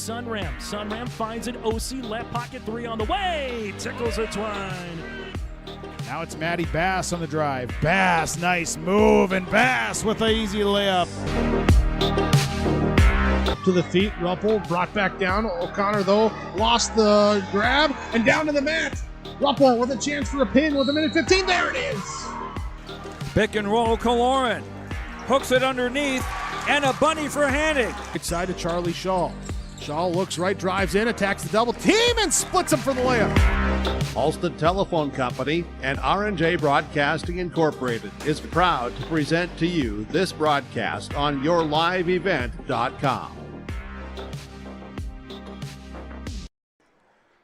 Sunram. Sunram finds an OC left pocket three on the way. Tickles a twine. Now it's Matty Bass on the drive. Bass, nice move, and Bass with an easy layup. To the feet, Ruppel brought back down. O'Connor, though, lost the grab and down to the mat. Ruppel with a chance for a pin with a minute 15. There it is. Pick and roll, Kaloran hooks it underneath, and a bunny for Hannig. Right side to Charlie Shaw. Shaw looks right, drives in, attacks the double team, and splits him for the layup. Halsted Telephone Company and R&J Broadcasting Incorporated is proud to present to you this broadcast on yourliveevent.com.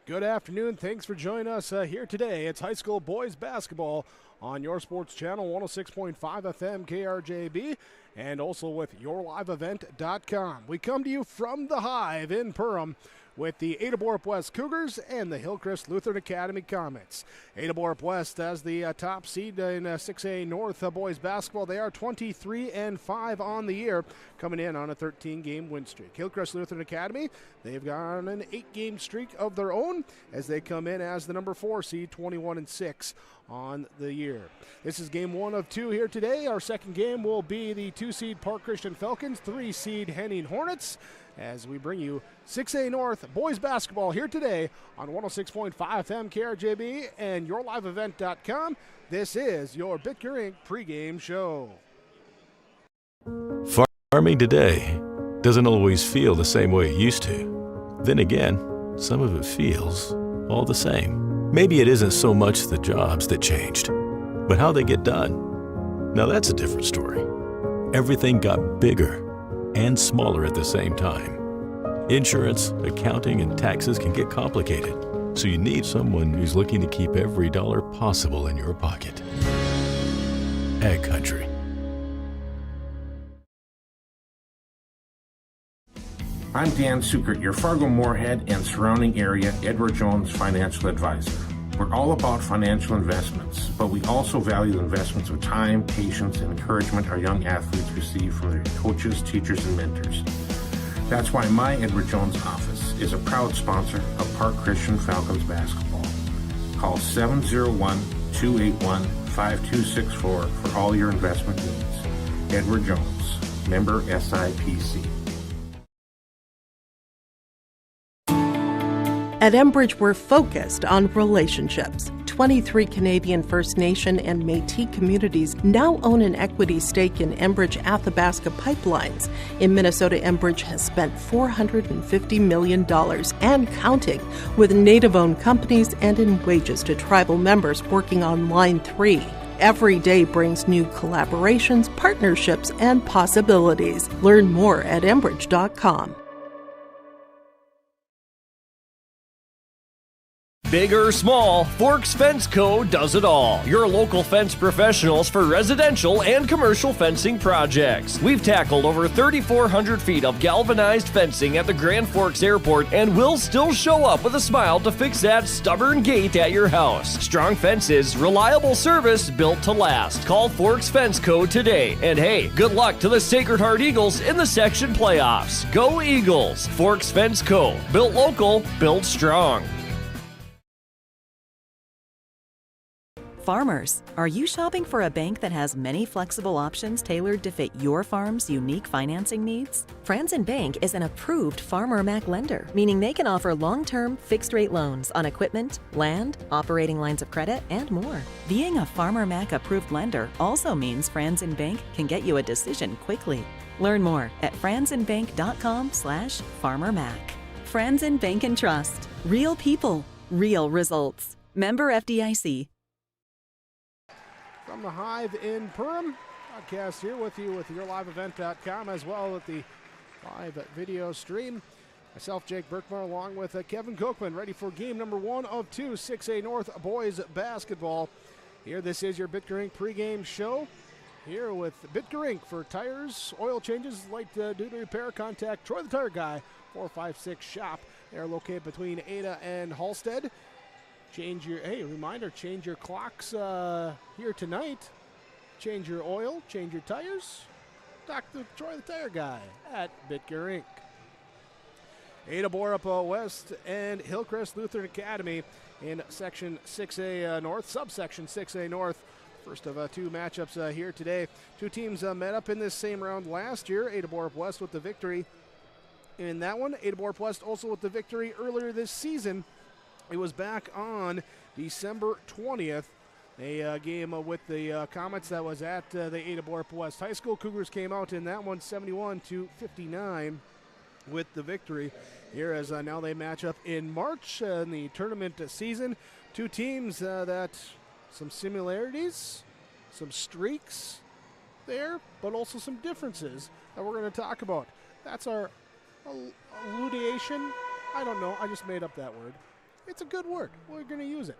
Good afternoon. Thanks for joining us here today. It's high school boys basketball on your sports channel, 106.5 FM KRJB, and also with yourliveevent.com. We come to you from the Hive in Perham with the Ada-Borup-West Cougars and the Hillcrest Lutheran Academy Comets. Ada-Borup-West as the top seed in 6A North boys basketball. They are 23-5 on the year, coming in on a 13-game win streak. Hillcrest Lutheran Academy, they've got an 8-game streak of their own as they come in as the number 4 seed, 21-6 on the year. This is game 1 of 2 here today. Our second game will be the 2-seed Park Christian Falcons, 3-seed Henning Hornets, as we bring you 6A North boys basketball here today on 106.5 FM KRJB and yourliveevent.com. This is your Bitger Inc. pregame show. Farming today doesn't always feel the same way it used to. Then again, some of it feels all the same. Maybe it isn't so much the jobs that changed, but how they get done. Now that's a different story. Everything got bigger and smaller at the same time. Insurance, accounting, and taxes can get complicated, so you need someone who's looking to keep every dollar possible in your pocket. Ag Country. I'm Dan Sukert, your Fargo-Moorhead and surrounding area Edward Jones financial advisor. We're all about financial investments, but we also value investments of time, patience, and encouragement our young athletes receive from their coaches, teachers, and mentors. That's why my Edward Jones office is a proud sponsor of Park Christian Falcons basketball. Call 701-281-5264 for all your investment needs. Edward Jones, member SIPC. At Enbridge, we're focused on relationships. 23 Canadian First Nation and Métis communities now own an equity stake in Enbridge Athabasca Pipelines. In Minnesota, Enbridge has spent $450 million and counting with Native-owned companies and in wages to tribal members working on Line 3. Every day brings new collaborations, partnerships, and possibilities. Learn more at Enbridge.com. Big or small, Forks Fence Co. does it all. Your local fence professionals for residential and commercial fencing projects. We've tackled over 3,400 feet of galvanized fencing at the Grand Forks Airport, and we'll still show up with a smile to fix that stubborn gate at your house. Strong fences, reliable service built to last. Call Forks Fence Co. today. And hey, good luck to the Sacred Heart Eagles in the section playoffs. Go Eagles! Forks Fence Co. Built local, built strong. Farmers, are you shopping for a bank that has many flexible options tailored to fit your farm's unique financing needs? Franzen Bank is an approved Farmer Mac lender, meaning they can offer long-term, fixed-rate loans on equipment, land, operating lines of credit, and more. Being a Farmer Mac approved lender also means Franzen Bank can get you a decision quickly. Learn more at franzenbank.com/farmermac. Franzen Bank and Trust. Real people, real results. Member FDIC. From the Hive in Perham, podcast here with you with yourliveevent.com as well as the live video stream. Myself, Jake Berkmar, along with Kevin Cookman, ready for game number 1 of 2, 6A North boys basketball. Here, this is your Bitger Inc. pregame show. Here with Bitger Inc. for tires, oil changes, light duty repair. Contact Troy the Tire Guy, 456 Shop. They're located between Ada and Halsted. Change your clocks here tonight. Change your oil, change your tires. Talk to Troy the Tire Guy at Bitger Inc. Ada-Borup-West and Hillcrest Lutheran Academy in Section 6A North, subsection 6A North. First of two matchups here today. Two teams met up in this same round last year. Ada-Borup-West with the victory in that one. Ada-Borup-West also with the victory earlier this season. It was back on December 20th. A game with the Comets that was at the Ada-Borup-West High School. Cougars came out in that one 71-59 with the victory. Here as now they match up in March in the tournament season. Two teams that some similarities, some streaks there, but also some differences that we're going to talk about. That's our alludation. I don't know. I just made up that word. It's a good word. We're going to use it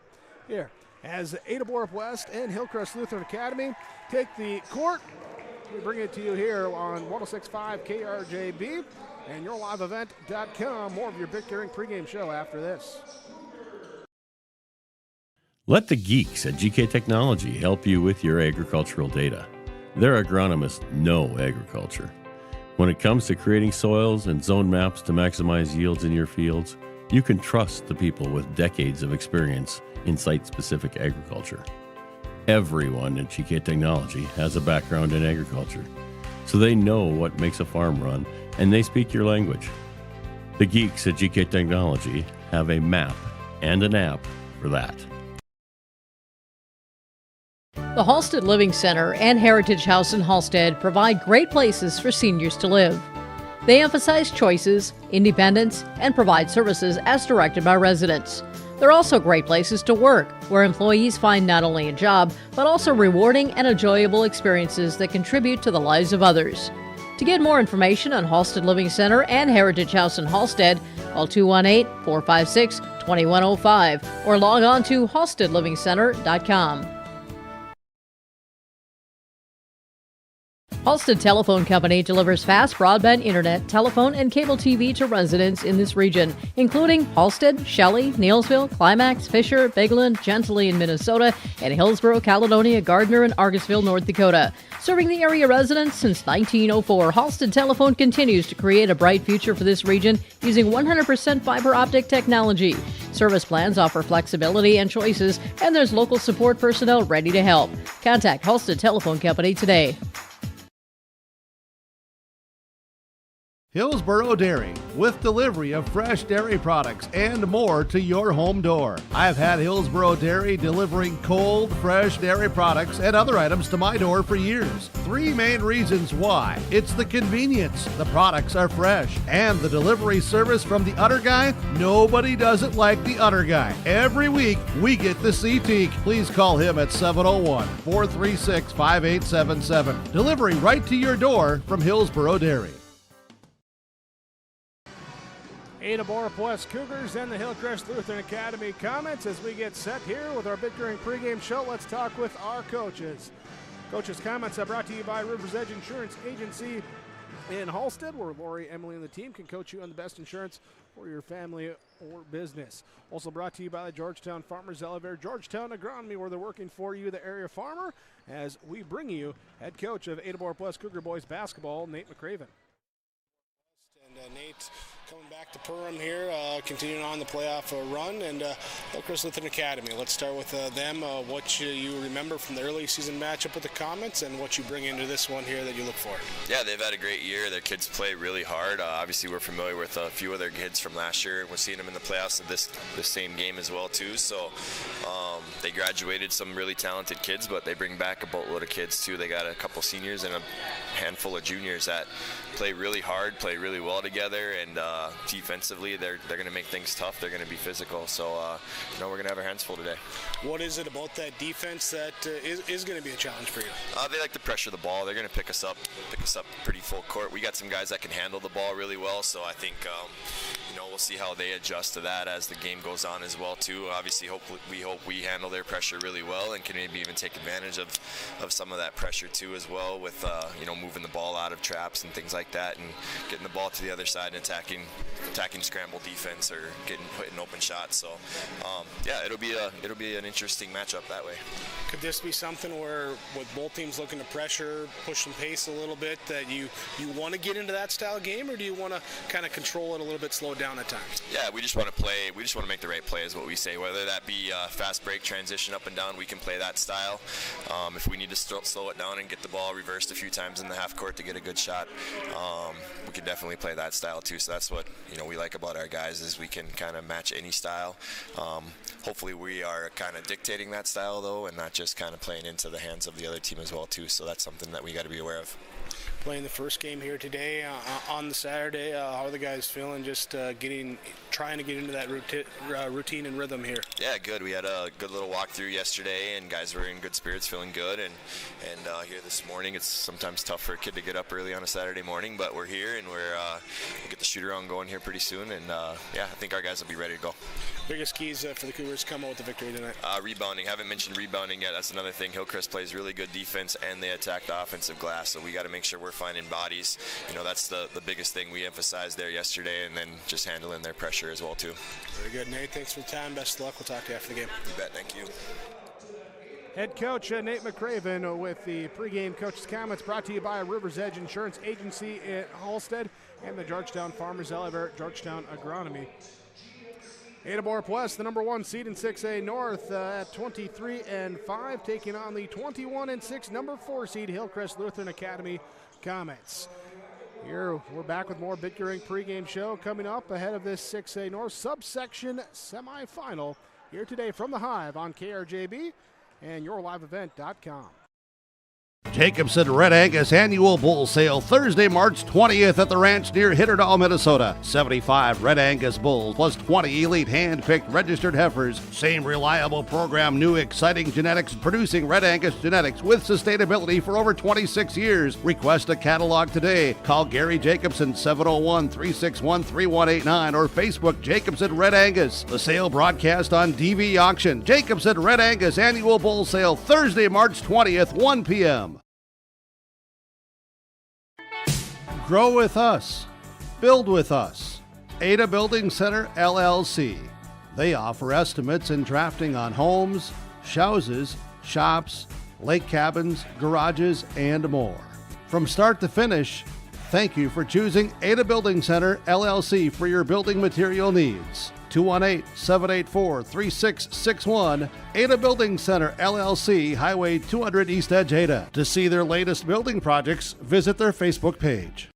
here as Ada-Borup-West and Hillcrest Lutheran Academy take the court. We bring it to you here on 106.5 KRJB and YourLiveEvent.com. More of your Big Daring pregame show after this. Let the geeks at GK Technology help you with your agricultural data. Their agronomists know agriculture. When it comes to creating soils and zone maps to maximize yields in your fields, you can trust the people with decades of experience in site-specific agriculture. Everyone at GK Technology has a background in agriculture, so they know what makes a farm run, and they speak your language. The geeks at GK Technology have a map and an app for that. The Halstead Living Center and Heritage House in Halstead provide great places for seniors to live. They emphasize choices, independence, and provide services as directed by residents. They're also great places to work, where employees find not only a job, but also rewarding and enjoyable experiences that contribute to the lives of others. To get more information on Halstead Living Center and Heritage House in Halstead, call 218-456-2105 or log on to halsteadlivingcenter.com. Halstead Telephone Company delivers fast broadband internet, telephone, and cable TV to residents in this region, including Halstead, Shelley, Neillsville, Climax, Fisher, Bigland, Gentilly in Minnesota, and Hillsborough, Caledonia, Gardner, and Argusville, North Dakota. Serving the area residents since 1904, Halstead Telephone continues to create a bright future for this region using 100% fiber optic technology. Service plans offer flexibility and choices, and there's local support personnel ready to help. Contact Halstead Telephone Company today. Hillsborough Dairy, with delivery of fresh dairy products and more to your home door. I've had Hillsborough Dairy delivering cold, fresh dairy products and other items to my door for years. Three main reasons why. It's the convenience, the products are fresh, and the delivery service from the Udder Guy. Nobody does it like the Udder Guy. Every week, we get the C-Teak. Please call him at 701-436-5877. Delivery right to your door from Hillsborough Dairy. Ada-Borup-West Cougars and the Hillcrest Lutheran Academy Comets as we get set here with our Big Daring pregame show. Let's talk with our coaches. Coaches' comments are brought to you by River's Edge Insurance Agency in Halstead, where Lori, Emily, and the team can coach you on the best insurance for your family or business. Also brought to you by the Georgetown Farmers Elevator, Georgetown Agronomy, where they're working for you, the area farmer, as we bring you head coach of Ada-Borup-West Cougar Boys Basketball, Nate McCraven. And Nate coming back to Perham here, continuing on the playoff run, and Hillcrest Lutheran Academy. Let's start with them. What you remember from the early season matchup with the Comets and what you bring into this one here that you look for. Yeah, they've had a great year. Their kids play really hard. Obviously, we're familiar with a few of their kids from last year, and we're seeing them in the playoffs of this same game as well, too. So they graduated some really talented kids, but they bring back a boatload of kids, too. They got a couple seniors and a handful of juniors that play really hard, play really well together, and defensively they're going to make things tough. They're going to be physical, so we're going to have our hands full today. What is it about that defense that is going to be a challenge for you? They like to pressure the ball. They're going to pick us up pretty full court. We got some guys that can handle the ball really well, so I think we'll see how they adjust to that as the game goes on as well too. Obviously, we hope we handle their pressure really well and can maybe even take advantage of some of that pressure too as well, with moving the ball out of traps and things like that, and getting the ball to the other side and attacking scramble defense or hitting open shots. So it'll be an interesting matchup that way. Could this be something where, with both teams looking to pressure, push and pace a little bit, that you want to get into that style game, or do you want to kind of control it a little bit, slow it down down at times. Yeah, we just want to play. We just want to make the right play, is what we say. Whether that be fast break, transition up and down, we can play that style. If we need to slow it down and get the ball reversed a few times in the half court to get a good shot, we can definitely play that style too. So that's what we like about our guys, is we can kind of match any style. Hopefully we are kind of dictating that style though, and not just kind of playing into the hands of the other team as well too. So that's something that we got to be aware of. Playing the first game here today on the Saturday, how are the guys feeling? Just trying to get into that routine and rhythm here. Yeah, good. We had a good little walkthrough yesterday, and guys were in good spirits, feeling good. And here this morning, it's sometimes tough for a kid to get up early on a Saturday morning, but we're here, and we'll get the shoot around going here pretty soon. And I think our guys will be ready to go. Biggest keys for the Cougars come out with the victory tonight? Rebounding. Haven't mentioned rebounding yet. That's another thing. Hillcrest plays really good defense, and they attack the offensive glass. So we got to make sure we're finding bodies. That's the biggest thing we emphasized there yesterday, and then just handling their pressure as well too. Very good, Nate. Thanks for the time. Best of luck. We'll talk to you after the game. You bet. Thank you. Head coach Nate McCraven with the pregame coach's comments, brought to you by Rivers Edge Insurance Agency in Halstead and the Georgetown Farmers Elevator, Georgetown Agronomy. Ada-Borup-West, the number 1 seed in 6A North at 23-5, taking on the 21-6 number 4 seed Hillcrest Lutheran Academy Comets. Here we're back with more Big Ring pregame show coming up ahead of this 6A North subsection semifinal here today from the Hive on KRJB and yourliveevent.com. Jacobson Red Angus Annual Bull Sale Thursday, March 20th at the ranch near Hitterdall, Minnesota. 75 Red Angus bulls plus 20 elite hand-picked registered heifers. Same reliable program, new exciting genetics, producing Red Angus genetics with sustainability for over 26 years. Request a catalog today. Call Gary Jacobson 701-361-3189 or Facebook Jacobson Red Angus. The sale broadcast on DV Auction. Jacobson Red Angus Annual Bull Sale Thursday, March 20th, 1 p.m. Grow with us. Build with us. Ada Building Center, LLC. They offer estimates and drafting on homes, houses, shops, lake cabins, garages, and more. From start to finish, thank you for choosing Ada Building Center, LLC for your building material needs. 218-784-3661. Ada Building Center, LLC, Highway 200 East Edge, Ada. To see their latest building projects, visit their Facebook page.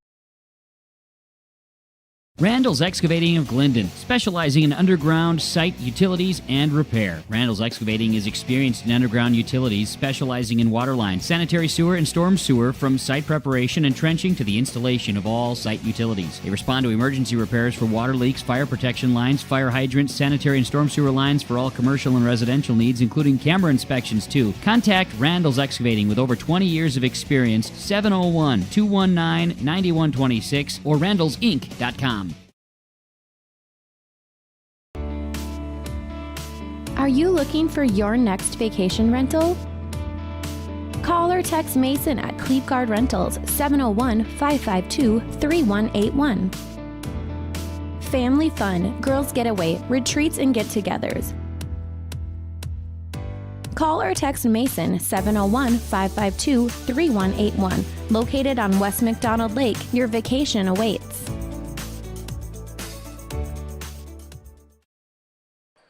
Randall's Excavating of Glendon, specializing in underground site utilities and repair. Randall's Excavating is experienced in underground utilities, specializing in water lines, sanitary sewer, and storm sewer, from site preparation and trenching to the installation of all site utilities. They respond to emergency repairs for water leaks, fire protection lines, fire hydrants, sanitary and storm sewer lines for all commercial and residential needs, including camera inspections too. Contact Randall's Excavating with over 20 years of experience, 701-219-9126 or randallsinc.com. Are you looking for your next vacation rental? Call or text Mason at Cleve Guard Rentals 701-552-3181. Family fun, girls getaway, retreats and get-togethers. Call or text Mason 701-552-3181. Located on West McDonald Lake, your vacation awaits.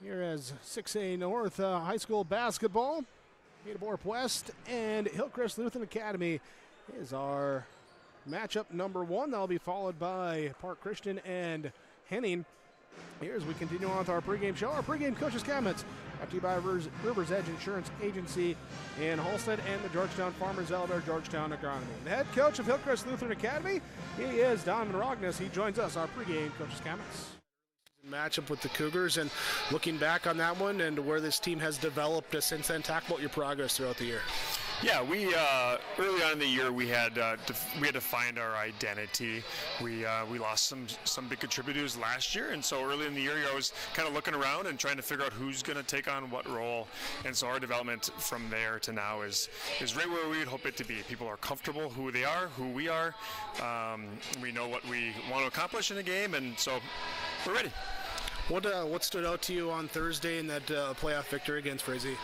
Here is 6A North High School basketball. Ada-Borup-West and Hillcrest Lutheran Academy is our matchup number 1. That'll be followed by Park Christian and Henning. Here as we continue on with our pregame show, our pregame coaches' comments brought to you by Rivers Edge Insurance Agency in Halstead and the Georgetown Farmers Elevator, Georgetown Agronomy. The head coach of Hillcrest Lutheran Academy, he is Donovan Rognes. He joins us, our pregame coaches' comments. Matchup with the Cougars, and looking back on that one and where this team has developed since then, talk about your progress throughout the year. Yeah, we early on in the year we had to find our identity. We lost some big contributors last year, and so early in the year I was kind of looking around and trying to figure out who's going to take on what role. And so our development from there to now is right where we would hope it to be. People are comfortable who they are, who we are. We know what we want to accomplish in a game, and so we're ready. What stood out to you on Thursday in that playoff victory against Frazee?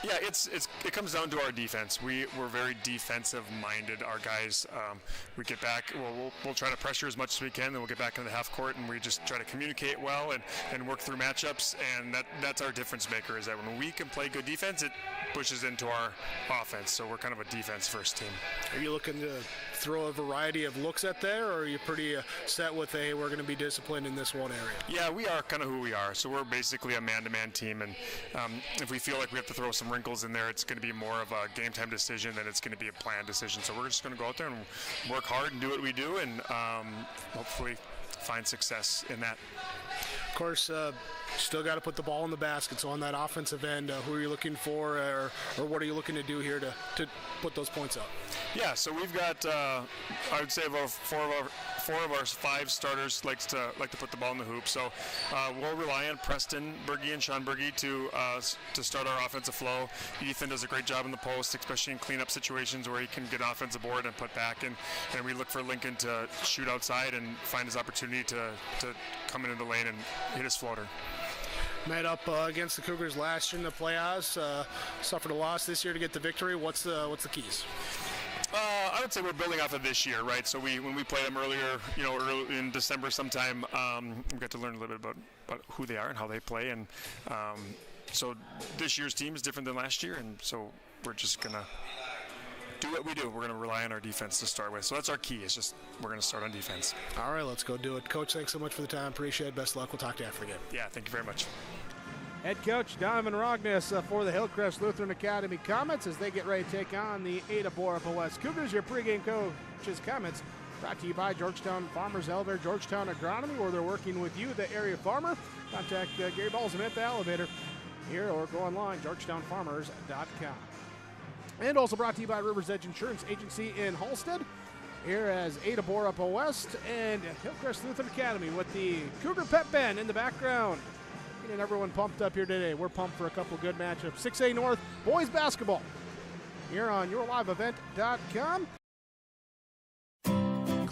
Yeah, it comes down to our defense. We're very defensive-minded. Our guys, we get back. We'll try to pressure as much as we can, then we'll get back into the half court, and we just try to communicate well and work through matchups. And that's our difference maker. Is that when we can play good defense, it pushes into our offense. So we're kind of a defense-first team. Are you looking to throw a variety of looks at there, or are you pretty set with hey, we're going to be disciplined in this one area? Yeah, we are kind of who we are. So we're basically a man-to-man team, and if we feel like we have to throw some wrinkles in there, it's going to be more of a game time decision than it's going to be a planned decision. So we're just going to go out there and work hard and do what we do, and hopefully find success in that. Of course, still got to put the ball in the basket. So on that offensive end, who are you looking for, or what are you looking to do here to put those points up? Yeah, so we've got I would say about four of our five starters like to put the ball in the hoop. So we'll rely on Preston Berge and Sean Berge to start our offensive flow. Ethan does a great job in the post, especially in cleanup situations where he can get offensive board and put back. And we look for Lincoln to shoot outside and find his opportunity to come into the lane and hit his floater. Met up against the Cougars last year in the playoffs. Suffered a loss this year to get the victory. What's the keys? I would say we're building off of this year, right? So when we played them earlier, early in December sometime, we got to learn a little bit about who they are and how they play. And so this year's team is different than last year, and so we're just going to do what we do. We're going to rely on our defense to start with. So that's our key. It's just we're going to start on defense. All right, let's go do it. Coach, thanks so much for the time. Appreciate it. Best of luck. We'll talk to you after the game. Yeah, thank you very much. Head coach Donovan Rogness for the Hillcrest Lutheran Academy comments as they get ready to take on the Ada-Borup-West Cougars. Your pregame coach's comments brought to you by Georgetown Farmers Elevator, Georgetown Agronomy, where they're working with you, the area farmer. Contact Gary Balzam at the elevator here or go online, georgetownfarmers.com. And also brought to you by Rivers Edge Insurance Agency in Halstead. Here as Ada-Borup-West and Hillcrest Lutheran Academy with the Cougar Pep Band in the background. Getting everyone pumped up here today. We're pumped for a couple good matchups. 6A North boys basketball here on yourliveevent.com.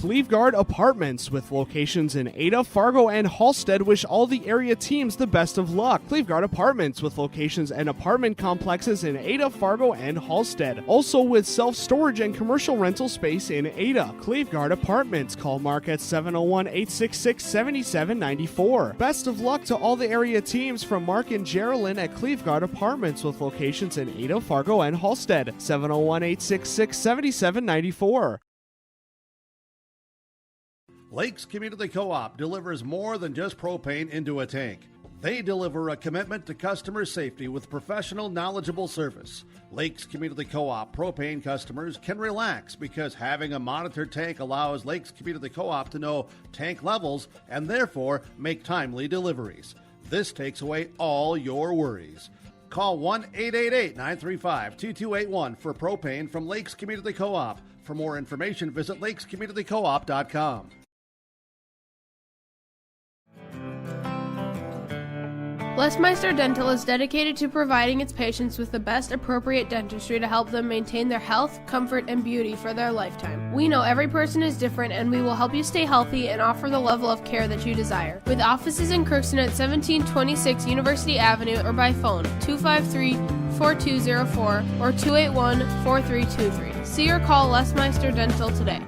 Cleveguard Apartments, with locations in Ada, Fargo, and Halstead, wish all the area teams the best of luck. Cleveguard Apartments, with locations and apartment complexes in Ada, Fargo, and Halstead. Also with self-storage and commercial rental space in Ada. Cleveguard Apartments. Call Mark at 701-866-7794. Best of luck to all the area teams from Mark and Geraldine at Cleveguard Apartments, with locations in Ada, Fargo, and Halstead. 701-866-7794. Lakes Community Co-op delivers more than just propane into a tank. They deliver a commitment to customer safety with professional, knowledgeable service. Lakes Community Co-op propane customers can relax because having a monitored tank allows Lakes Community Co-op to know tank levels and therefore make timely deliveries. This takes away all your worries. Call 1-888-935-2281 for propane from Lakes Community Co-op. For more information, visit lakescommunitycoop.com. Westmeister Dental is dedicated to providing its patients with the best appropriate dentistry to help them maintain their health, comfort, and beauty for their lifetime. We know every person is different, and we will help you stay healthy and offer the level of care that you desire. With offices in Crookston at 1726 University Avenue or by phone 253-4204 or 281-4323. See or call Westmeister Dental today.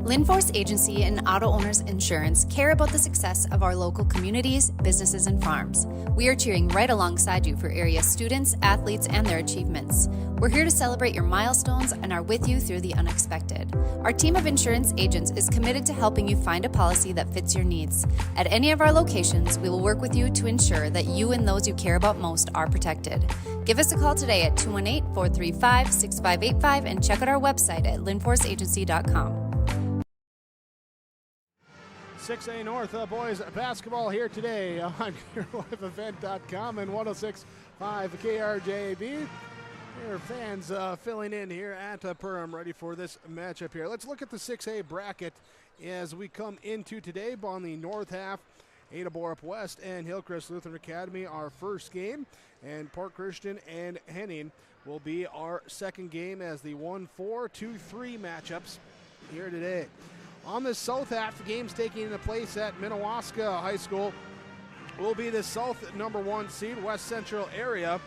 Linforce Agency and Auto Owners Insurance care about the success of our local communities, businesses, and farms. We are cheering right alongside you for area students, athletes, and their achievements. We're here to celebrate your milestones and are with you through the unexpected. Our team of insurance agents is committed to helping you find a policy that fits your needs. At any of our locations, we will work with you to ensure that you and those you care about most are protected. Give us a call today at 218-435-6585 and check out our website at linforceagency.com. 6A North boys basketball here today on yourliveevent.com and 106.5 KRJB. Your fans filling in here at Perham, ready for this matchup here. Let's look at the 6A bracket as we come into today on the north half. Ada-Borup-West and Hillcrest Lutheran Academy, our first game, and Port Christian and Henning will be our second game as the 1-4, 2-3 matchups here today. On the south half, the games taking place at Minnewaska High School will be the south #1 seed, West Central area,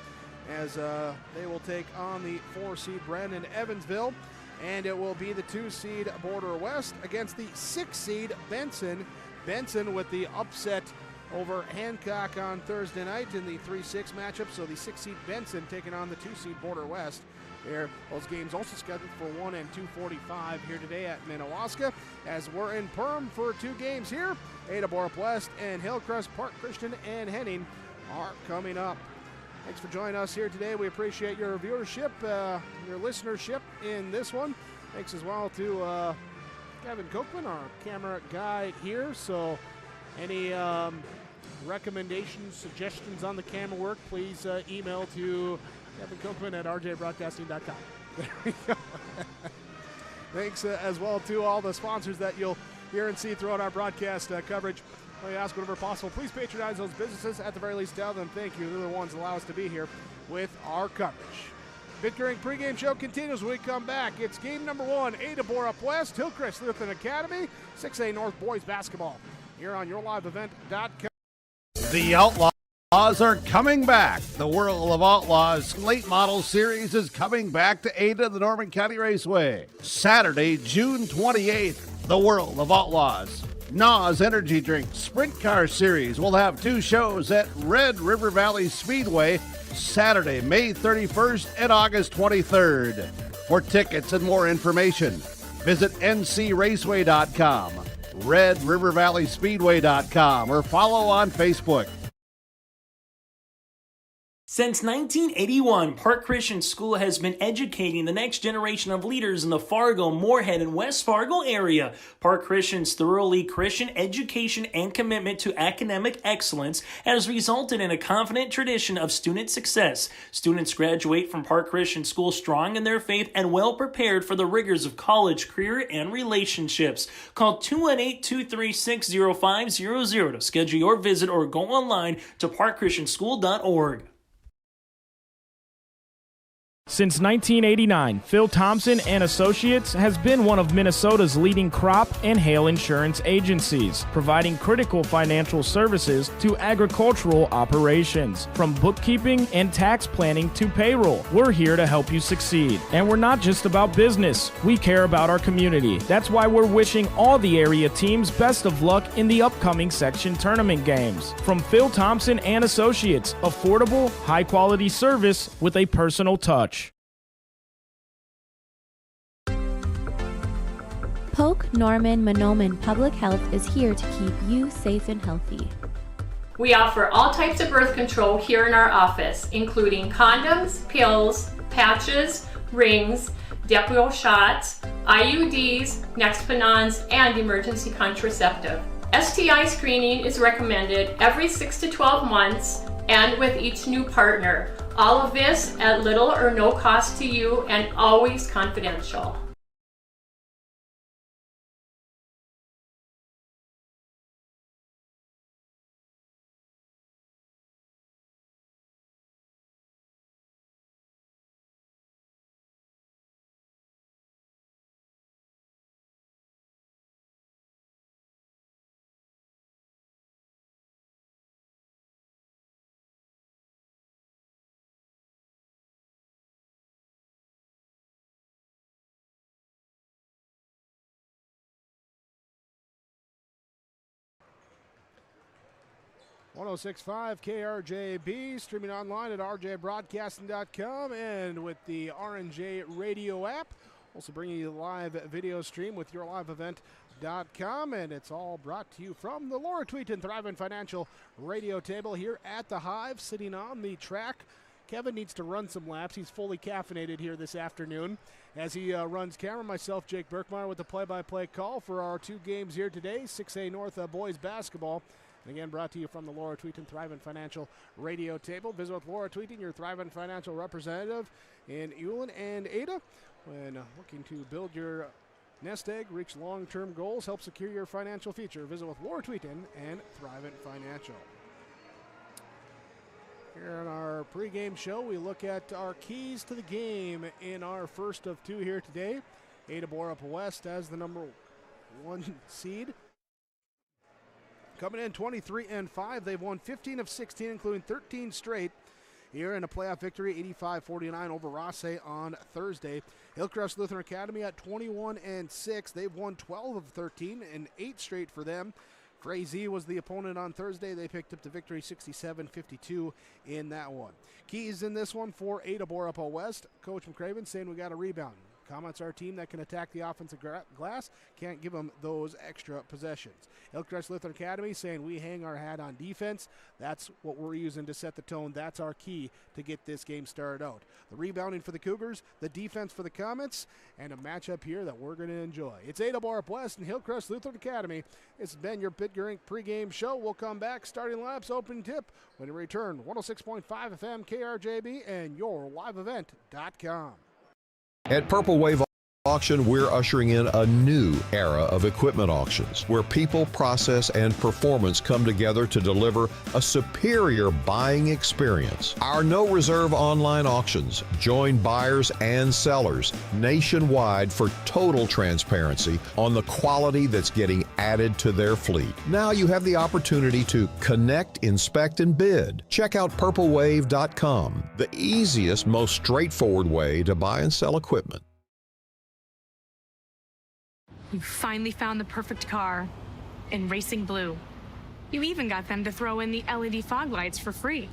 as they will take on the 4 seed Brandon Evansville. And it will be the 2 seed Ada-Borup-West against the 6 seed Benson. Benson with the upset over Hancock on Thursday night in the 3-6 matchup. So the 6 seed Benson taking on the 2 seed Ada-Borup-West. There, those games also scheduled for 1 and 2:45 here today at Minnewaska. As we're in Perm for 2 games here, Ada-Borup-West and Hillcrest, Park Christian and Henning are coming up. Thanks for joining us here today. We appreciate your viewership, your listenership in this one. Thanks as well to Kevin Copeland, our camera guy here. So any recommendations, suggestions on the camera work, please email to Kevin Copeland at rjbroadcasting.com. There we go. Thanks as well to all the sponsors that you'll hear and see throughout our broadcast coverage. We ask whatever possible, please patronize those businesses. At the very least, tell them thank you. They're the ones that allow us to be here with our coverage. Bickering pregame show continues when we come back. It's game number 1, Ada-Borup-West, Hillcrest Lutheran Academy, 6A North boys basketball. Here on yourliveevent.com. The Outlaws are coming back. The World of Outlaws Late Model Series is coming back to Ada, the Norman County Raceway. Saturday, June 28th, the World of Outlaws NOS Energy Drink Sprint Car Series will have 2 shows at Red River Valley Speedway Saturday, May 31st and August 23rd. For tickets and more information, visit ncraceway.com, redrivervalleyspeedway.com, or follow on Facebook. Since 1981, Park Christian School has been educating the next generation of leaders in the Fargo, Moorhead, and West Fargo area. Park Christian's thoroughly Christian education and commitment to academic excellence has resulted in a confident tradition of student success. Students graduate from Park Christian School strong in their faith and well prepared for the rigors of college, career, and relationships. Call 218-236-0500 to schedule your visit or go online to parkchristianschool.org. Since 1989, Phil Thompson and Associates has been one of Minnesota's leading crop and hail insurance agencies, providing critical financial services to agricultural operations. From bookkeeping and tax planning to payroll, we're here to help you succeed. And we're not just about business, we care about our community. That's why we're wishing all the area teams best of luck in the upcoming section tournament games. From Phil Thompson and Associates, affordable, high-quality service with a personal touch. Polk Norman Monoman Public Health is here to keep you safe and healthy. We offer all types of birth control here in our office, including condoms, pills, patches, rings, Depo shots, IUDs, Nexpanons, and emergency contraceptive. STI screening is recommended every 6 to 12 months and with each new partner. All of this at little or no cost to you and always confidential. .1065 KRJB, streaming online at rjbroadcasting.com and with the RNJ radio app. Also bringing you the live video stream with yourliveevent.com, and it's all brought to you from the Laura Tweeton Thriving Financial radio table here at the Hive, sitting on the track. Kevin needs to run some laps. He's fully caffeinated here this afternoon as he runs camera. Myself, Jake Berkmeyer, with the play-by-play call for our 2 games here today, 6A North boys basketball. And again, brought to you from the Laura Tweeton Thriving Financial radio table. Visit with Laura Tweeton, your Thriving Financial representative in Ulen and Ada. When looking to build your nest egg, reach long-term goals, help secure your financial future, visit with Laura Tweeton and Thriving Financial. Here on our pregame show, we look at our keys to the game in our first of 2 here today. Ada-Borup-West as the number 1 seed. Coming in 23-5, they've won 15 of 16, including 13 straight here in a playoff victory, 85-49 over Rosse on Thursday. Hillcrest Lutheran Academy at 21-6. They've won 12 of 13 and 8 straight for them. Frazee was the opponent on Thursday. They picked up the victory 67-52 in that one. Keys in this one for Ada-Borup-West. Coach McCraven saying we got a rebound. Comments our team that can attack the offensive glass. Can't give them those extra possessions. Hillcrest Lutheran Academy saying we hang our hat on defense. That's what we're using to set the tone. That's our key to get this game started out. The rebounding for the Cougars, the defense for the Comets, and a matchup here that we're going to enjoy. It's Ada-Borup-West and Hillcrest Lutheran Academy. It's been your Pittsburgh pregame show. We'll come back. Starting laps, opening tip when we return. 106.5 FM KRJB and yourliveevent.com. At Purple Wave Auction, we're ushering in a new era of equipment auctions where people, process, and performance come together to deliver a superior buying experience. Our no-reserve online auctions join buyers and sellers nationwide for total transparency on the quality that's getting added to their fleet. Now you have the opportunity to connect, inspect, and bid. Check out purplewave.com, the easiest, most straightforward way to buy and sell equipment. You finally found the perfect car in Racing Blue. You even got them to throw in the LED fog lights for free.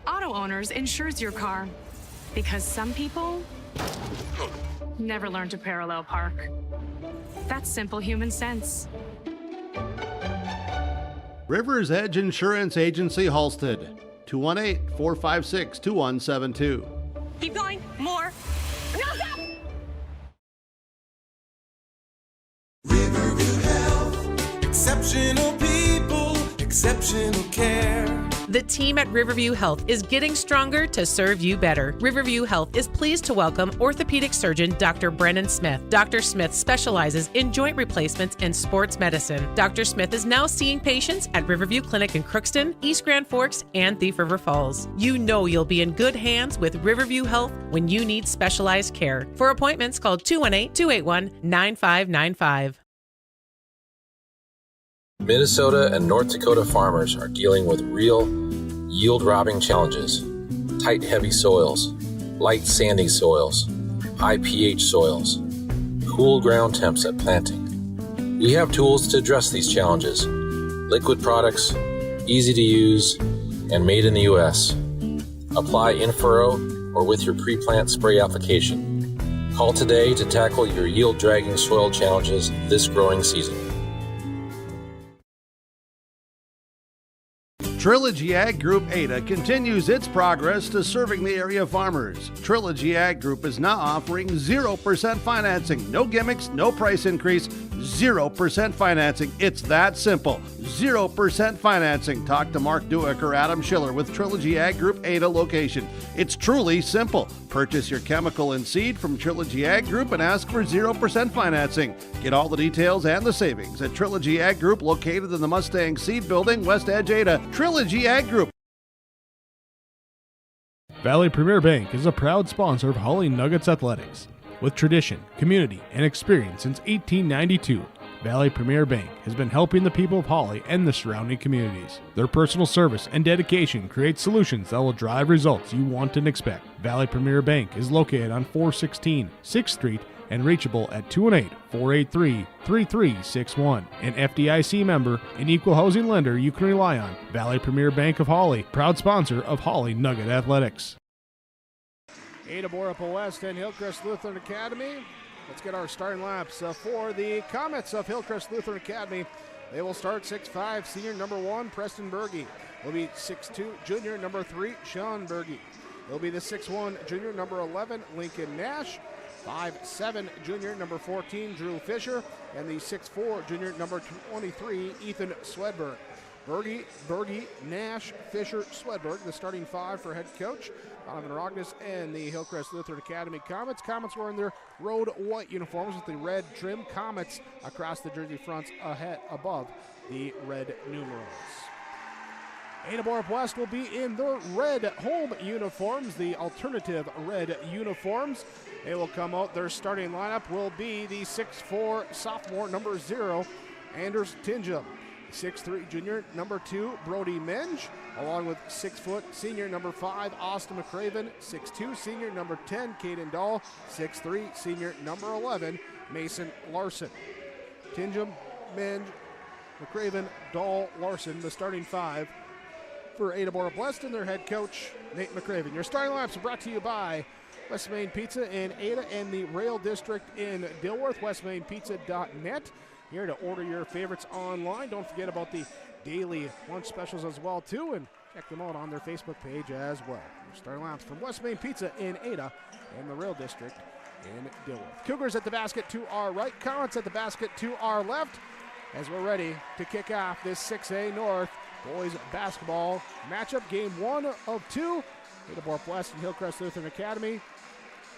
Auto Owners insures your car because some people never learn to parallel park. That's simple human sense. Rivers Edge Insurance Agency, Halstead, 218-456-2172. Keep going, more. No, stop! Exceptional people, exceptional care. The team at Riverview Health is getting stronger to serve you better. Riverview Health is pleased to welcome orthopedic surgeon Dr. Brennan Smith. Dr. Smith specializes in joint replacements and sports medicine. Dr. Smith is now seeing patients at Riverview Clinic in Crookston, East Grand Forks, and Thief River Falls. You know you'll be in good hands with Riverview Health when you need specialized care. For appointments, call 218-281-9595. Minnesota and North Dakota farmers are dealing with real yield-robbing challenges. Tight, heavy soils, light, sandy soils, high pH soils, cool ground temps at planting. We have tools to address these challenges. Liquid products, easy to use, and made in the U.S. Apply in furrow or with your pre-plant spray application. Call today to tackle your yield-dragging soil challenges this growing season. Trilogy Ag Group Ada continues its progress to serving the area farmers. Trilogy Ag Group is now offering 0% financing. No gimmicks, no price increase, 0% financing. It's that simple. 0% financing. Talk to Mark Duick or Adam Schiller with Trilogy Ag Group Ada location. It's truly simple. Purchase your chemical and seed from Trilogy Ag Group and ask for 0% financing. Get all the details and the savings at Trilogy Ag Group located in the Mustang Seed Building, West Edge, Ada. Trilogy Ag Group. Valley Premier Bank is a proud sponsor of Holly Nuggets Athletics. With tradition, community, and experience since 1892, Valley Premier Bank has been helping the people of Holly and the surrounding communities. Their personal service and dedication create solutions that will drive results you want and expect. Valley Premier Bank is located on 416 6th Street and reachable at 218-483-3361. An FDIC member, an equal housing lender you can rely on. Valley Premier Bank of Holly, proud sponsor of Holly Nugget Athletics. Ada-Borup-West and Hillcrest Lutheran Academy. Let's get our starting laps for the Comets of Hillcrest Lutheran Academy. They will start 6'5", senior number 1, Preston Berge. Will be 6'2", junior number 3, Sean Berge. He'll be the 6'1", junior number 11, Lincoln Nash. 5'7", junior number 14, Drew Fisher. And the 6'4", junior number 23, Ethan Swedberg. Berge, Nash, Fisher, Swedberg, the starting 5 for head coach Donovan Rognes and the Hillcrest Lutheran Academy Comets. Comets wearing their road white uniforms with the red trim. Comets across the jersey fronts above the red numerals. Ada-Borup-West will be in their red home uniforms, the alternative red uniforms. They will come out. Their starting lineup will be the 6'4" sophomore, number 0, Anders Tinjum. 6'3" junior, number 2, Brody Menge, along with 6' senior, number 5, Austin McCraven, 6'2" senior, number 10, Caden Dahl, 6'3" senior, number 11, Mason Larson. Tinjum, Menge, McCraven, Dahl, Larson, the starting 5 for Ada-Borup-West and their head coach, Nate McCraven. Your starting lineups are brought to you by West Main Pizza in Ada and the Rail District in Dilworth, westmainpizza.net. Here to order your favorites online. Don't forget about the daily lunch specials as well, too, and check them out on their Facebook page as well. Your starting lineups from West Main Pizza in Ada and the Rail District in Dilworth. Cougars at the basket to our right, Comets at the basket to our left, as we're ready to kick off this 6A North boys basketball matchup. Game 1 of 2. Ada-Borup-West and Hillcrest Lutheran Academy.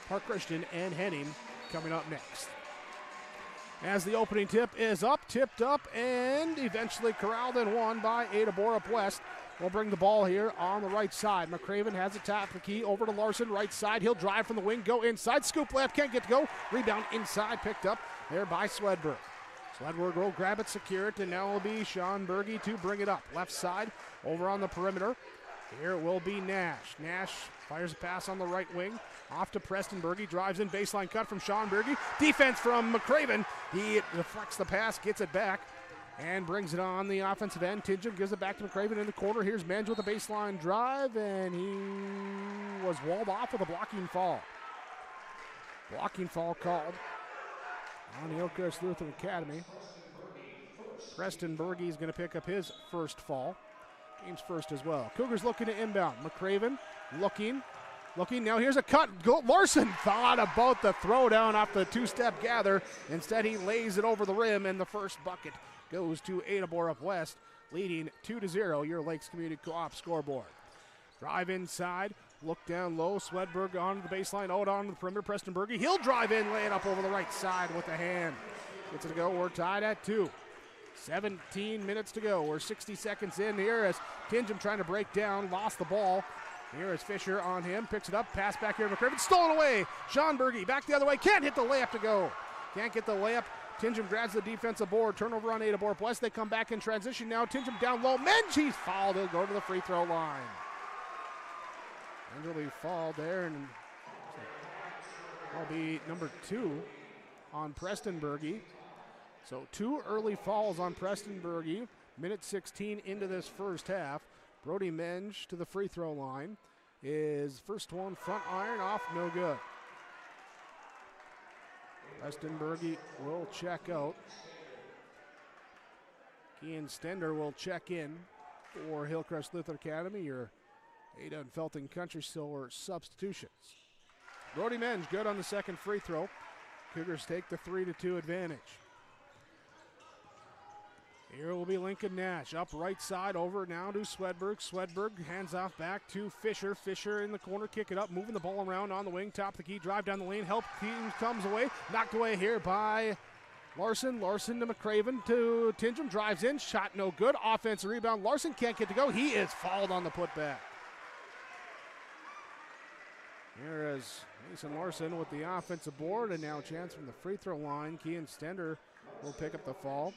Park Christian and Henning coming up next. As the opening tip is up, tipped up, and eventually corralled and won by Ada-Borup-West. We'll bring the ball here on the right side. McCraven has a tap the key over to Larson, right side. He'll drive from the wing, go inside, scoop left, can't get to go. Rebound inside, picked up there by Swedberg. Swedberg will grab it, secure it, and now will be Sean Berge to bring it up. Left side, over on the perimeter. Here will be Nash. Nash fires a pass on the right wing. Off to Preston Berge. Drives in, baseline cut from Sean Berge. Defense from McCraven. He deflects the pass, gets it back, and brings it on the offensive end. Tinjum gives it back to McCraven in the corner. Here's Menge with a baseline drive, and he was walled off with a blocking fall. Blocking fall called on the Hillcrest Lutheran Academy. Preston Berge is going to pick up his first fall. Game's first as well. Cougars looking to inbound. McCraven looking. Now here's a cut. Larson thought about the throwdown off the two-step gather. Instead, he lays it over the rim, and the first bucket goes to Ada-Borup-West, leading 2-0, your Lakes Community Co-op scoreboard. Drive inside. Look down low. Swedberg onto the baseline. Out onto the perimeter. Preston Berge. He'll drive in, lay it up over the right side with the hand. Gets it to go. We're tied at 2. 17 minutes to go. We're 60 seconds in here as Tinjum trying to break down, lost the ball. Here is Fisher on him, picks it up, pass back here to McCraven, stolen away. Sean Berge back the other way, can't hit the layup to go. Can't get the layup. Tinjum grabs the defensive board, turnover on Ada-Borup-West. They come back in transition now. Tinjum down low, Menge, he's fouled. He'll go to the free throw line. Menge will be fouled there, and that'll be number 2 on Preston Berge. So 2 early fouls on Preston Berge. Minute 16 into this first half. Brody Menge to the free throw line. His first one, front iron, off, no good. Preston Berge will check out. Kean Stender will check in for Hillcrest Lutheran Academy, your Ada and Felton Country Silver substitutions. Brody Menge good on the second free throw. Cougars take the 3-2 advantage. Here will be Lincoln Nash up right side, over now to Swedberg. Swedberg hands off back to Fisher. Fisher in the corner, kick it up, moving the ball around on the wing, top the key, drive down the lane, help team comes away, knocked away here by Larson. Larson to McCraven to Tinjum, drives in, shot no good, offensive rebound. Larson can't get to go, he is fouled on the putback. Here is Mason Larson with the offensive board, and now a chance from the free throw line. Kean Stender will pick up the fall.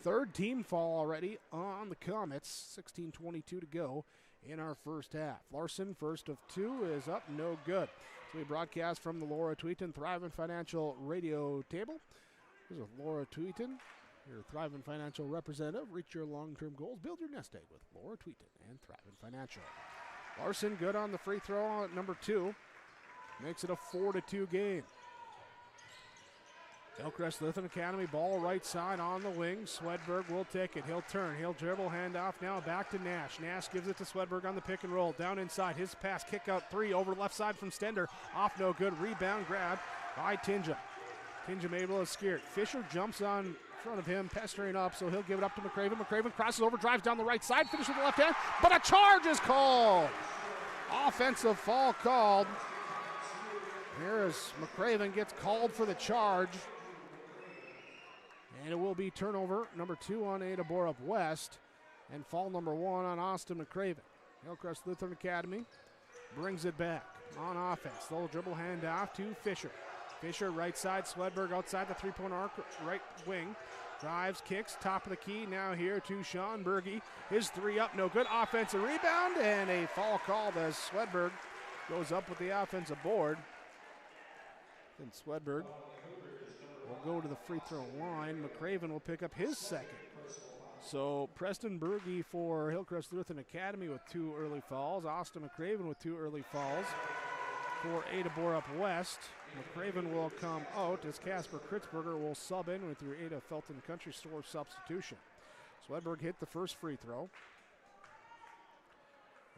Third team foul already on the Comets. 16:22 to go in our first half. Larson, first of 2, is up, no good. So we broadcast from the Laura Tweeton Thriving Financial radio table. This is Laura Tweeton, your Thriving Financial representative. Reach your long-term goals. Build your nest egg with Laura Tweeton and Thriving Financial. Larson good on the free throw at number 2. Makes it a 4-2 game. Hillcrest Lutheran Academy ball right side on the wing. Swedberg will take it. He'll turn. He'll dribble, hand off now back to Nash. Nash gives it to Swedberg on the pick and roll. Down inside. His pass, kick out 3 over left side from Stender. Off no good. Rebound grab by Tinjum. Tinjum able to steer it. Fisher jumps on front of him, pestering up, so he'll give it up to McCraven. McCraven crosses over, drives down the right side, finishes with the left hand, but a charge is called. Offensive foul called. Here is McCraven gets called for the charge. And it will be turnover number 2 on Ada-Borup-West and foul number 1 on Austin McCraven. Hillcrest Lutheran Academy brings it back. on offense. Little dribble handoff to Fisher. Fisher right side, Swedberg outside the three-point arc, right wing. Drives, kicks, top of the key. Now here to Sean Berge. His three up, no good. Offensive rebound and a foul called as Swedberg goes up with the offensive board. Then Swedberg will go to the free throw line. McCraven will pick up his second. So Preston Berge for Hillcrest Lutheran Academy with 2 early fouls. Austin McCraven with 2 early fouls. For Ada-Borup-West, McCraven will come out as Casper Kritzberger will sub in with your Ada Felton Country Store substitution. Swedberg hit the first free throw.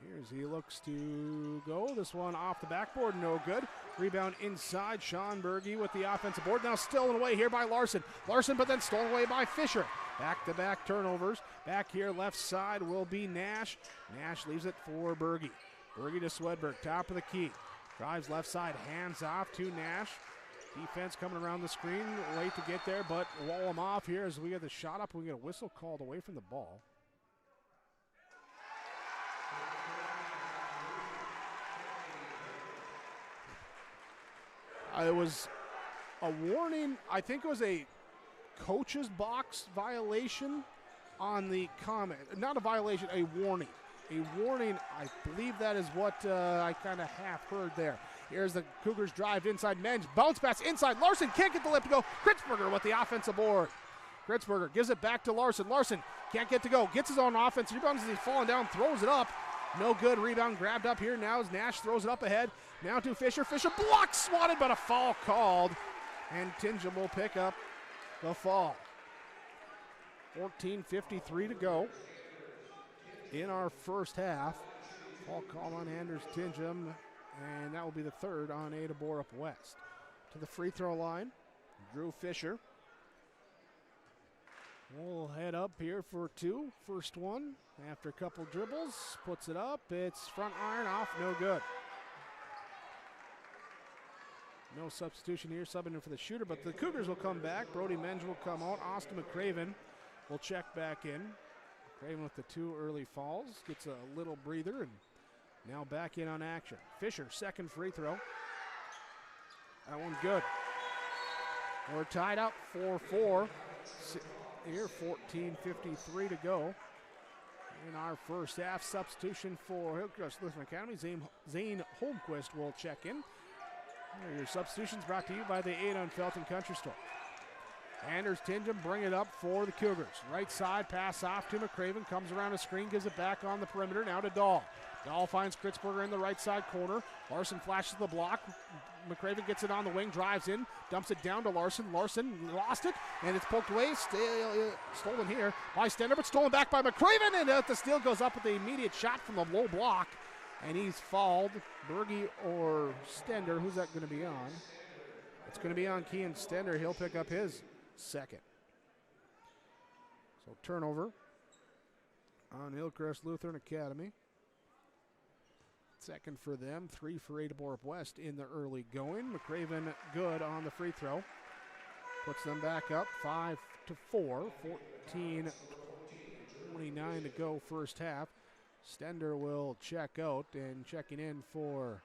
Here's he looks to go. This one off the backboard, no good. Rebound inside, Sean Berge with the offensive board. Now stolen away here by Larson. Larson, but then stolen away by Fisher. Back-to-back turnovers. Back here, left side will be Nash. Nash leaves it for Berge. Berge to Swedberg, top of the key. Drives left side, hands off to Nash. Defense coming around the screen, late to get there, but wall him off here as we get the shot up. We get a whistle called away from the ball. It was a warning. I think it was a coach's box violation on the comment. Not a violation, a warning. A warning, I believe that is what I kind of half heard there. Here's the Cougars drive inside. Men's bounce pass inside. Larson can't get the lip to go. Kritzberger with the offensive board. Kritzberger gives it back to Larson. Larson can't get to go. Gets his own offense. Rebounds as he's falling down. Throws it up. No good. Rebound grabbed up here now as Nash throws it up ahead. Now to Fisher. Fisher blocks, swatted, but a foul called. And Tingham will pick up the fall. 14:53 to go in our first half. Foul call on Anders Tingham, and that will be the third on Ada-Borup-West. To the free throw line, Drew Fisher. We'll head up here for 2. First one, after a couple dribbles, puts it up. It's front iron off, no good. No substitution here, subbing in for the shooter, but the Cougars will come back. Brody Menge will come out. Austin McCraven will check back in. McCraven with the 2 early fouls, gets a little breather, and now back in on action. Fisher, second free throw. That one's good. We're tied up 4-4. Here, 14:53 to go in our first half. Substitution for Hillcrest Lutheran Academy. Zane Holmquist will check in. Your substitutions brought to you by the Ada and Felton Country Store. Anders Tingham bring it up for the Cougars. Right side, pass off to McCraven. Comes around a screen, gives it back on the perimeter. Now to Dahl. Dahl finds Kritzberger in the right side corner. Larson flashes the block. McCraven gets it on the wing, drives in, dumps it down to Larson. Larson lost it, and it's poked away. Stolen here by Stender, but stolen back by McCraven, and the steal goes up with the immediate shot from the low block, and he's fouled. Berge or Stender, who's that going to be on? It's going to be on Kean Stender. He'll pick up his second. So turnover on Hillcrest Lutheran Academy. Second for them, 3 for Ada-Borup-West in the early going. McCraven good on the free throw. Puts them back up 5-4, 14:29 to go first half. Stender will check out, and checking in for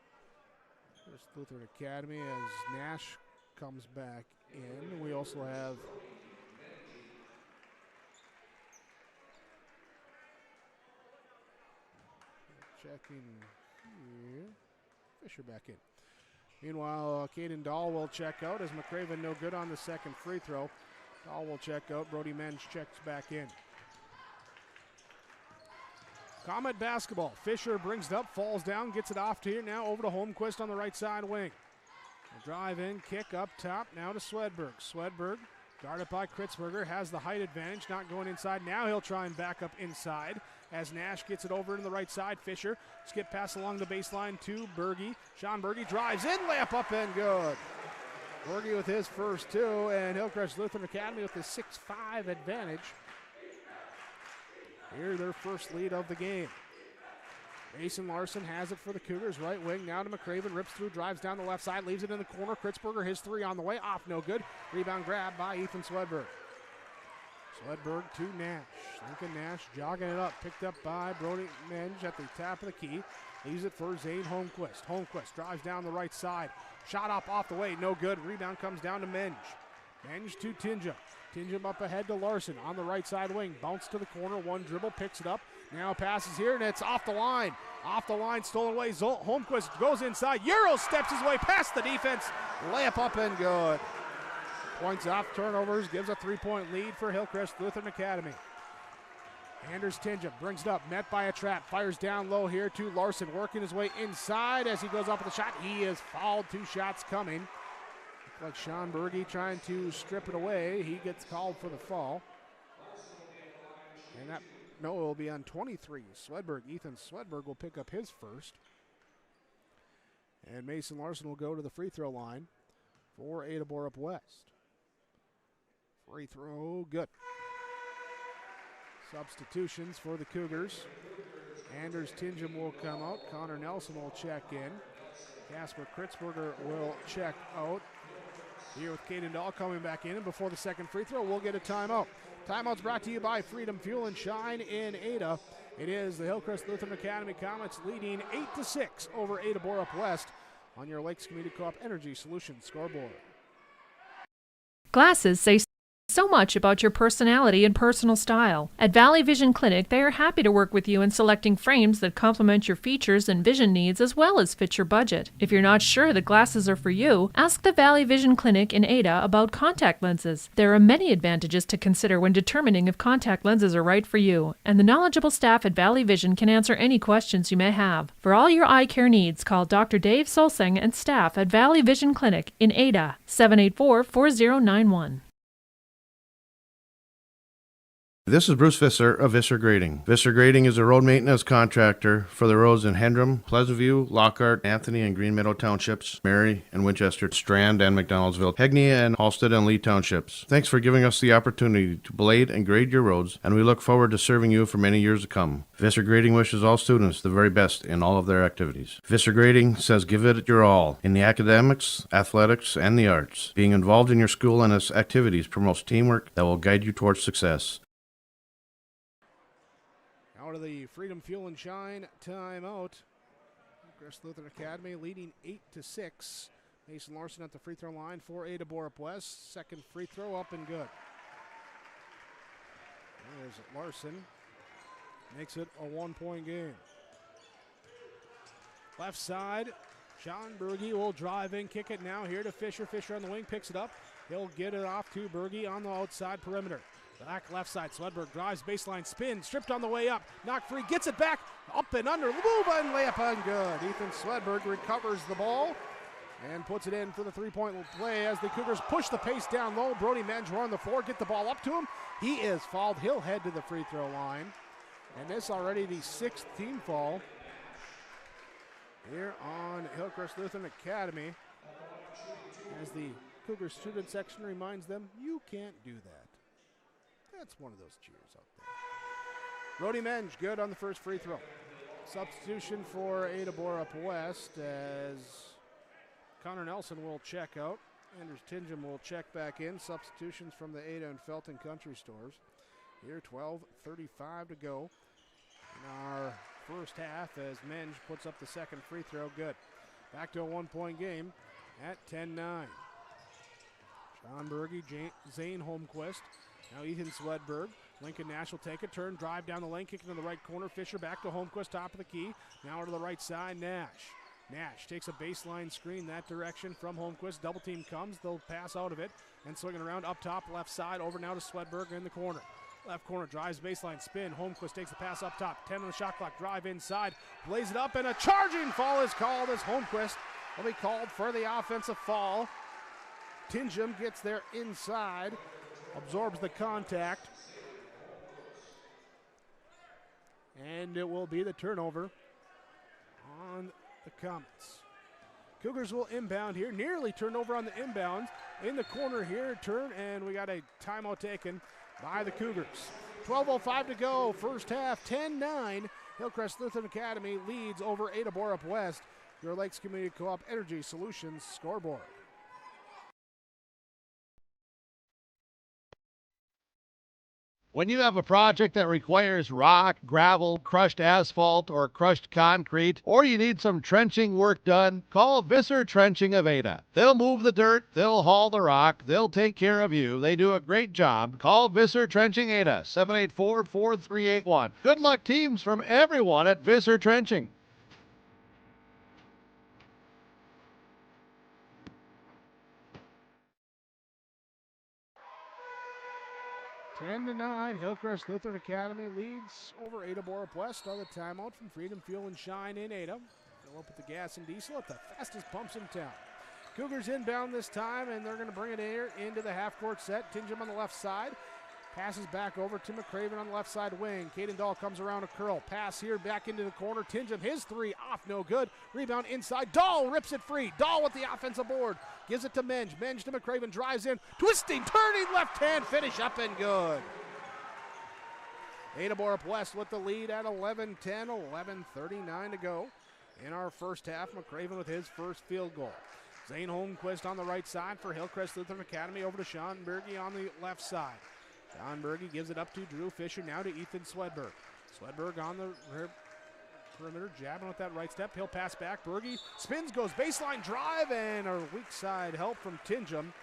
Hillcrest Lutheran Academy as Nash comes back in. We also have checking here. Fisher back in. Meanwhile, Caden Dahl will check out as McCraven no good on the second free throw. Dahl will check out. Brody Menge checks back in. Comet basketball. Fisher brings it up, falls down, gets it off to here. Now over to Holmquist on the right side wing. A drive in, kick up top. Now to Swedberg. Swedberg, guarded by Kritzberger, has the height advantage, not going inside. Now he'll try and back up inside as Nash gets it over to the right side. Fisher, skip pass along the baseline to Berge. Sean Berge drives in, layup up and good. Berge with his first 2, and Hillcrest Lutheran Academy with the 6-5 advantage. Here, their first lead of the game. Mason Larson has it for the Cougars, right wing. Now to McCraven, rips through, drives down the left side, leaves it in the corner. Kritzberger, his 3 on the way, off, no good. Rebound grab by Ethan Swedberg. Swedberg to Nash. Lincoln Nash jogging it up. Picked up by Brody Menge at the top of the key. Leaves it for Zane Holmquist. Holmquist drives down the right side. Shot up off the way. No good. Rebound comes down to Menge. Menge to Tinjum. Tinjum up ahead to Larson on the right side wing. Bounce to the corner. One dribble. Picks it up. Now passes here, and it's off the line. Off the line, stolen away. Holmquist goes inside. Euro steps his way past the defense. Layup up and good. Points off turnovers, gives a 3-point lead for Hillcrest Lutheran Academy. Anders Tinjum brings it up, met by a trap, fires down low here to Larson, working his way inside as he goes up with the shot. He is fouled, 2 shots coming. Looks like Sean Berge trying to strip it away. He gets called for the foul. And it will be on 23. Swedberg, Ethan Swedberg will pick up his first. And Mason Larson will go to the free throw line for Ada-Borup-West. Free throw, good. Substitutions for the Cougars. Anders Tinjum will come out. Connor Nelson will check in. Casper Kritzberger will check out. Here with Caden Dahl coming back in. And before the second free throw, we'll get a timeout. Timeout's brought to you by Freedom Fuel and Shine in Ada. It is the Hillcrest Lutheran Academy Comets leading 8-6 over Ada-Borup-West on your Lakes Community Co-op Energy Solutions scoreboard. Glasses say so much about your personality and personal style. At Valley Vision Clinic, they are happy to work with you in selecting frames that complement your features and vision needs as well as fit your budget. If you're not sure that glasses are for you, ask the Valley Vision Clinic in Ada about contact lenses. There are many advantages to consider when determining if contact lenses are right for you, and the knowledgeable staff at Valley Vision can answer any questions you may have. For all your eye care needs, call Dr. Dave Solseng and staff at Valley Vision Clinic in Ada, 784-4091. This is Bruce Visser of Visser Grading. Visser Grading is a road maintenance contractor for the roads in Hendrum, Pleasant View, Lockhart, Anthony and Green Meadow Townships, Mary and Winchester, Strand and McDonaldsville, Hegney and Halsted and Lee Townships. Thanks for giving us the opportunity to blade and grade your roads, and we look forward to serving you for many years to come. Visser Grading wishes all students the very best in all of their activities. Visser Grading says give it your all in the academics, athletics, and the arts. Being involved in your school and its activities promotes teamwork that will guide you towards success. Out of the Freedom Fuel and Shine timeout. Hillcrest Lutheran Academy leading 8-6. Mason Larson at the free throw line for Ada-Borup-West. Second free throw up and good. There's Larson. Makes it a 1-point game. Left side, Sean Berge will drive in, kick it now here to Fisher. Fisher on the wing, picks it up. He'll get it off to Berge on the outside perimeter. Back left side, Swedberg drives, baseline spin, stripped on the way up, knocked free, gets it back, up and under, move and layup and good. Ethan Swedberg recovers the ball and puts it in for the 3-point play as the Cougars push the pace down low. Brody Menge on the floor, get the ball up to him. He is fouled, he'll head to the free throw line. And this already the 6th team foul here on Hillcrest Lutheran Academy as the Cougar student section reminds them, you can't do that. That's one of those cheers out there. Brody Menge, good on the first free throw. Substitution for Ada-Borup-West as Connor Nelson will check out. Anders Tinjum will check back in. Substitutions from the Ada and Felton Country Stores. Here, 12:35 to go in our first half as Menge puts up the second free throw. Good. Back to a 1-point game at 10-9. Sean Berge, Zane Holmquist. Now Ethan Swedberg. Lincoln Nash will take a turn, drive down the lane, kick into the right corner. Fisher back to Holmquist, top of the key. Now to the right side, Nash. Nash takes a baseline screen that direction from Holmquist. Double team comes, they'll pass out of it. And swinging around up top, left side, over now to Swedberg in the corner. Left corner, drives baseline, spin. Holmquist takes the pass up top. 10 on the shot clock, drive inside. Blaze it up, and a charging foul is called as Holmquist will be called for the offensive foul. Tinjum gets there inside. Absorbs the contact. And it will be the turnover on the Comets. Cougars will inbound here. Nearly turned over on the inbounds. In the corner here, turn, and we got a timeout taken by the Cougars. 12:05 to go. First half, 10-9. Hillcrest Lutheran Academy leads over Ada-Borup-West. Your Lakes Community Co-op Energy Solutions scoreboard. When you have a project that requires rock, gravel, crushed asphalt, or crushed concrete, or you need some trenching work done, call Visser Trenching of Ada. They'll move the dirt, they'll haul the rock, they'll take care of you. They do a great job. Call Visser Trenching Ada, 784-4381. Good luck, teams, from everyone at Visser Trenching. 10-9, Hillcrest Lutheran Academy leads over Ada-Borup-West on the timeout from Freedom Fuel and Shine in Ada. Fill up with the gas and diesel at the fastest pumps in town. Cougars inbound this time, and they're going to bring it here into the half-court set. Tingham on the left side. Passes back over to McCraven on the left side wing. Caden Dahl comes around a curl. Pass here back into the corner. Tingham, his three off, no good. Rebound inside. Dahl rips it free. Dahl with the offensive board. Gives it to Menge. Menge to McCraven. Drives in. Twisting, turning, left hand. Finish up and good. Ada-Borup-West with the lead at 11-10. 11:39 to go in our first half. McCraven with his first field goal. Zane Holmquist on the right side for Hillcrest Lutheran Academy. Over to Sean Berge on the left side. Sean Berge gives it up to Drew Fisher, now to Ethan Swedberg. Swedberg on the perimeter, jabbing with that right step. He'll pass back. Berge spins, goes baseline drive, and a weak side help from Tingham.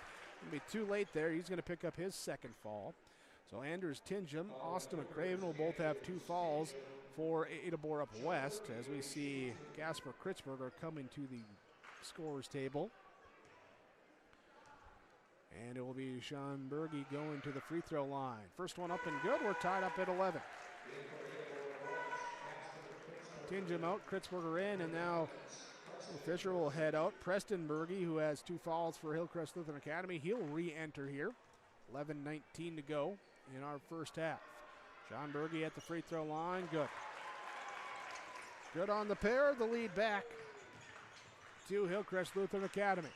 It'll be too late there. He's going to pick up his second fall. So Anders Tingham, Austin McCraven will both have 2 falls for Ada-Borup-West as we see Gasper Kritzberger coming to the scorer's table. And it will be Sean Berge going to the free throw line. First one up and good. We're tied up at 11. Tingham out, Kritzberger in, and now Fisher will head out. Preston Berge, who has 2 fouls for Hillcrest Lutheran Academy, he'll re-enter here. 11:19 to go in our first half. Sean Berge at the free throw line, good. Good on the pair, the lead back to Hillcrest Lutheran Academy.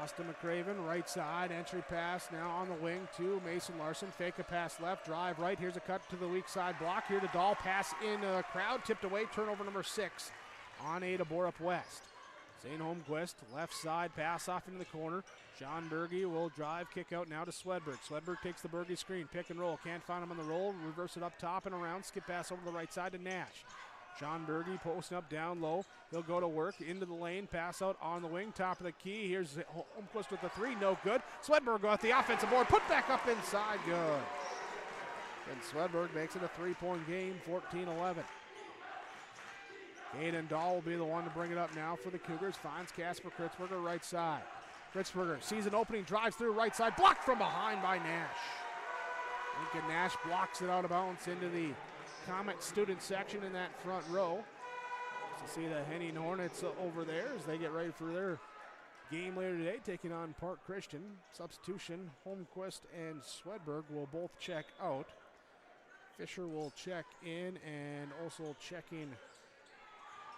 Austin McCraven, right side, entry pass now on the wing to Mason Larson. Fake a pass left, drive right. Here's a cut to the weak side block. Here to Dahl, pass in a crowd, tipped away, turnover number 6 on Ada-Borup-West. Zane Holmquist, left side, pass off into the corner. Sean Berge will drive, kick out now to Swedberg. Swedberg takes the Berge screen, pick and roll. Can't find him on the roll, reverse it up top and around. Skip pass over the right side to Nash. Sean Berge posting up down low. He'll go to work into the lane. Pass out on the wing. Top of the key. Here's Holmquist with the 3. No good. Swedberg got the offensive board. Put back up inside. Good. And Swedberg makes it a 3-point game. 14-11. Caden Dahl will be the one to bring it up now for the Cougars. Finds Casper Kritzberger right side. Kritzberger sees an opening. Drives through right side. Blocked from behind by Nash. Lincoln Nash blocks it out of bounds into the Comet student section in that front row. So see the Henning Hornets over there as they get ready for their game later today, taking on Park Christian. Substitution, Holmquist and Swedberg will both check out. Fisher will check in and also checking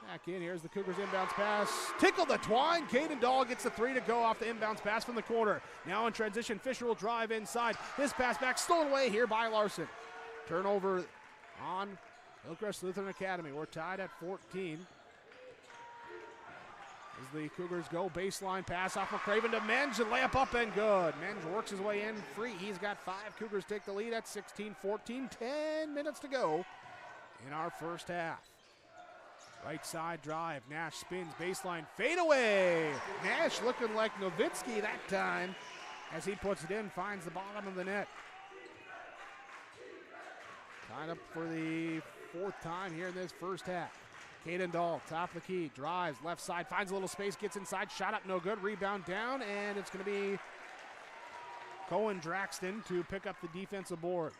back in. Here's the Cougars inbounds pass. Tickle the twine. Caden Dahl gets the 3 to go off the inbounds pass from the corner. Now in transition, Fisher will drive inside. His pass back stolen away here by Larson. Turnover on Hillcrest Lutheran Academy. We're tied at 14. As the Cougars go, baseline pass off McCraven to Menge, and layup up and good. Menge works his way in free. He's got 5. Cougars take the lead at 16-14. 10 minutes to go in our first half. Right side drive. Nash spins, baseline, fade away. Nash looking like Nowitzki that time as he puts it in, finds the bottom of the net. Tied up for the 4th time here in this first half. Caden Dahl, top of the key, drives, left side, finds a little space, gets inside, shot up, no good, rebound down, and it's going to be Cohen Draxton to pick up the defensive board.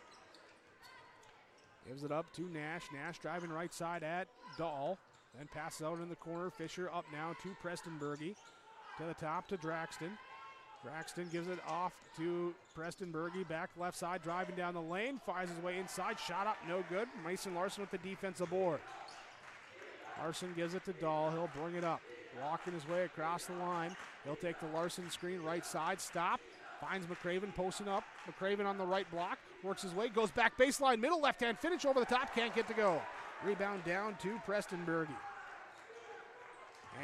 Gives it up to Nash. Nash driving right side at Dahl, then passes out in the corner. Fisher up now to Preston Berge. To the top to Draxton. Draxton gives it off to Preston Berge, back left side, driving down the lane, finds his way inside, shot up, no good. Mason Larson with the defensive board. Larson gives it to Dahl, he'll bring it up, walking his way across the line. He'll take the Larson screen, right side, stop, finds McCraven posting up. McCraven on the right block, works his way, goes back baseline, middle left hand, finish over the top, can't get to go. Rebound down to Preston Berge.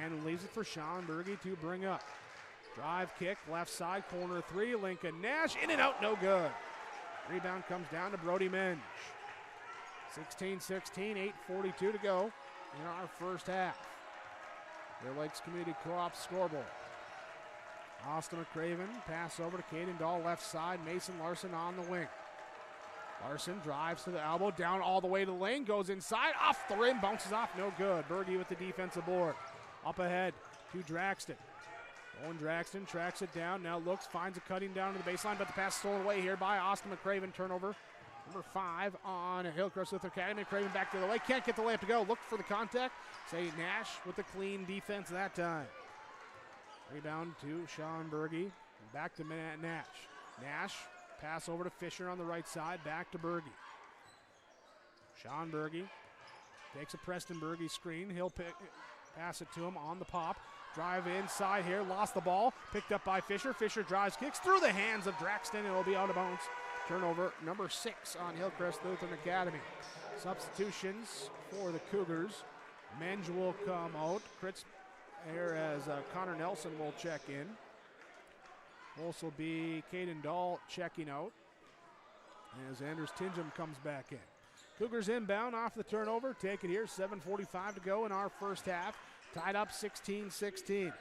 And leaves it for Sean Berge to bring up. Drive kick, left side, corner three. Lincoln Nash, in and out, no good. Rebound comes down to Brody Menge. 16-16, 8:42 to go in our first half. Clear Lakes Community Co-op scoreboard. Austin McCraven, pass over to Caden Dahl, left side. Mason Larson on the wing. Larson drives to the elbow, down all the way to the lane, goes inside, off the rim, bounces off, no good. Berge with the defensive board. Up ahead to Draxton. Owen Draxton tracks it down, now looks, finds a cutting down to the baseline, but the pass stolen away here by Austin McCraven. Turnover number 5 on Hillcrest Lutheran Academy. McCraven back to the lake, can't get the layup to go. Look for the contact. Say Nash with the clean defense that time. Rebound to Sean Berge. Back to Nash. Nash, pass over to Fisher on the right side. Back to Berge. Sean Berge takes a Preston Berge screen. He'll pass it to him on the pop. Drive inside here. Lost the ball. Picked up by Fisher. Fisher drives, kicks through the hands of Draxton, and it will be out of bounds. Turnover number 6 on Hillcrest Lutheran Academy. Substitutions for the Cougars. Menge will come out. Here as Connor Nelson will check in. Also be Caden Dahl checking out as Anders Tingham comes back in. Cougars inbound off the turnover. Take it here, 7:45 to go in our first half. Tied up 16-16.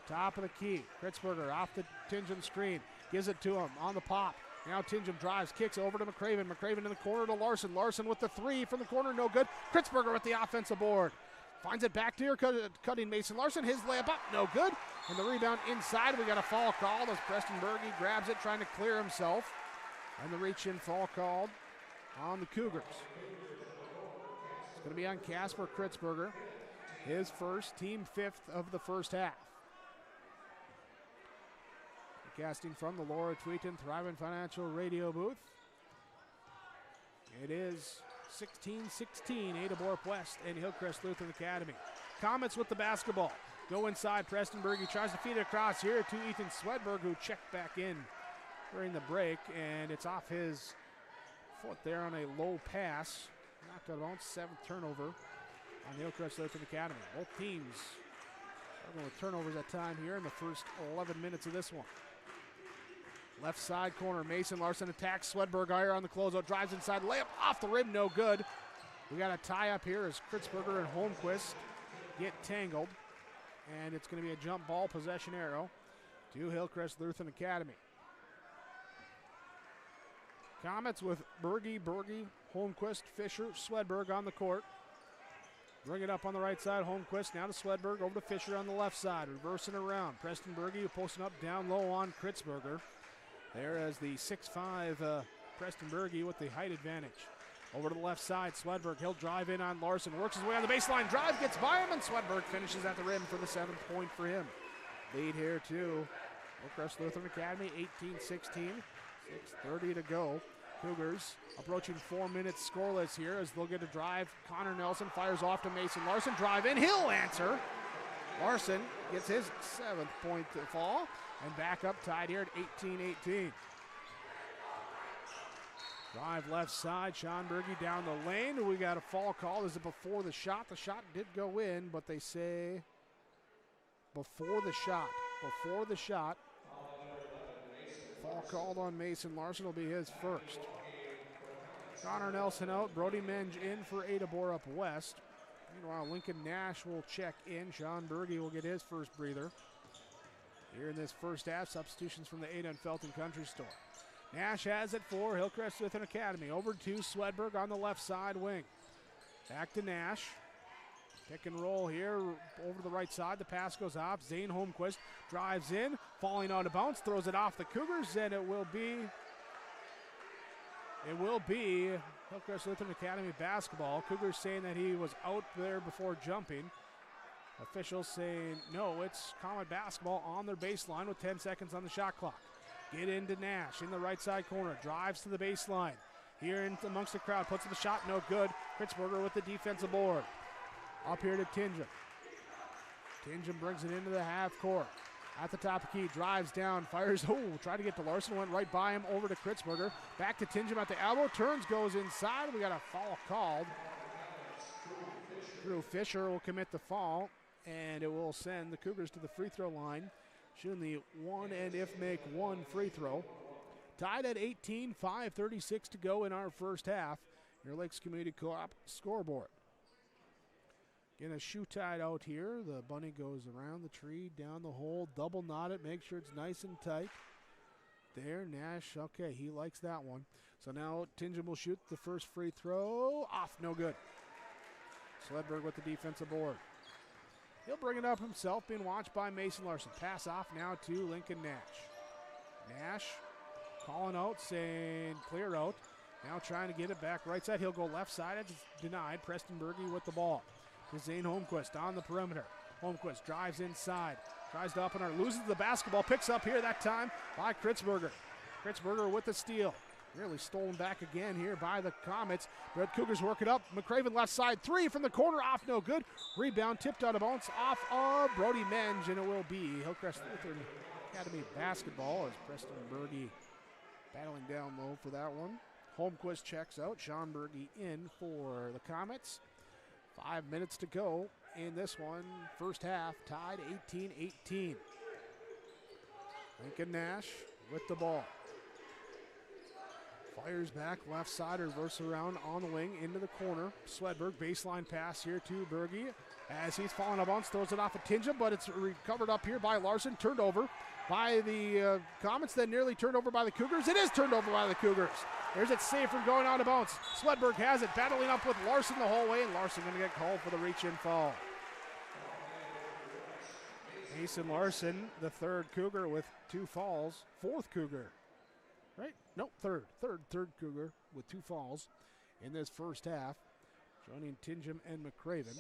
Top of the key. Kritzberger off the Tingham screen. Gives it to him on the pop. Now Tingham drives, kicks over to McCraven. McCraven in the corner to Larson. Larson with the three from the corner, no good. Kritzberger with the offensive board. Finds it back to here, cutting Mason Larson. His layup up, no good. And the rebound inside. We got a foul called as Preston Berge grabs it, trying to clear himself. And the reach-in foul called on the Cougars. It's going to be on Casper Kritzberger. His first, team 5th of the first half. Casting from the Laura Tweeton Thriving Financial Radio booth. It is 16-16, Ada-Borup-West and Hillcrest Lutheran Academy. Comets with the basketball. Go inside, Preston Berge tries to feed it across here to Ethan Swedberg, who checked back in during the break, and it's off his foot there on a low pass. Knocked out of bounds, 7th turnover on Hillcrest Lutheran Academy. Both teams are going with turnovers at time here in the first 11 minutes of this one. Left side corner, Mason Larson attacks Swedberg higher on the closeout, drives inside, layup off the rim, no good. We got a tie up here as Kritzberger and Holmquist get tangled, and it's going to be a jump ball possession arrow to Hillcrest Lutheran Academy. Comets with Berge, Holmquist, Fisher, Swedberg on the court. Bring it up on the right side, Holmquist now to Swedberg, over to Fisher on the left side, reversing around. Preston Berge posting up down low on Kritzberger. There as the 6'5" Preston Berge with the height advantage. Over to the left side, Swedberg, he'll drive in on Larson, works his way on the baseline, drive, gets by him, and Swedberg finishes at the rim for the 7th point for him. Lead here to Hillcrest Lutheran Academy, 18-16, 6:30 to go. Cougars approaching 4 minutes scoreless here as they'll get a drive. Connor Nelson fires off to Mason Larson, drive in, he'll answer. Larson gets his 7th point to fall. And back up tied here at 18-18. Drive left side, Sean Berge down the lane. We got a foul call. Is it before the shot? The shot did go in, but they say before the shot. Before the shot. Foul called on Mason Larson will be his first. Connor Nelson out, Brody Menge in for Ada-Borup-West. Meanwhile, Lincoln Nash will check in. Sean Berge will get his first breather. Here in this first half, substitutions from the Ada and Felton Country Store. Nash has it for Hillcrest Lutheran Academy. Over to Swedberg on the left side wing. Back to Nash. Pick and roll here over to the right side. The pass goes off. Zane Holmquist drives in, falling out of bounds, throws it off the Cougars, and it will be Hillcrest Lutheran Academy basketball. Cougars saying that he was out there before jumping. Officials saying, no, it's Comet basketball on their baseline with 10 seconds on the shot clock. Get into Nash in the right side corner. Drives to the baseline. Here in amongst the crowd. Puts up a shot. No good. Kritzberger with the defensive board. Up here to Tingham. Tingham brings it into the half court. At the top of the key. Drives down. Fires. Oh, tried to get to Larson. Went right by him. Over to Kritzberger. Back to Tingham at the elbow. Turns, goes inside. We got a foul called. Drew Fisher will commit the foul. And it will send the Cougars to the free throw line shooting the one and if make one free throw. Tied at 18, 5:36 to go in our first half. Your Lakes Community Co-op scoreboard. Again, a shoe tied out here. The bunny goes around the tree, down the hole, double knot it, make sure it's nice and tight. There, Nash, okay, he likes that one. So now Tingen will shoot the first free throw. Off, no good. Sledberg with the defensive board. He'll bring it up himself, being watched by Mason Larson. Pass off now to Lincoln Nash. Nash calling out, saying clear out. Now trying to get it back right side. He'll go left side. It's denied. Preston Berge with the ball. To Zane Holmquist on the perimeter. Holmquist drives inside. Tries to up and loses the basketball. Picks up here that time by Kritzberger. Kritzberger with the steal. Nearly stolen back again here by the Comets. But Cougars work it up. McCraven left side. Three from the corner. Off, no good. Rebound tipped out of bounds off of Brody Menge, and it will be Hillcrest Lutheran Academy basketball as Preston Berge battling down low for that one. Holmquist checks out. Sean Berge in for the Comets. 5 minutes to go in this one. First half tied 18-18. Lincoln Nash with the ball. Fires back left side, reverse around on the wing into the corner. Swedberg baseline pass here to Berge as he's falling up on, throws it off at Tingen, but it's recovered up here by Larson. Turned over by the Comets, then nearly turned over by the Cougars. It is turned over by the Cougars. There's it safe from going out of bounds. Swedberg has it, battling up with Larson the whole way, and Larson going to get called for the reach-in foul. Mason Larson, the third Cougar with 2 fouls. Fourth Cougar. Right? No, third Cougar with 2 fouls in this first half, joining Tingen and McCraven.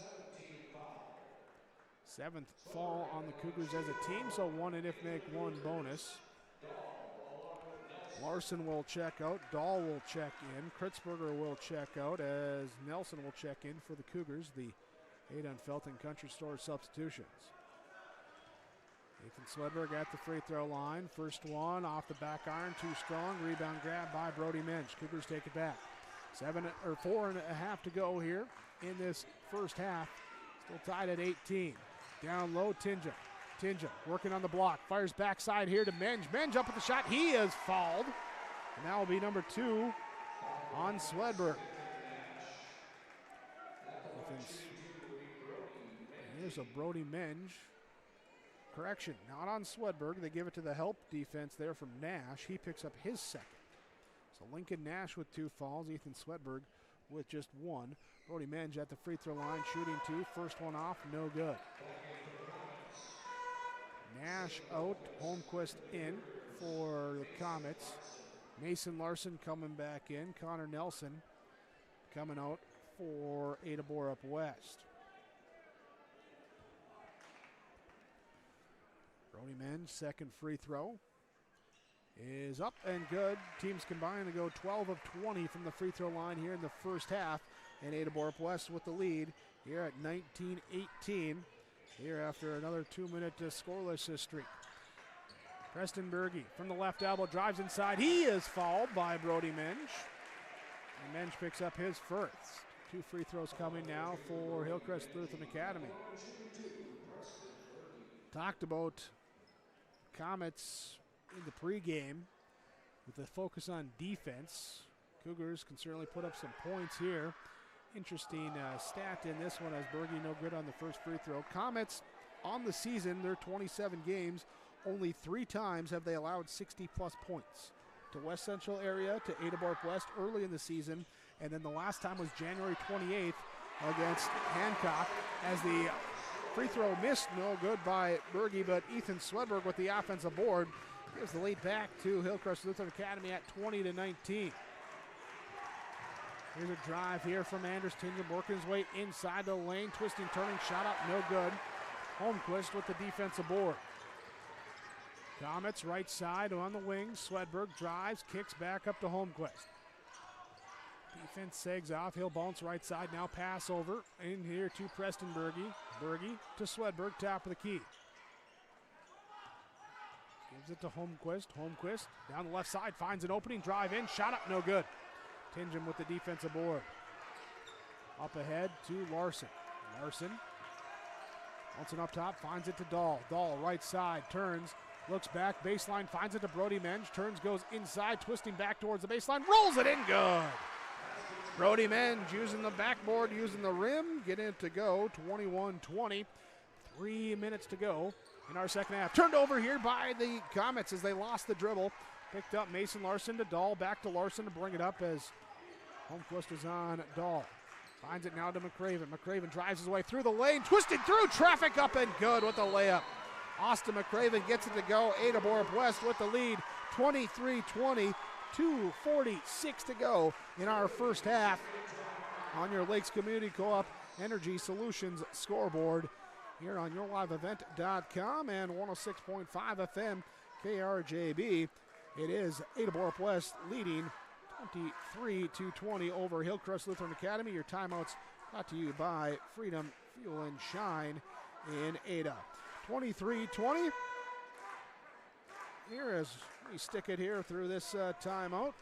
7th fall on the Cougars as a team, so 1 and if make 1 bonus. Larson will check out, Dahl will check in, Kritzberger will check out as Nelson will check in for the Cougars, the Ada and Felton Country Store substitutions. Ethan Swedberg at the free throw line. First one off the back iron, too strong. Rebound grab by Brody Menge. Cougars take it back. 4.5 to go here in this first half. Still tied at 18. Down low, Tingen. Tingen working on the block. Fires backside here to Menge. Menge up with the shot. He is fouled. And that will be number 2 on Swedberg. Here's a Brody Menge. Correction, not on Swedberg. They give it to the help defense there from Nash. He picks up his second. So Lincoln Nash with 2 fouls. Ethan Swedberg with just 1. Brody Menge at the free throw line, shooting 2. First one off, no good. Nash out, Holmquist in for the Comets. Mason Larson coming back in. Connor Nelson coming out for Ada-Borup-West. Brody Menge, second free throw is up and good. Teams combined to go 12 of 20 from the free throw line here in the first half. And Ada-Borup-West with the lead here at 19-18 here after another 2-minute scoreless streak. Preston Berge from the left elbow drives inside. He is fouled by Brody Menge. And Menge picks up his first. 2 free throws coming now for Hillcrest Lutheran Academy. Talked about Comets in the pregame with the focus on defense. Cougars can certainly put up some points here. Interesting stat in this one as Berge no good on the first free throw. Comets on the season, their 27 games, only 3 times have they allowed 60-plus points. To West Central area, to Ada-Borup-West early in the season, and then the last time was January 28th against Hancock as the free throw missed, no good by Berge, but Ethan Swedberg with the offensive board gives the lead back to Hillcrest Lutheran Academy at 20-19. Here's a drive here from Anders Tingen, working his way inside the lane, twisting, turning, shot up, no good. Holmquist with the defensive board. Comets right side on the wing. Swedberg drives, kicks back up to Holmquist. Defense sags off. He'll bounce right side. Now pass over. In here to Preston Berge. Berge to Swedberg, top of the key. Gives it to Holmquist. Holmquist down the left side. Finds an opening. Drive in. Shot up. No good. Tingen with the defensive board. Up ahead to Larson. Larson Bouncing up top, finds it to Dahl. Dahl, right side, turns, looks back, baseline, finds it to Brody Menge, turns, goes inside, twisting back towards the baseline, rolls it in, good. Brody Menge using the backboard, using the rim, getting it to go, 21-20. 3 minutes to go in our second half. Turned over here by the Comets as they lost the dribble. Picked up Mason Larson to Dahl, back to Larson to bring it up as Holmquist is on Dahl. Finds it now to McCraven. McCraven drives his way through the lane, twisted through, traffic up and good with the layup. Austin McCraven gets it to go. Ada-Borup-West with the lead, 23-20, 2:46 to go in our first half on your Lakes Community Co-op Energy Solutions scoreboard here on yourliveevent.com and 106.5 FM KRJB. It is Ada-Borup-West leading 23-20 over Hillcrest Lutheran Academy. Your timeouts brought to you by Freedom Fuel and Shine in Ada. 23-20. Here as we stick it here through this timeout.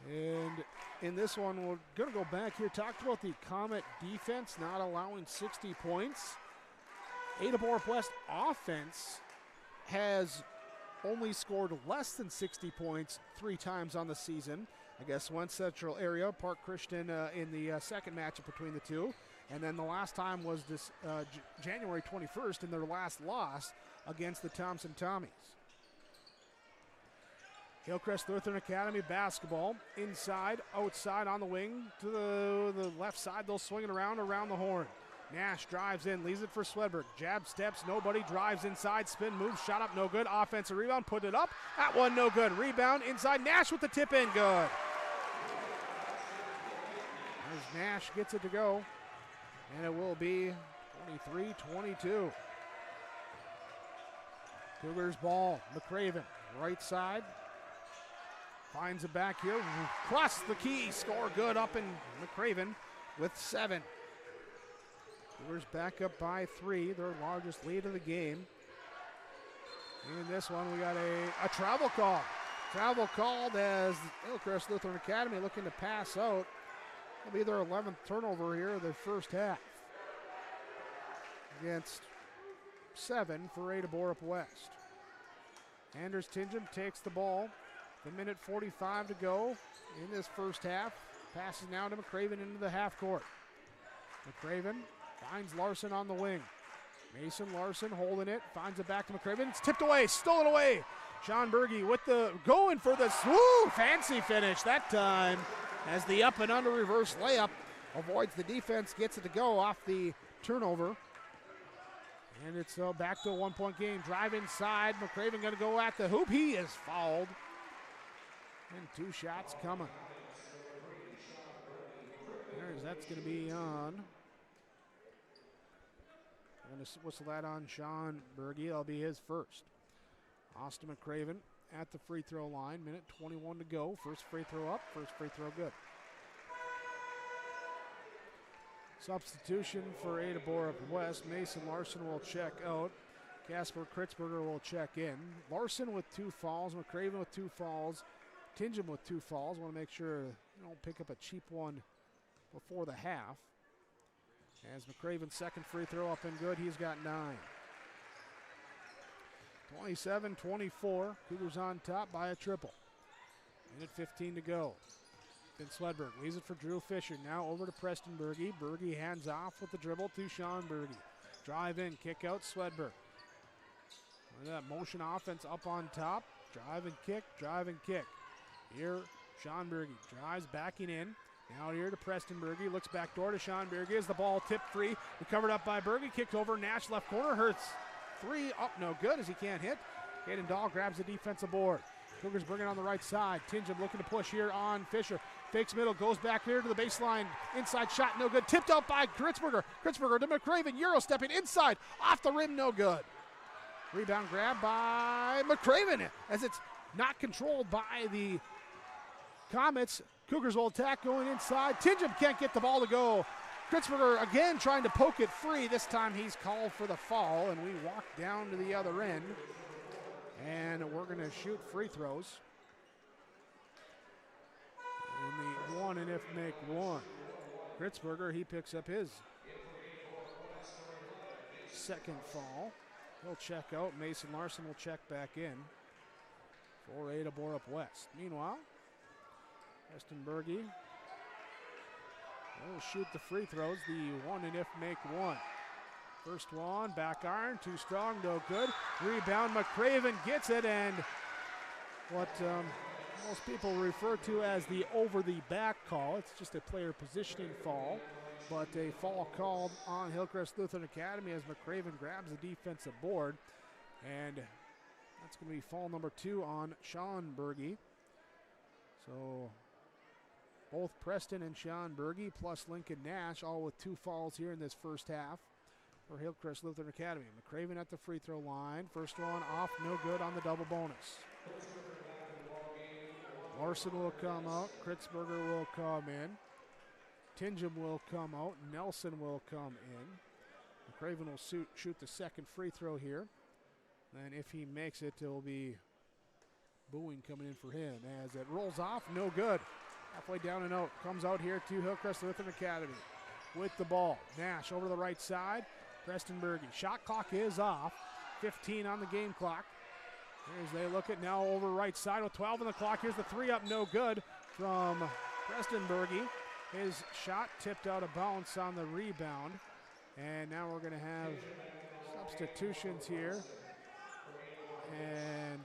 And in this one, we're going to go back here. Talked about the Comet defense not allowing 60 points. Ada-Borup-West offense has only scored less than 60 points 3 times on the season. I guess one Central area, Park Christian in the second matchup between the two. And then the last time was this January 21st in their last loss against the Thompson Tommies. Hillcrest Lutheran Academy basketball, inside, outside on the wing, to the left side. They'll swing it around the horn. Nash drives in, leaves it for Swedberg. Jab steps, nobody, drives inside, spin move, shot up, no good. Offensive rebound, put it up. That one, no good. Rebound inside, Nash with the tip in, good. As Nash gets it to go, and it will be 23-22. Cougars ball, McCraven, right side. Finds it back here, across the key, score good up in McCraven with 7. Cougars back up by 3, their largest lead of the game. In this one, we got a travel call. Travel called as Hillcrest Lutheran Academy looking to pass out. It'll be their 11th turnover here of the first half. Against 7 for Ada-Borup-West. Anders Tingham takes the ball. The minute 45 to go in this first half. Passes now to McCraven into the half court. McCraven finds Larson on the wing. Mason Larson holding it, finds it back to McCraven. It's tipped away, stolen away. Sean Berge with the, going for the, fancy finish that time as the up and under reverse layup avoids the defense, gets it to go off the turnover. And it's back to a 1-point game. Drive inside, McCraven gonna go at the hoop. He is fouled. And 2 shots coming. That's going to be on. I'm going to whistle that on Sean Berge. That'll be his first. Austin McCraven at the free throw line. Minute 21 to go. First free throw up. First free throw good. Substitution for Ada-Borup-West. Mason Larson will check out. Casper Kritzberger will check in. Larson with 2 fouls. McCraven with 2 fouls. Tingham with 2 fouls. Want to make sure you don't pick up a cheap one before the half. As McCraven's second free throw up and good, he's got 9. 27-24. Cougars on top by a triple. Minute 15 to go. Then Swedberg leaves it for Drew Fisher. Now over to Preston Berge. Berge hands off with the dribble to Sean Berge. Drive in, kick out Swedberg. That motion offense up on top. Drive and kick, drive and kick. Here, Sean Berge drives backing in. Now here to Preston Berge. Looks back door to Sean Berge as the ball tipped free. Recovered up by Berge. Kicked over. Nash left corner. Hurts. 3 up, no good as he can't hit. Caden Dahl grabs the defensive board. Cougars bring it on the right side. Tingham looking to push here on Fisher. Fakes middle, goes back here to the baseline. Inside shot, no good. Tipped out by Kritzberger. Kritzberger to McCraven. Euro stepping inside. Off the rim, no good. Rebound grab by McCraven as it's not controlled by the Comets. Cougars will attack going inside. Tingham can't get the ball to go. Kritzberger again trying to poke it free. This time he's called for the foul, and we walk down to the other end. And we're going to shoot free throws. In the one and if make one. Kritzberger, he picks up his second foul. He'll check out. Mason Larson will check back in for Ada-Borup-West. Meanwhile, Preston Berge will shoot the free throws. The one and if make one. First one, back iron, too strong, no good. Rebound, McCraven gets it, and what most people refer to as the over the back call. It's just a player positioning foul, but a foul called on Hillcrest Lutheran Academy as McCraven grabs the defensive board, and that's going to be foul number 2 on Sean Berge. So both Preston and Sean Berge plus Lincoln Nash all with 2 fouls here in this first half for Hillcrest Lutheran Academy. McCraven at the free throw line. First one off, no good on the double bonus. Larson will come out. Kritzberger will come in. Tingham will come out. Nelson will come in. McCraven will shoot the second free throw here. And if he makes it, it will be booing coming in for him as it rolls off. No good. Halfway down and out. Comes out here to Hillcrest Lutheran Academy with the ball. Nash over to the right side. Preston Berge. Shot clock is off. 15 on the game clock. As they look at now over right side with 12 on the clock. Here's the 3 up, no good from Preston Berge. His shot tipped out of bounds on the rebound. And now we're going to have substitutions here. And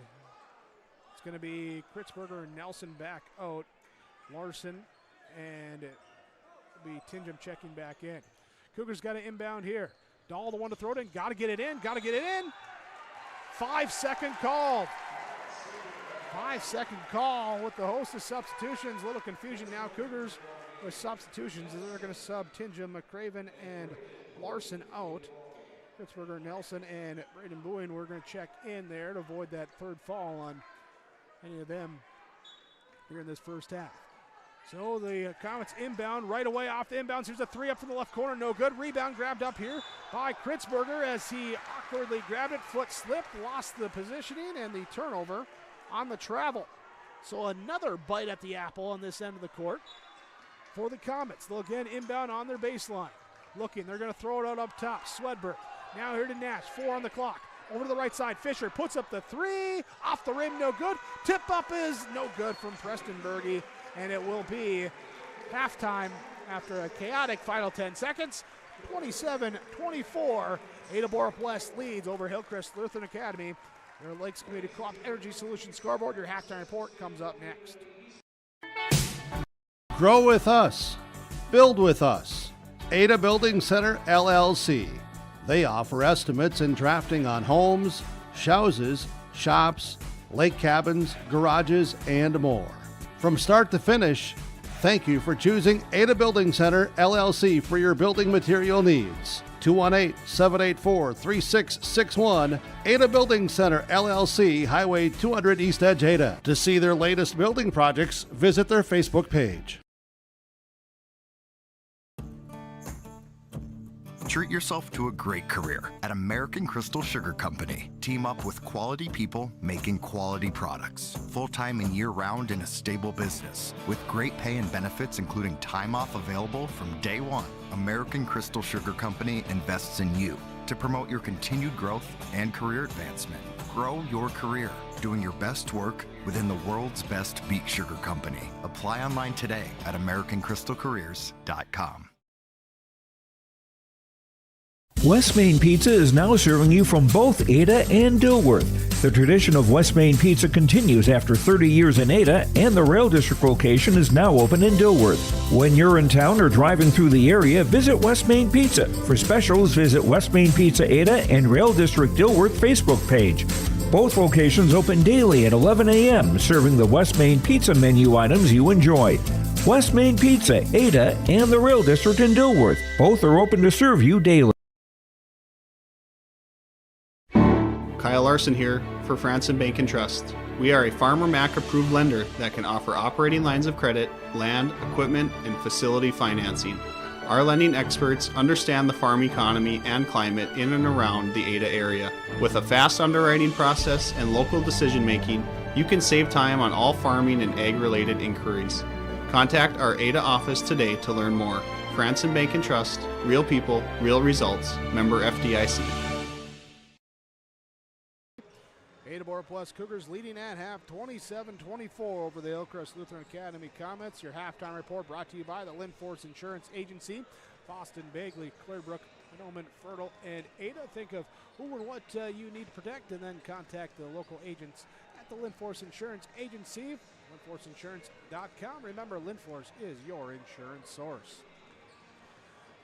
it's going to be Kritzberger and Nelson back out. Larson and it'll be Tingham checking back in. Cougars got an inbound here. Dahl the one to throw it in. Got to get it in. 5-second call. 5-second call with the host of substitutions. A little confusion now. Cougars with substitutions. They're going to sub Tingham, McCraven, and Larson out. Kritzberger, Nelson, and Braden Bowen, we're going to check in there to avoid that third foul on any of them here in this first half. So the Comets inbound right away off the inbounds. Here's a 3 up from the left corner, no good. Rebound grabbed up here by Kritzberger as he awkwardly grabbed it, foot slipped, lost the positioning, and the turnover on the travel. So another bite at the apple on this end of the court for the Comets. They'll again inbound on their baseline. Looking, they're going to throw it out up top. Swedberg now here to Nash, 4 on the clock. Over to the right side, Fisher puts up the 3, off the rim, no good. Tip up is no good from Preston Berge, and it will be halftime after a chaotic final 10 seconds. 27-24, Ada-Borup-West leads over Hillcrest Lutheran Academy. Your Lakes Community Co-op Energy Solutions scoreboard. Your halftime report comes up next. Grow with us. Build with us. Ada Building Center, LLC. They offer estimates and drafting on homes, houses, shops, lake cabins, garages, and more. From start to finish, thank you for choosing Ada Building Center, LLC for your building material needs. 218-784-3661, Ada Building Center, LLC, Highway 200 East Edge, Ada. To see their latest building projects, visit their Facebook page. Treat yourself to a great career at American Crystal Sugar Company. Team up with quality people making quality products. Full-time and year-round in a stable business. With great pay and benefits including time off available from day one. American Crystal Sugar Company invests in you to promote your continued growth and career advancement. Grow your career, doing your best work within the world's best beet sugar company. Apply online today at AmericanCrystalCareers.com. West Main Pizza is now serving you from both Ada and Dilworth. The tradition of West Main Pizza continues after 30 years in Ada, and the Rail District location is now open in Dilworth. When you're in town or driving through the area, visit West Main Pizza. For specials, visit West Main Pizza Ada and Rail District Dilworth Facebook page. Both locations open daily at 11 a.m., serving the West Main Pizza menu items you enjoy. West Main Pizza, Ada, and the Rail District in Dilworth. Both are open to serve you daily. Kyle Larson here for Franson Bank and Trust. We are a Farmer Mac approved lender that can offer operating lines of credit, land, equipment, and facility financing. Our lending experts understand the farm economy and climate in and around the Ada area. With a fast underwriting process and local decision making, you can save time on all farming and ag-related inquiries. Contact our Ada office today to learn more. Franson Bank and Trust, real people, real results. Member FDIC. Ada-Borup-West Cougars leading at half 27-24 over the Hillcrest Lutheran Academy Comets. Your halftime report brought to you by the Linforce Insurance Agency, Boston, Bagley, Clearbrook, Mahnomen, Fertile, and Ada. Think of who and what you need to protect, and then contact the local agents at the Linforce Insurance Agency, linforceinsurance.com. Remember, Linforce is your insurance source.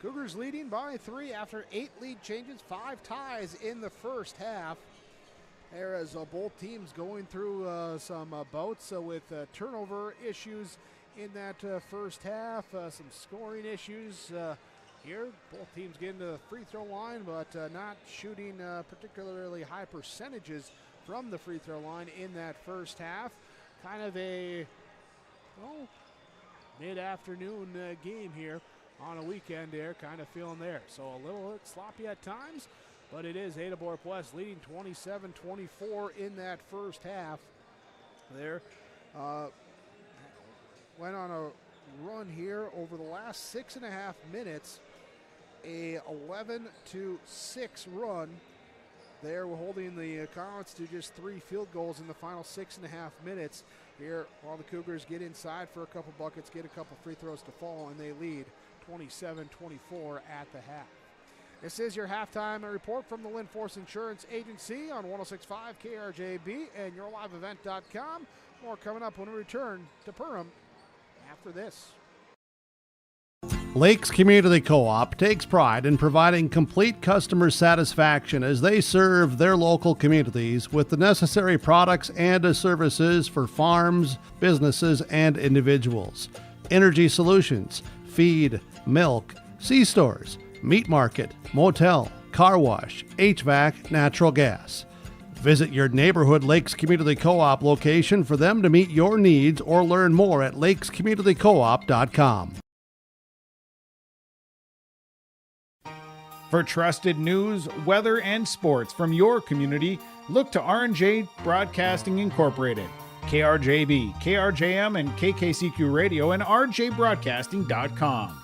Cougars leading by 3 after 8 lead changes, 5 ties in the first half. There as both teams going through some bouts with turnover issues in that first half, some scoring issues here. Both teams getting to the free throw line, but not shooting particularly high percentages from the free throw line in that first half. Kind of a mid-afternoon game here on a weekend there, kind of feeling there. So a little bit sloppy at times, but it is Ada-Borup-West leading 27-24 in that first half there. Went on a run here over the last 6.5 minutes, a 11-6 run. There we're holding the Comets to just 3 field goals in the final 6.5 minutes here while the Cougars get inside for a couple buckets, get a couple free throws to fall, and they lead 27-24 at the half. This is your halftime report from the Linforce Insurance Agency on 106.5 KRJB and yourliveevent.com. More coming up when we return to Perham after this. Lakes Community Co-op takes pride in providing complete customer satisfaction as they serve their local communities with the necessary products and services for farms, businesses, and individuals. Energy solutions, feed, milk, C-stores, meat market, motel, car wash, HVAC, natural gas. Visit your neighborhood Lakes Community Co-op location for them to meet your needs or learn more at lakescommunitycoop.com. For trusted news, weather, and sports from your community, look to R&J Broadcasting Incorporated, KRJB, KRJM, and KKCQ Radio, and rjbroadcasting.com.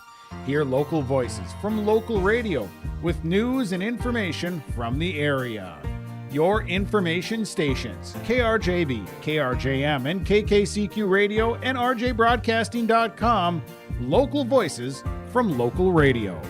Hear local voices from local radio with news and information from the area. Your information stations, KRJB, KRJM, and KKCQ Radio, and rjbroadcasting.com. Local voices from local radio.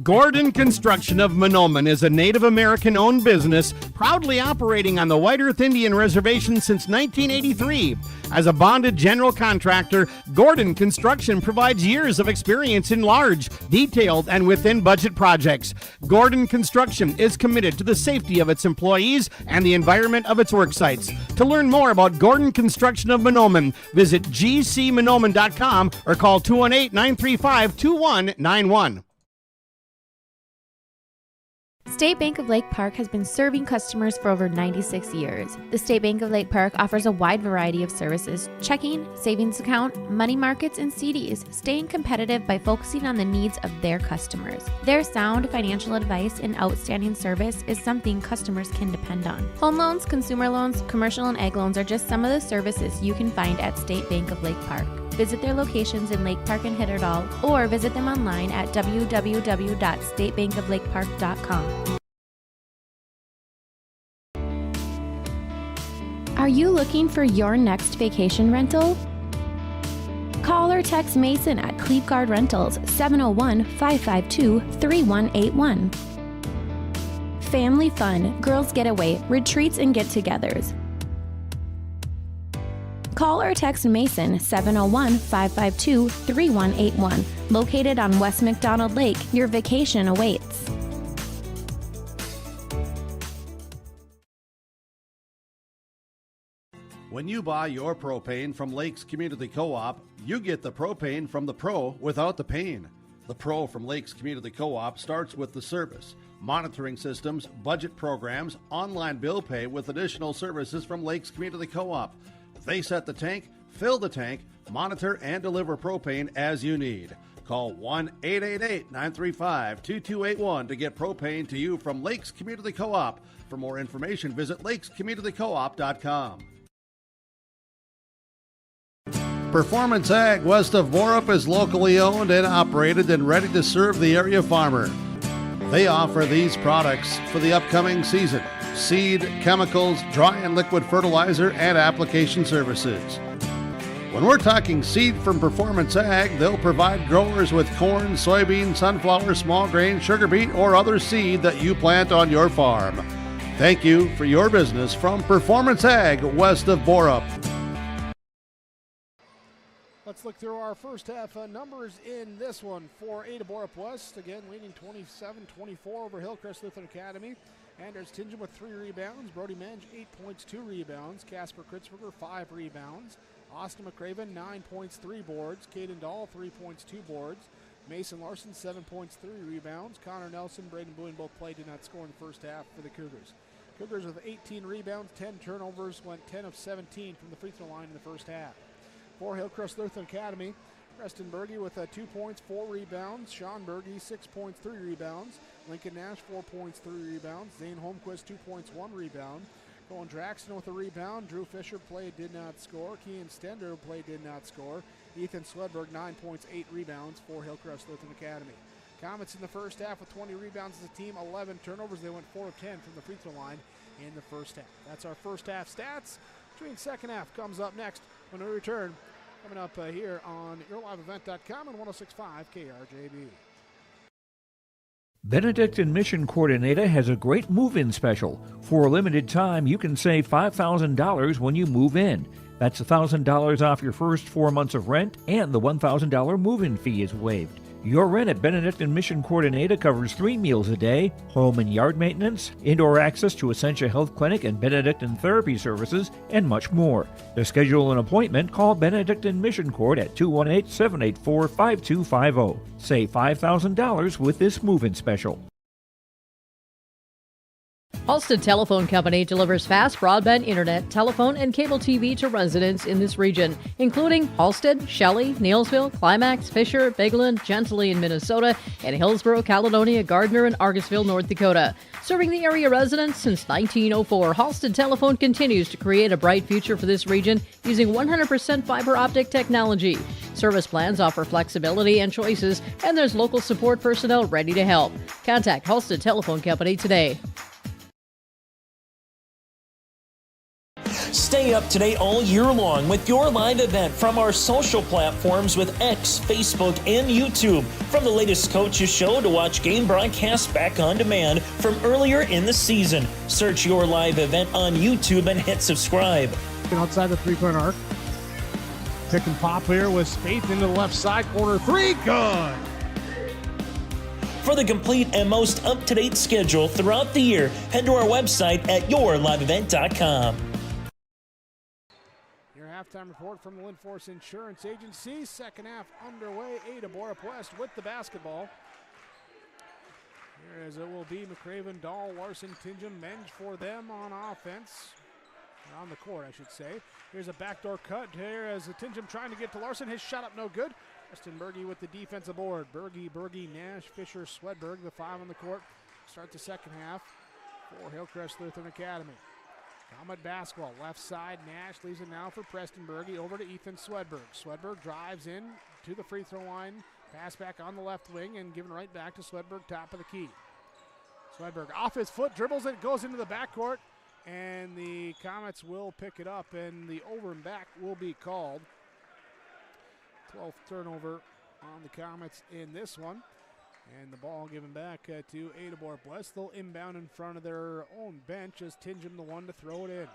Gordon Construction of Mahnomen is a Native American-owned business proudly operating on the White Earth Indian Reservation since 1983. As a bonded general contractor, Gordon Construction provides years of experience in large, detailed, and within-budget projects. Gordon Construction is committed to the safety of its employees and the environment of its work sites. To learn more about Gordon Construction of Mahnomen, visit gcmahnomen.com or call 218-935-2191. State Bank of Lake Park has been serving customers for over 96 years. The State Bank of Lake Park offers a wide variety of services: checking, savings account, money markets, and CDs, staying competitive by focusing on the needs of their customers. Their sound financial advice and outstanding service is something customers can depend on. Home loans, consumer loans, commercial and ag loans are just some of the services you can find at State Bank of Lake Park. Visit their locations in Lake Park and Hitterdal, or visit them online at www.statebankoflakepark.com. Are you looking for your next vacation rental? Call or text Mason at Cleave Guard Rentals 701-552-3181. Family fun, girls getaway, retreats, and get-togethers. Call or text Mason 701-552-3181. Located on West McDonald Lake, your vacation awaits. When you buy your propane from Lakes Community Co-op, you get the propane from the pro without the pain. The pro from Lakes Community Co-op starts with the service, monitoring systems, budget programs, online bill pay with additional services from Lakes Community Co-op. They set the tank, fill the tank, monitor, and deliver propane as you need. Call 1-888-935-2281 to get propane to you from Lakes Community Co-op. For more information, visit lakescommunitycoop.com. Performance Ag west of Borup is locally owned and operated and ready to serve the area farmer. They offer these products for the upcoming season: seed, chemicals, dry and liquid fertilizer, and application services. When we're talking seed from Performance Ag, they'll provide growers with corn, soybean, sunflower, small grain, sugar beet, or other seed that you plant on your farm. Thank you for your business from Performance Ag west of Borup. Let's look through our first half numbers in this one for Ada-Borup-West. Again, leading 27-24 over Hillcrest Lutheran Academy. Anders Tingen with 3 rebounds. Brody Menge, 8 points, 2 rebounds. Casper Kritzberger, 5 rebounds. Austin McCraven, 9 points, 3 boards. Caden Dahl, 3 points, 2 boards. Mason Larson, 7 points, 3 rebounds. Connor Nelson, Braden Boone both played, did not score in the first half for the Cougars. Cougars with 18 rebounds, 10 turnovers, went 10 of 17 from the free throw line in the first half. For Hillcrest Lutheran Academy, Preston Berge with 2 points, 4 rebounds. Sean Berge, 6 points, 3 rebounds. Lincoln Nash, 4 points, 3 rebounds. Zane Holmquist, 2 points, 1 rebound. Colin Draxton with a rebound. Drew Fisher played, did not score. Kean Stender played, did not score. Ethan Swedberg, 9 points, 8 rebounds for Hillcrest Lutheran Academy. Comets in the first half with 20 rebounds as a team, 11 turnovers. They went 4 of 10 from the free throw line in the first half. That's our first half stats. Between second half comes up next when we return. Coming up here on YourLiveEvent.com and 106.5 KRJB. Benedictine Mission Coordinator has a great move-in special. For a limited time, you can save $5,000 when you move in. That's $1,000 off your first 4 months of rent, and the $1,000 move-in fee is waived. Your rent at Benedictine Mission Coordinator covers 3 meals a day, home and yard maintenance, indoor access to Essentia Health Clinic and Benedictine Therapy Services, and much more. To schedule an appointment, call Benedictine Mission Court at 218-784-5250. Save $5,000 with this move-in special. Halstead Telephone Company delivers fast broadband internet, telephone, and cable TV to residents in this region, including Halstead, Shelley, Neelsville, Climax, Fisher, Bigland, Gentilly in Minnesota, and Hillsborough, Caledonia, Gardner, and Argosville, North Dakota. Serving the area residents since 1904, Halstead Telephone continues to create a bright future for this region using 100% fiber optic technology. Service plans offer flexibility and choices, and there's local support personnel ready to help. Contact Halstead Telephone Company today. Stay up to date all year long with your live event from our social platforms with X, Facebook, and YouTube. From the latest coaches show to watch game broadcasts back on demand from earlier in the season. Search your live event on YouTube and hit subscribe. Outside the three-point arc. Pick and pop here with Spaeth into the left side corner. 3, good! For the complete and most up-to-date schedule throughout the year, head to our website at yourliveevent.com. Halftime report from the Lindforce Insurance Agency. Second half underway. Ada-Borup-West with the basketball. Here as it will be McCraven, Dahl, Larson, Tingen, Menge for them on offense. Or on the court, I should say. Here's a backdoor cut here as Tingen trying to get to Larson. His shot up no good. Preston Berge with the defensive board. Berge, Nash, Fisher, Swedberg, the 5 on the court. Start the second half for Hillcrest Lutheran Academy. Comet basketball, left side, Nash leaves it now for Preston Berge, over to Ethan Swedberg. Swedberg drives in to the free throw line, pass back on the left wing, and given right back to Swedberg, top of the key. Swedberg off his foot, dribbles it, goes into the backcourt, and the Comets will pick it up, and the over and back will be called. 12th turnover on the Comets in this one. And the ball given back to Ada-Borup-West. They'll inbound in front of their own bench as Tingen the one to throw it in.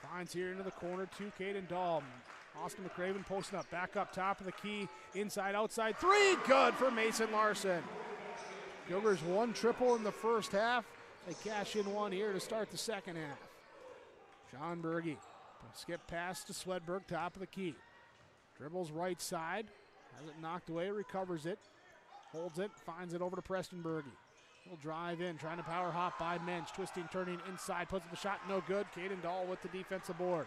Finds here into the corner to Caden Dahl. Austin McCraven posting up, back up top of the key, inside, outside, 3, good for Mason Larson. Cougars 1 triple in the first half. They cash in 1 here to start the second half. Sean Berge, skip pass to Swedberg, top of the key. Dribbles right side, has it knocked away, recovers it. Holds it, finds it over to Preston Berge. He'll drive in, trying to power hop by Menge. Twisting, turning inside, puts up a shot, no good. Caden Dahl with the defensive board.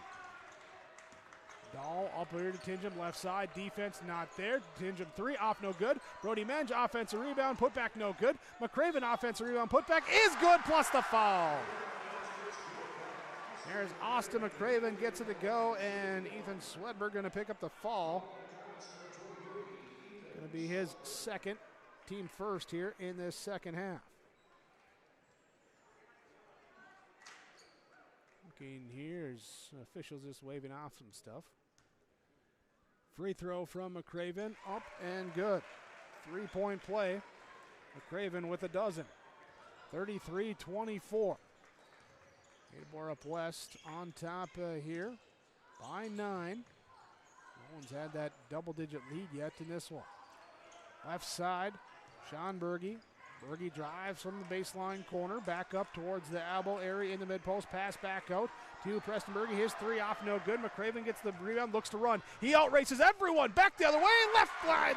Dahl up here to Tingen, left side, defense not there. Tingen 3, off no good. Brody Menge, offensive rebound, put back no good. McCraven, offensive rebound, put back is good, plus the foul. There's Austin McCraven, gets it to go, and Ethan Swedberg going to pick up the fall. Going to be his second, team first here in this second half. Looking here, officials just waving off some stuff. Free throw from McCraven, up and good. 3-point play. McCraven with a dozen. 33-24. Ada-Borup-West on top here by 9. No one's had that double-digit lead yet in this one. Left side, Sean Berge. Berge drives from the baseline corner, back up towards the elbow area in the mid-post, pass back out to Preston Berge. His three off, no good. McCraven gets the rebound, looks to run. He outraces everyone, back the other way, left side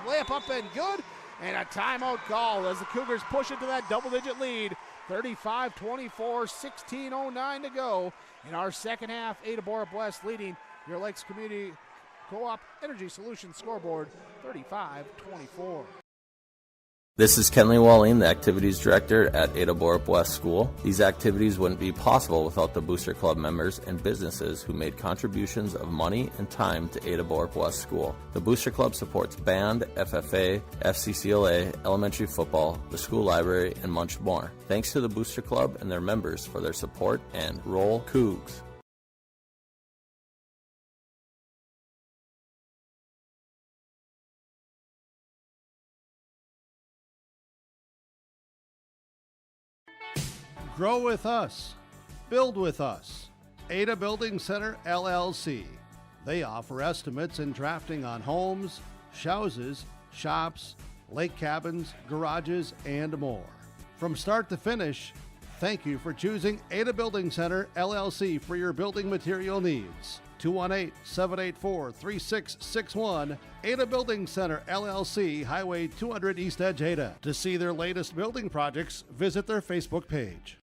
layup up and good. And a timeout call as the Cougars push into that double-digit lead. 35-24, 16:09 to go in our second half. Ada-Borup-West leading your Lakes Community Co-op Energy Solutions scoreboard, 35-24. This is Kenley Walling, the Activities Director at Ada-Borup-West School. These activities wouldn't be possible without the Booster Club members and businesses who made contributions of money and time to Ada-Borup-West School. The Booster Club supports band, FFA, FCCLA, elementary football, the school library, and much more. Thanks to the Booster Club and their members for their support, and roll Cougs. Grow with us. Build with us. Ada Building Center, LLC. They offer estimates and drafting on homes, houses, shops, lake cabins, garages, and more. From start to finish, thank you for choosing Ada Building Center, LLC for your building material needs. 218-784-3661, Ada Building Center, LLC, Highway 200 East Edge, Ada. To see their latest building projects, visit their Facebook page.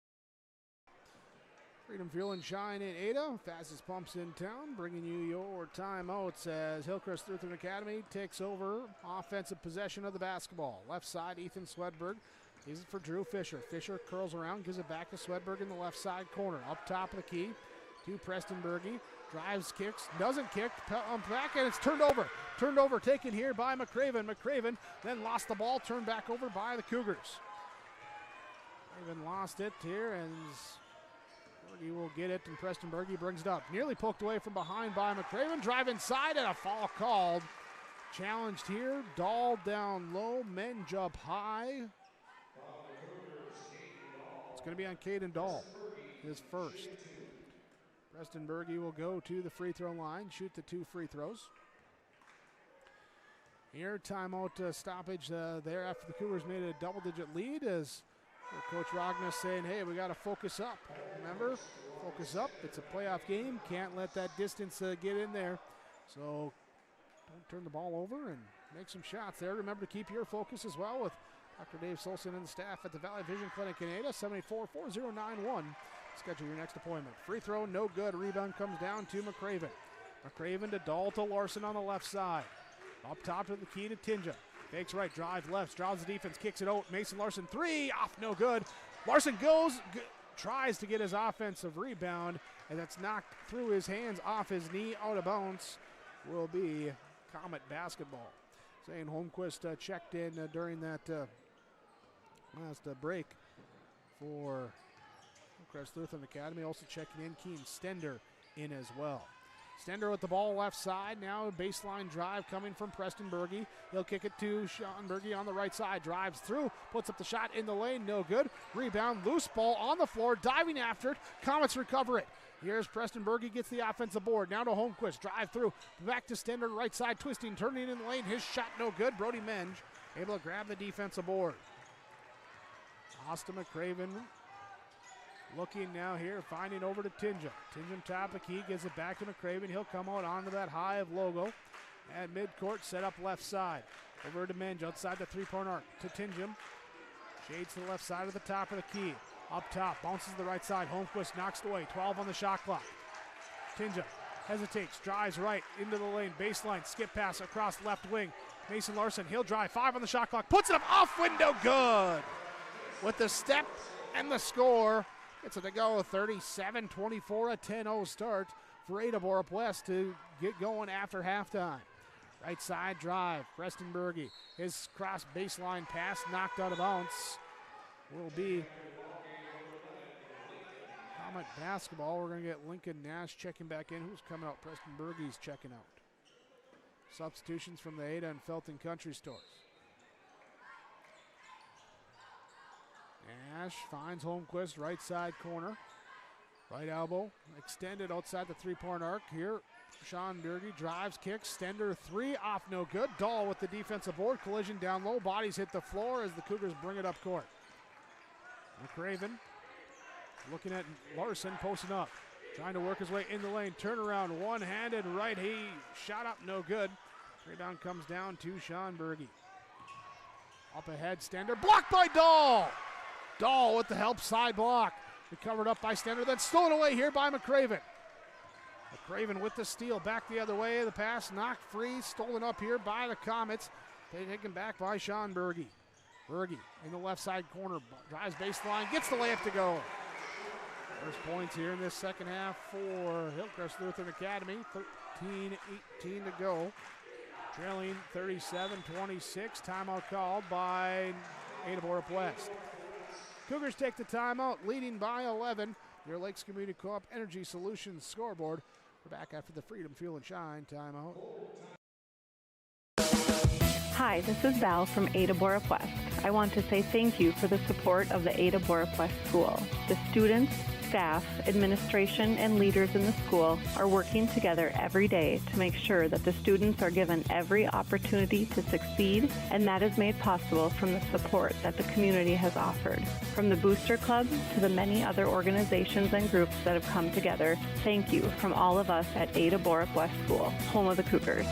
Freedom Fuel and Shine in Ada, fastest pumps in town, bringing you your timeouts as Hillcrest Lutheran Academy takes over offensive possession of the basketball. Left side, Ethan Swedberg. Gives it for Drew Fisher. Fisher curls around, gives it back to Swedberg in the left side corner. Up top of the key to Preston Berge. Drives, kicks, doesn't kick, back, and it's turned over. Turned over, taken here by McCraven. McCraven then lost the ball, turned back over by the Cougars. McCraven lost it here, and Berge will get it, and Preston Berge brings it up. Nearly poked away from behind by McCraven. Drive inside, and a foul called. Challenged here. Dahl down low, Menge up high. It's going to be on Caden Dahl, his first. Preston Berge will go to the free throw line, shoot the 2 free throws. Here, timeout stoppage there after the Cougars made a double-digit lead as Coach Rognes saying, hey, we got to focus up. Remember, focus up. It's a playoff game. Can't let that distance get in there. So don't turn the ball over and make some shots there. Remember to keep your focus as well with Dr. Dave Solson and the staff at the Valley Vision Clinic in Ada, 74-4091. Schedule your next appointment. Free throw, no good. Rebound comes down to McCraven. McCraven to Dahl to Larson on the left side. Up top to the key to Tinja. Fakes right, drives left, draws the defense, kicks it out. Mason Larson, 3, off, no good. Larson goes, tries to get his offensive rebound, and that's knocked through his hands, off his knee, out of bounds. Will be Comet basketball. Zane Holmquist checked in during that last break for Hillcrest Lutheran Academy. Also checking in, Keen Stender in as well. Stender with the ball left side. Now a baseline drive coming from Preston Berge. He'll kick it to Sean Berge on the right side. Drives through, puts up the shot in the lane. No good. Rebound, loose ball on the floor. Diving after it. Comets recover it. Here's Preston Berge, gets the offensive board. Now to Holmquist. Drive through. Back to Stender, right side, twisting, turning in the lane. His shot no good. Brody Menge able to grab the defensive board. Austin McCraven looking now here, finding over to Tinja. Tinja top of key, gives it back to McCraven. He'll come out onto that high of logo at midcourt, set up left side. Over to Menge, outside the three-point arc to Tinjum. Shades to the left side of the top of the key. Up top, bounces to the right side. Holmquist knocks it away, 12 on the shot clock. Tinja hesitates, drives right into the lane, baseline, skip pass across left wing. Mason Larson, he'll drive, 5 on the shot clock, puts it up, off window, good! With the step and the score, Gets it to go, 37-24, a 10-0 start for Ada-Borup-West to get going after halftime. Right side drive, Preston Berge. His cross baseline pass knocked out of bounds. Will be Comet basketball. We're going to get Lincoln Nash checking back in. Who's coming out? Preston Berge's checking out. Substitutions from the Ada and Felton Country Stores. Nash finds Holmquist, right side corner. Right elbow, extended outside the three-point arc. Here, Sean Berge drives, kicks, Stender three, off no good. Dahl with the defensive board, collision down low. Bodies hit the floor as the Cougars bring it up court. McCraven looking at Larson, posting up. Trying to work his way in the lane. Turnaround, one-handed right. He shot up, no good. Rebound comes down to Sean Berge. Up ahead, Stender. Blocked by Dahl. Dahl with the help side block. Recovered up by Stender, then stolen away here by McCraven. McCraven with the steal. Back the other way. The pass knocked free. Stolen up here by the Comets. Taken back by Sean Berge. Berge in the left side corner. Drives baseline. Gets the layup to go. First points here in this second half for Hillcrest Lutheran Academy. 13-18 to go. Trailing 37-26. Timeout called by Ada-Borup-West. Cougars take the timeout, leading by 11. Your Lakes Community Co-op Energy Solutions scoreboard. We're back after the Freedom, Fuel, and Shine timeout. Hi, this is Val from Ada-Borup-West. I want to say thank you for the support of the Ada-Borup-West School. The students, staff, administration, and leaders in the school are working together every day to make sure that the students are given every opportunity to succeed, and that is made possible from the support that the community has offered. From the Booster Club to the many other organizations and groups that have come together, thank you from all of us at Ada-Borup-West School, home of the Cougars.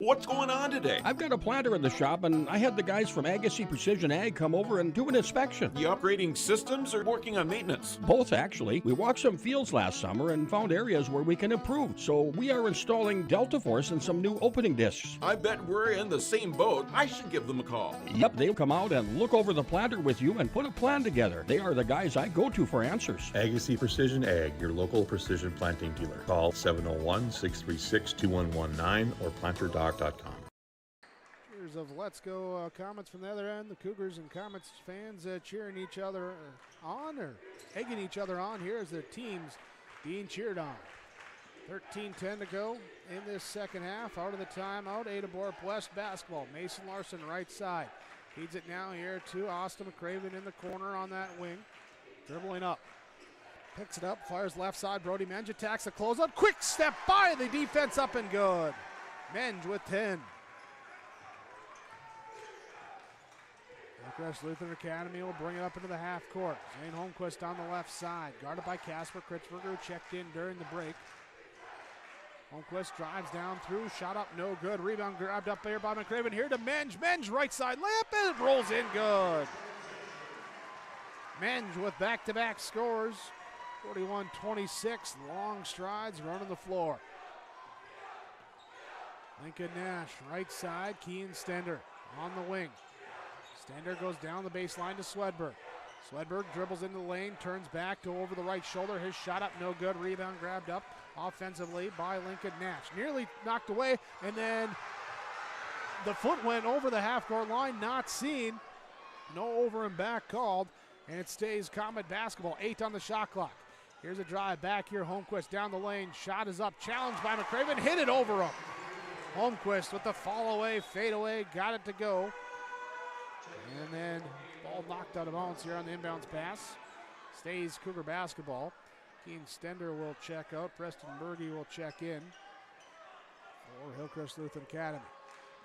What's going on today? I've got a planter in the shop, and I had the guys from Agassiz Precision Ag come over and do an inspection. You upgrading systems or working on maintenance? Both, actually. We walked some fields last summer and found areas where we can improve. So we are installing Delta Force and some new opening discs. I bet we're in the same boat. I should give them a call. Yep, they'll come out and look over the planter with you and put a plan together. They are the guys I go to for answers. Agassiz Precision Ag, your local precision planting dealer. Call 701-636-2119 or planter.com. Cheers of Let's Go comments from the other end. The Cougars and Comets fans cheering each other on, or egging each other on here as their teams being cheered on. 13-10 to go in this second half. Out of the timeout, Ada-Borup-West basketball. Mason Larson right side. Feeds it now here to Austin McCraven in the corner on that wing. Dribbling up. Picks it up, fires left side. Brody Menge attacks the closeout. Quick step by the defense, up and good. Menge with 10. Hillcrest Lutheran Academy will bring it up into the half court. Zane Holmquist on the left side, guarded by Casper Kritzberger, who checked in during the break. Holmquist drives down through, shot up, no good. Rebound grabbed up there by McCraven. Here to Menge. Menge right side layup, and it rolls in good. Menge with back-to-back scores. 41-26, long strides running the floor. Lincoln Nash, right side, Kean Stender on the wing. Stender goes down the baseline to Swedberg. Swedberg dribbles into the lane, turns back to over the right shoulder. His shot up, no good. Rebound grabbed up offensively by Lincoln Nash. Nearly knocked away, and then the foot went over the half-court line, not seen. No over and back called, and it stays Comet basketball. 8 on the shot clock. Here's a drive back here. Holmquist down the lane. Shot is up, challenged by McCraven. Hit it over him. Holmquist with the fall away, fade away, got it to go. And then ball knocked out of bounds here on the inbounds pass. Stays Cougar basketball. Keane Stender will check out. Preston Berge will check in for Hillcrest Lutheran Academy.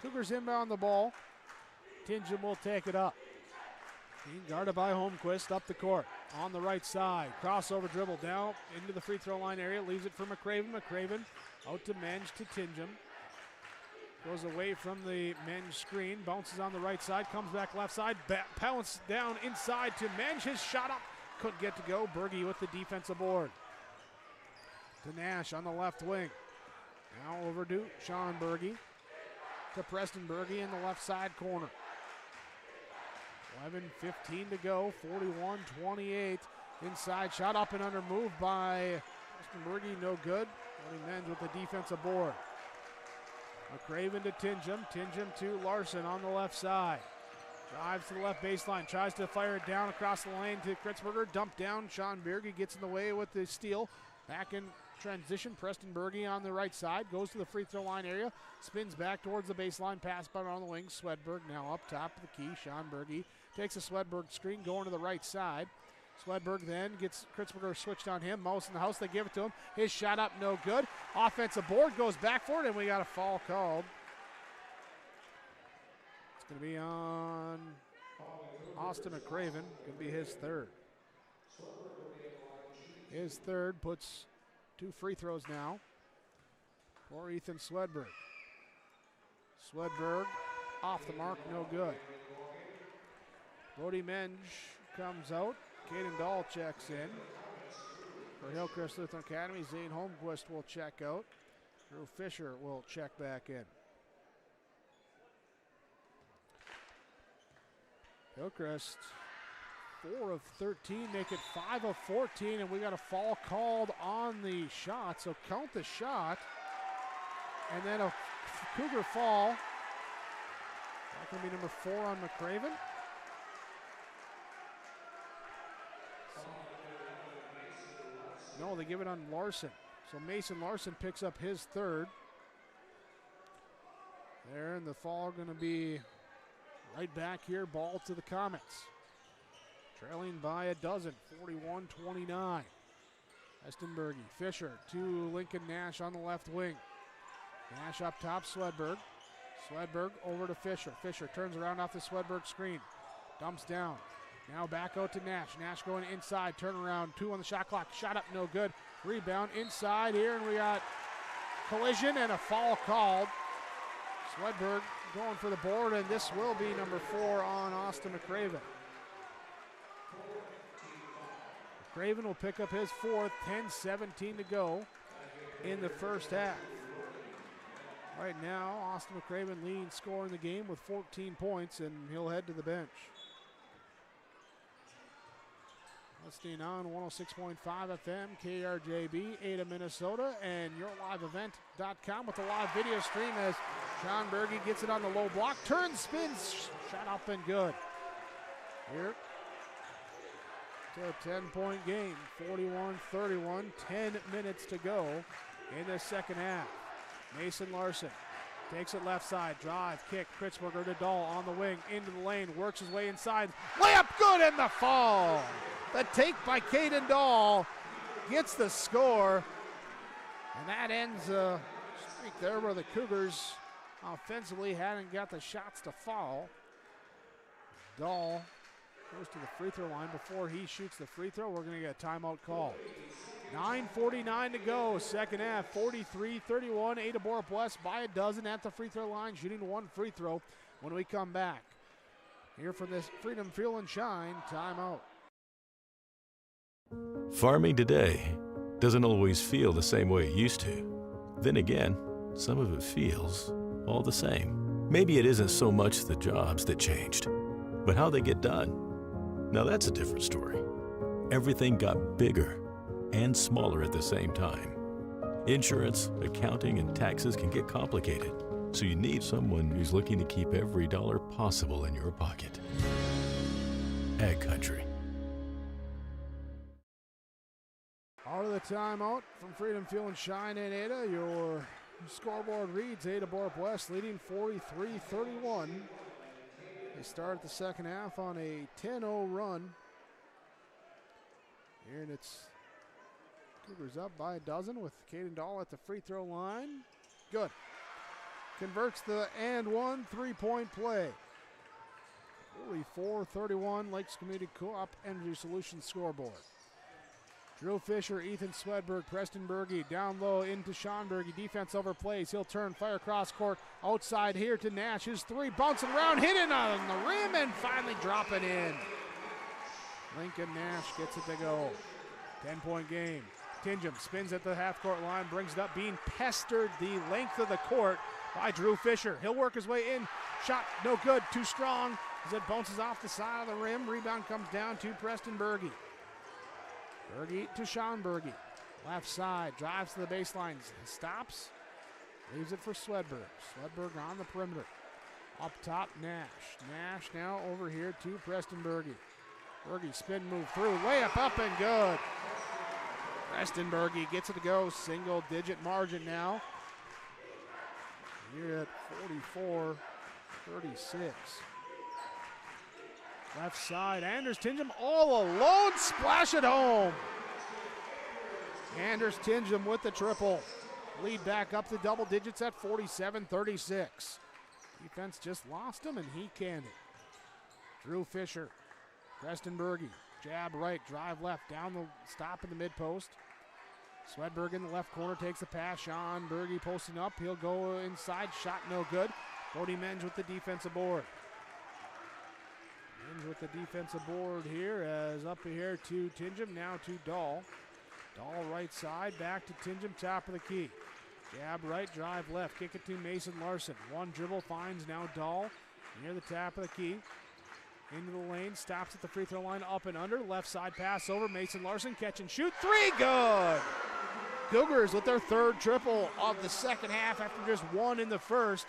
Cougars inbound the ball. Tingham will take it up. Being guarded by Holmquist up the court. On the right side. Crossover dribble down into the free throw line area. Leaves it for McCraven. McCraven out to Menge to Tingham. Goes away from the Menge screen, bounces on the right side, comes back left side, pounce down inside to Menge. His shot up, couldn't get to go. Berge with the defensive board. To Nash on the left wing. Now over to Sean Berge. To Preston Berge in the left side corner. 11:15 to go, 41-28. Inside shot up and under, moved by Westenbergy, no good. He ends with the defensive board. McCraven to Tingham, Tingham to Larson on the left side. Drives to the left baseline, tries to fire it down across the lane to Kritzberger. Dumped down, Sean Berge gets in the way with the steal. Back in transition, Preston Berge on the right side, goes to the free throw line area, spins back towards the baseline, pass by on the wing. Swedberg now up top of the key. Sean Berge takes a Swedberg screen going to the right side. Swedberg then gets Kritzberger switched on him. Mouse in the house, they give it to him. His shot up, no good. Offensive board goes back for it, and we got a foul called. It's going to be on Austin McCraven. Going to be his third. His third puts 2 free throws now for Ethan Swedberg. Swedberg off the mark, no good. Brody Menge comes out. Caden Dahl checks in. For Hillcrest Lutheran Academy, Zane Holmquist will check out. Drew Fisher will check back in. Hillcrest 4 of 13, make it 5 of 14, and we got a foul called on the shot, so count the shot. And then a Cougar fall. That can be number 4 on McCraven. No, they give it on Larson. So Mason Larson picks up his third. There, and the fall going to be right back here, ball to the Comets. Trailing by a dozen, 41-29. Estenbergy, Fisher to Lincoln Nash on the left wing. Nash up top, Swedberg. Swedberg over to Fisher. Fisher turns around off the Swedberg screen. Dumps down. Now back out to Nash. Nash going inside, turnaround, 2 on the shot clock. Shot up, no good. Rebound inside here, and we got collision and a foul called. Swedberg going for the board, and this will be number 4 on Austin McCraven. McCraven will pick up his 4th, 10-17 to go in the first half. Right now, Austin McCraven leads scorer in the game with 14 points, and he'll head to the bench. Listening on 106.5 FM, KRJB, Ada, Minnesota, and YourLiveEvent.com with a live video stream as Sean Berge gets it on the low block, turns, spins, shot up and good. Here to a 10-point game, 41-31, 10 minutes to go in the second half. Mason Larson takes it left side, drive, kick, Kritzberger to Dahl on the wing, into the lane, works his way inside, layup good in the fall. The take by Caden Dahl gets the score, and that ends a streak there where the Cougars offensively hadn't got the shots to fall. Dahl goes to the free throw line. Before he shoots the free throw, we're going to get a timeout call. 9:49 to go, second half, 43-31. Ada-Borup-West by a dozen at the free throw line, shooting 1 free throw when we come back. Here for this Freedom Fuel and Shine timeout. Farming today doesn't always feel the same way it used to. Then again, some of it feels all the same. Maybe it isn't so much the jobs that changed, but how they get done. Now that's a different story. Everything got bigger and smaller at the same time. Insurance, accounting, and taxes can get complicated, so you need someone who's looking to keep every dollar possible in your pocket. Ag Country. Out of the timeout from Freedom Fuel and Shine in Ada, your scoreboard reads Ada-Borup-West leading 43-31. They start the second half on a 10-0 run. Here, and it's Cougars up by a dozen with Caden Dahl at the free throw line. Good. Converts the and one 3-point play. 44-31 Lakes Community Co-op Energy Solutions scoreboard. Drew Fisher, Ethan Swedberg, Preston Berge down low into Sean Berge. Defense overplays. He'll turn, fire cross court. Outside here to Nash. His 3 bouncing around, hitting on the rim, and finally dropping in. Lincoln Nash gets it to go. 10-point game. Tingham spins at the half-court line, brings it up, being pestered the length of the court by Drew Fisher. He'll work his way in. Shot no good, too strong. as it bounces off the side of the rim. Rebound comes down to Preston Berge. Berge to Sean Berge. Left side, drives to the baseline, stops, leaves it for Swedberg. Swedberg on the perimeter. Up top, Nash. Nash now over here to Preston Berge. Berge spin move through, layup up and good. Preston Berge gets it to go, single digit margin now. Here at 44-36. Left side, Anders Tingham all alone, splash it home. Anders Tingham with the triple. Lead back up to double digits at 47-36. Defense just lost him and he canned it. Drew Fisher, Preston Berge, jab right, drive left, down the stop in the mid post. Swedberg in the left corner takes a pass. Sean Berge posting up. He'll go inside. Shot no good. Brody Menge with the defensive board. Menge with the defensive board here as up here to Tingham. Now to Dahl. Dahl right side. Back to Tingham. Top of the key. Jab right. Drive left. Kick it to Mason Larson. One dribble finds now Dahl near the top of the key. Into the lane, stops at the free throw line, up and under. Left side pass over. Mason Larson, catch and shoot. Three, good! Cougars with their third triple of the second half after just one in the first,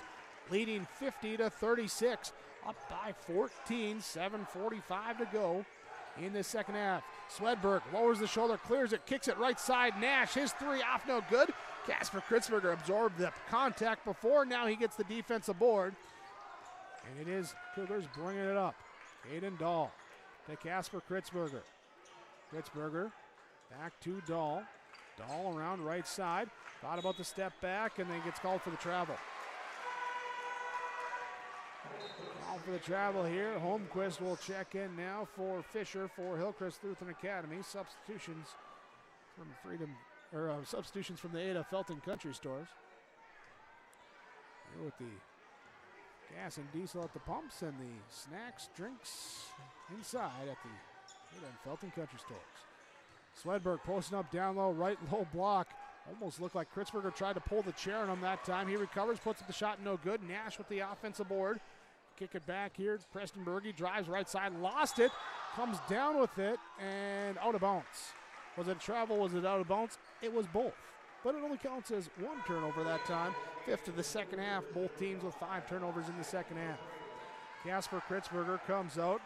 leading 50-36. Up by 14, 7:45 to go in the second half. Swedberg lowers the shoulder, clears it, kicks it right side. Nash, his three off, no good. Kasper Kritzberger absorbed the contact before. Now he gets the defensive board. And it is Cougars bringing it up. Aiden Dahl to Kasper Kritzberger. Kritzberger back to Dahl. Dahl around right side. Thought about the step back and then gets called for the travel. Called for the travel here. Holmquist will check in now for Fisher for Hillcrest Lutheran Academy. Substitutions from the Ada Felton Country Stores. Here with the gas and diesel at the pumps and the snacks, drinks inside at the Ada and Felton Country Stores. Swedberg posting up down low, right low block. Almost looked like Kritzberger tried to pull the chair on him that time. He recovers, puts up the shot, no good. Nash with the offensive board. Kick it back here. Preston Berge drives right side, lost it, comes down with it, and out of bounds. Was it travel? Was it out of bounds? It was both. But it only counts as one turnover that time. Fifth of the second half. Both teams with 5 turnovers in the second half. Kasper Kritzberger comes out.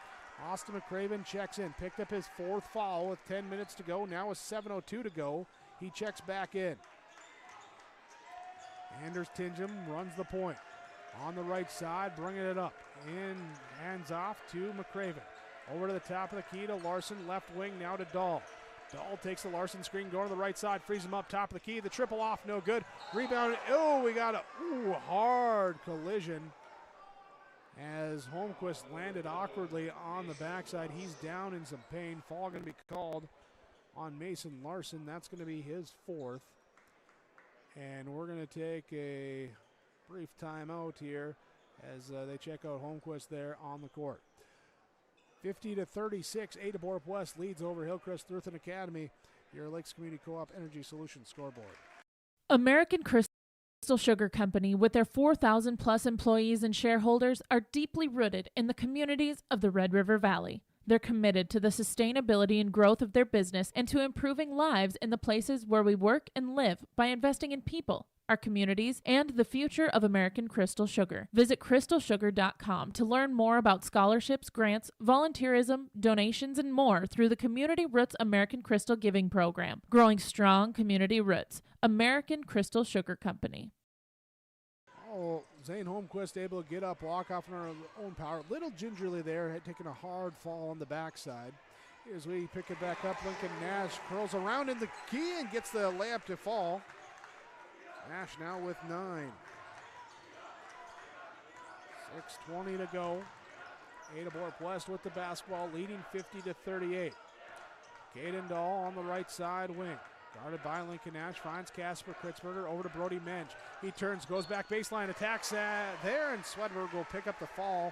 Austin McCraven checks in. Picked up his 4th foul with 10 minutes to go. Now with 7:02 to go. He checks back in. Anders Tingham runs the point. On the right side, bringing it up. In, hands off to McCraven. Over to the top of the key to Larson. Left wing now to Dahl. Dahl takes the Larson screen, going to the right side, frees him up top of the key. The triple off, no good. Rebounded. Oh, we got a hard collision as Holmquist landed awkwardly on the backside. He's down in some pain. Foul going to be called on Mason Larson. That's going to be his 4th. And we're going to take a brief timeout here as they check out Holmquist there on the court. 50-36, Ada-Borup-West leads over Hillcrest Lutheran Academy. Your Lakes Community Co-op Energy Solutions scoreboard. American Crystal Sugar Company, with their 4,000 plus employees and shareholders, are deeply rooted in the communities of the Red River Valley. They're committed to the sustainability and growth of their business and to improving lives in the places where we work and live by investing in people, our communities, and the future of American Crystal Sugar. Visit crystalsugar.com to learn more about scholarships, grants, volunteerism, donations, and more through the Community Roots American Crystal Giving Program. Growing strong community roots. American Crystal Sugar Company. Oh, Zane Holmquist able to get up, walk off on her own power. Little gingerly there, had taken a hard fall on the backside. As we pick it back up, Lincoln Nash curls around in the key and gets the layup to fall. Nash now with 9. 6:20 to go. Ada-Borup-West with the basketball, leading 50-38. Caden Dahl on the right side wing. Guarded by Lincoln Nash, finds Kasper Kritzberger over to Brody Menge. He turns, goes back baseline, attacks there, and Swedberg will pick up the fall.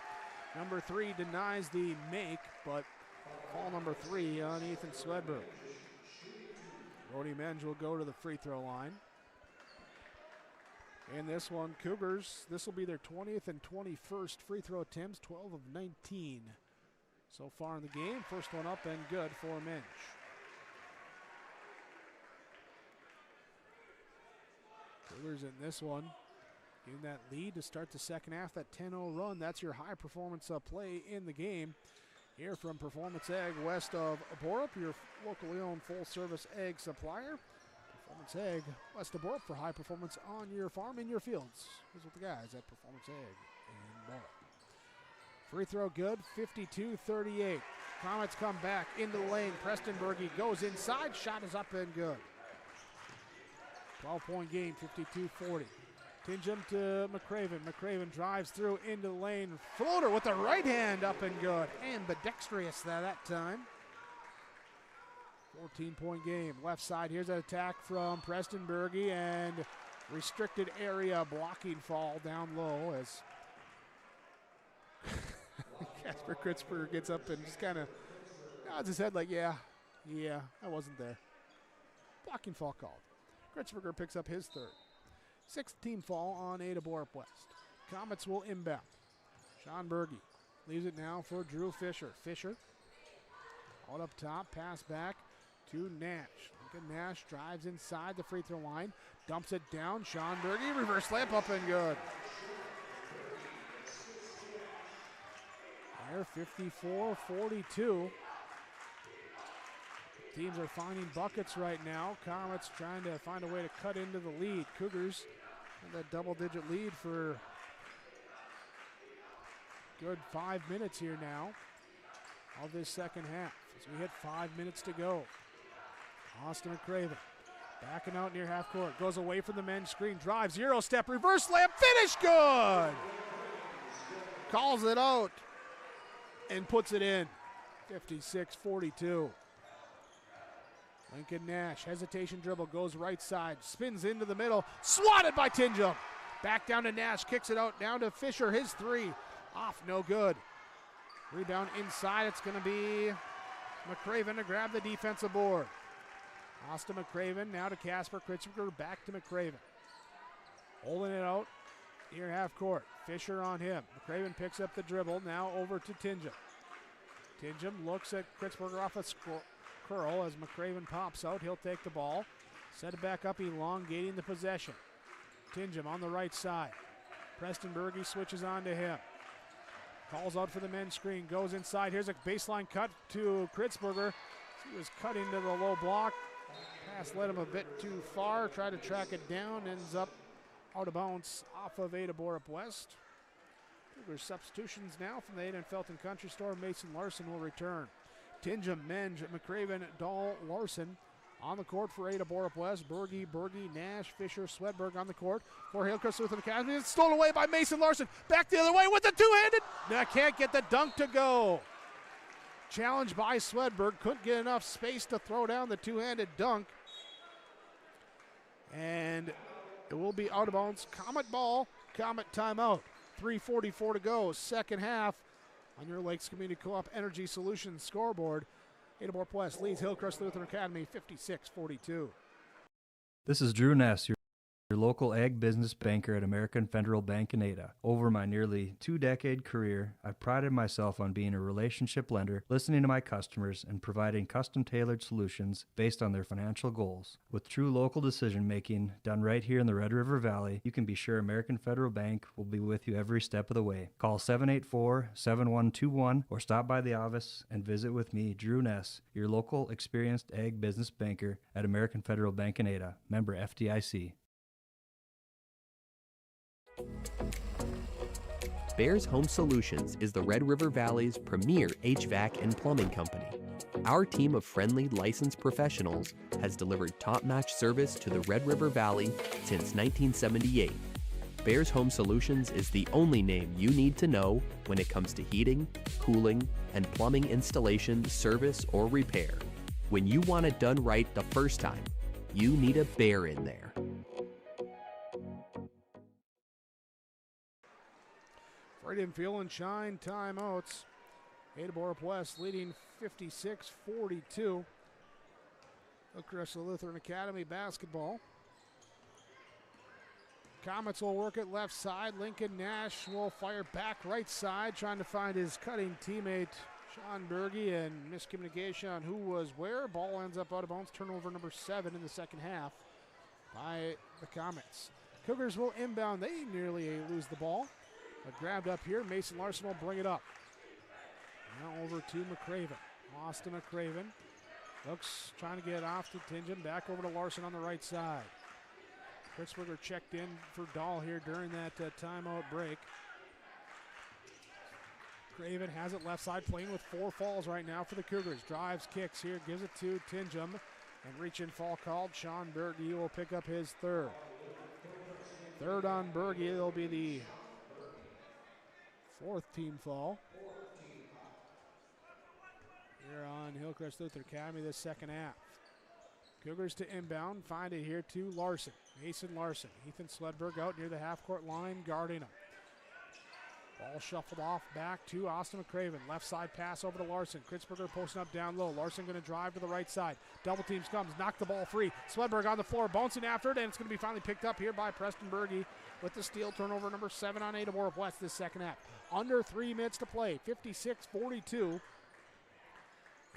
Number 3 denies the make, but fall number 3 on Ethan Swedberg. Brody Menge will go to the free throw line. In this one, Cougars, this will be their 20th and 21st free throw attempts, 12 of 19 so far in the game. First one up and good for Minch. Cougars in this one, getting that lead to start the second half, that 10-0 run. That's your high performance play in the game. Here from Performance Ag west of Borup, your locally owned full-service ag supplier. Performance Ag west of Borup for high performance on your farm, in your fields. Here's with the guys at Performance Ag in Borup. Free throw good, 52-38. Comets come back into the lane. Preston Berge goes inside. Shot is up and good. 12-point game, 52-40. Tingham to McCraven. McCraven drives through into the lane. Floater with the right hand up and good. Ambidextrous that time. 14-point game. Left side, here's an attack from Preston Berge, and restricted area blocking fall down low as Casper Kritzberger gets up and just kind of nods his head like, yeah, I wasn't there. Blocking fall called. Kritzberger picks up his third. Sixth team fall on Ada-Borup-West. Comets will inbound. Sean Berge leaves it now for Drew Fisher. Fisher out up top, pass back to Nash. Lincoln Nash drives inside the free throw line, dumps it down. Sean Berge, reverse layup up and good. There, 54-42. Teams are finding buckets right now. Comets trying to find a way to cut into the lead. Cougars have that double-digit lead for good 5 minutes here now of this second half. As we hit 5 minutes to go. Austin McCraven backing out near half court. Goes away from the men's screen. Drives, Euro step, reverse layup, finish, good! Calls it out and puts it in. 56-42. Lincoln Nash, hesitation dribble, goes right side, spins into the middle, swatted by Tingham. Back down to Nash, kicks it out, down to Fisher, his three. Off, no good. Rebound inside, it's going to be McCraven to grab the defensive board. Austin McCraven now to Casper Kritzberger, back to McCraven. Holding it out near half court. Fisher on him. McCraven picks up the dribble, now over to Tingham. Tingham looks at Kritzberger off a curl as McCraven pops out. He'll take the ball, set it back up, elongating the possession. Tingham on the right side. Preston Berge switches on to him. Calls out for the men's screen, goes inside. Here's a baseline cut to Kritzberger. He was cut into the low block. Pass led him a bit too far. Tried to track it down. Ends up out of bounds off of Ada-Borup-West. There's substitutions now from the Ada and Felton Country Store. Mason Larson will return. Tingham, Menge, McCraven, Dahl, Larson on the court for Ada-Borup-West. Berge, Nash, Fisher, Swedberg on the court for Hillcrest Lutheran Academy. It's stolen away by Mason Larson. Back the other way with the two-handed. Can't get the dunk to go. Challenged by Swedberg. Couldn't get enough space to throw down the two-handed dunk. And it will be out of bounds. Comet ball. Comet timeout. 3:44 to go. Second half on your Lakes Community Co-op Energy Solutions scoreboard. Ada-Borup-West leads Hillcrest Lutheran Academy 56-42. This is Drew Ness, your local ag business banker at American Federal Bank in Ada. Over my nearly 2-decade career, I've prided myself on being a relationship lender, listening to my customers, and providing custom-tailored solutions based on their financial goals. With true local decision-making done right here in the Red River Valley, you can be sure American Federal Bank will be with you every step of the way. Call 784-7121 or stop by the office and visit with me, Drew Ness, your local experienced ag business banker at American Federal Bank in Ada, member FDIC. Bears Home Solutions is the Red River Valley's premier HVAC and plumbing company. Our team of friendly, licensed professionals has delivered top-notch service to the Red River Valley since 1978. Bears Home Solutions is the only name you need to know when it comes to heating, cooling, and plumbing installation, service, or repair. When you want it done right the first time, you need a Bear in there. Right in Fuel and Shine timeouts. Ada-Borup-West leading 56-42. Hillcrest Lutheran Academy basketball. Comets will work it left side. Lincoln Nash will fire back right side, trying to find his cutting teammate Sean Berge, and miscommunication on who was where. Ball ends up out of bounds. Turnover number 7 in the second half by the Comets. Cougars will inbound. They nearly lose the ball, but grabbed up here. Mason Larson will bring it up. Now over to McCraven. Austin McCraven looks, trying to get off to Tingen. Back over to Larson on the right side. Kritzberger checked in for Dahl here during that timeout break. Craven has it left side, playing with 4 falls right now for the Cougars. Drives, kicks here, gives it to Tingham. And reach-in fall called. Sean Berge will pick up his third. Third on Berge. It'll be the 4th team fall here on Hillcrest Lutheran Academy this second half. Cougars to inbound, find it here to Larson. Mason Larson. Ethan Sledberg out near the half-court line, guarding him. Ball shuffled off back to Austin McCraven. Left side pass over to Larson. Kritzberger posting up down low. Larson going to drive to the right side. Double teams comes, knock the ball free. Sledberg on the floor, bouncing after it, and it's going to be finally picked up here by Preston Berge with the steal. Turnover number 7 on Ada-Borup-West this second half. Under 3 minutes to play, 56-42.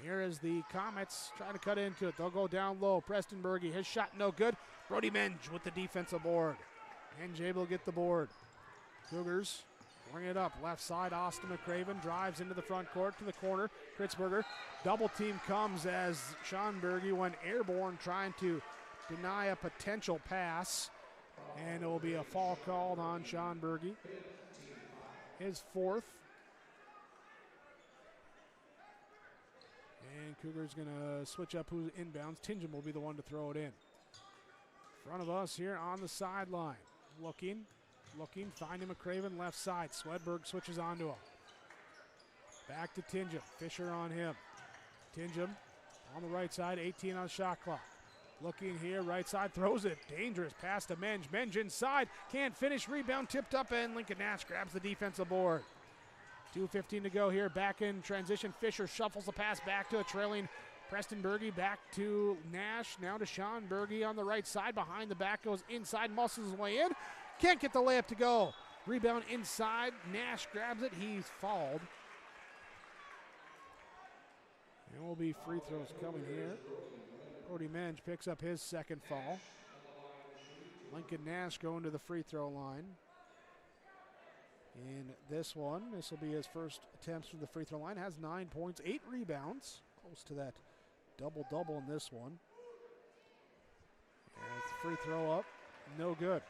Here is the Comets trying to cut into it. They'll go down low. Preston Berge, his shot no good. Brody Menge with the defensive board. Menge able to get the board. Cougars bring it up. Left side, Austin McCraven drives into the front court to the corner. Kritzberger. Double team comes as Sean Berge went airborne, trying to deny a potential pass. And it will be a foul called on Sean Berge. His 4th. And Cougars going to switch up who's inbounds. Tingham will be the one to throw it in. In front of us here on the sideline. Looking, finding McCraven left side. Swedberg switches onto him. Back to Tingham. Fisher on him. Tingham on the right side, 18 on shot clock. Looking here, right side, throws it. Dangerous pass to Menge. Menge inside, can't finish. Rebound tipped up, and Lincoln Nash grabs the defensive board. 2:15 to go here. Back in transition. Fisher shuffles the pass back to a trailing Preston Berge. Back to Nash. Now to Sean Berge on the right side. Behind the back, goes inside, muscles his way in. Can't get the layup to go. Rebound inside. Nash grabs it. He's fouled. And will be free throws coming here. Brody Menge picks up his second foul. Lincoln Nash going to the free throw line. In this one, this will be his first attempts from the free throw line. Has 9 points, 8 rebounds. Close to that double-double in this one. And free throw up, no good.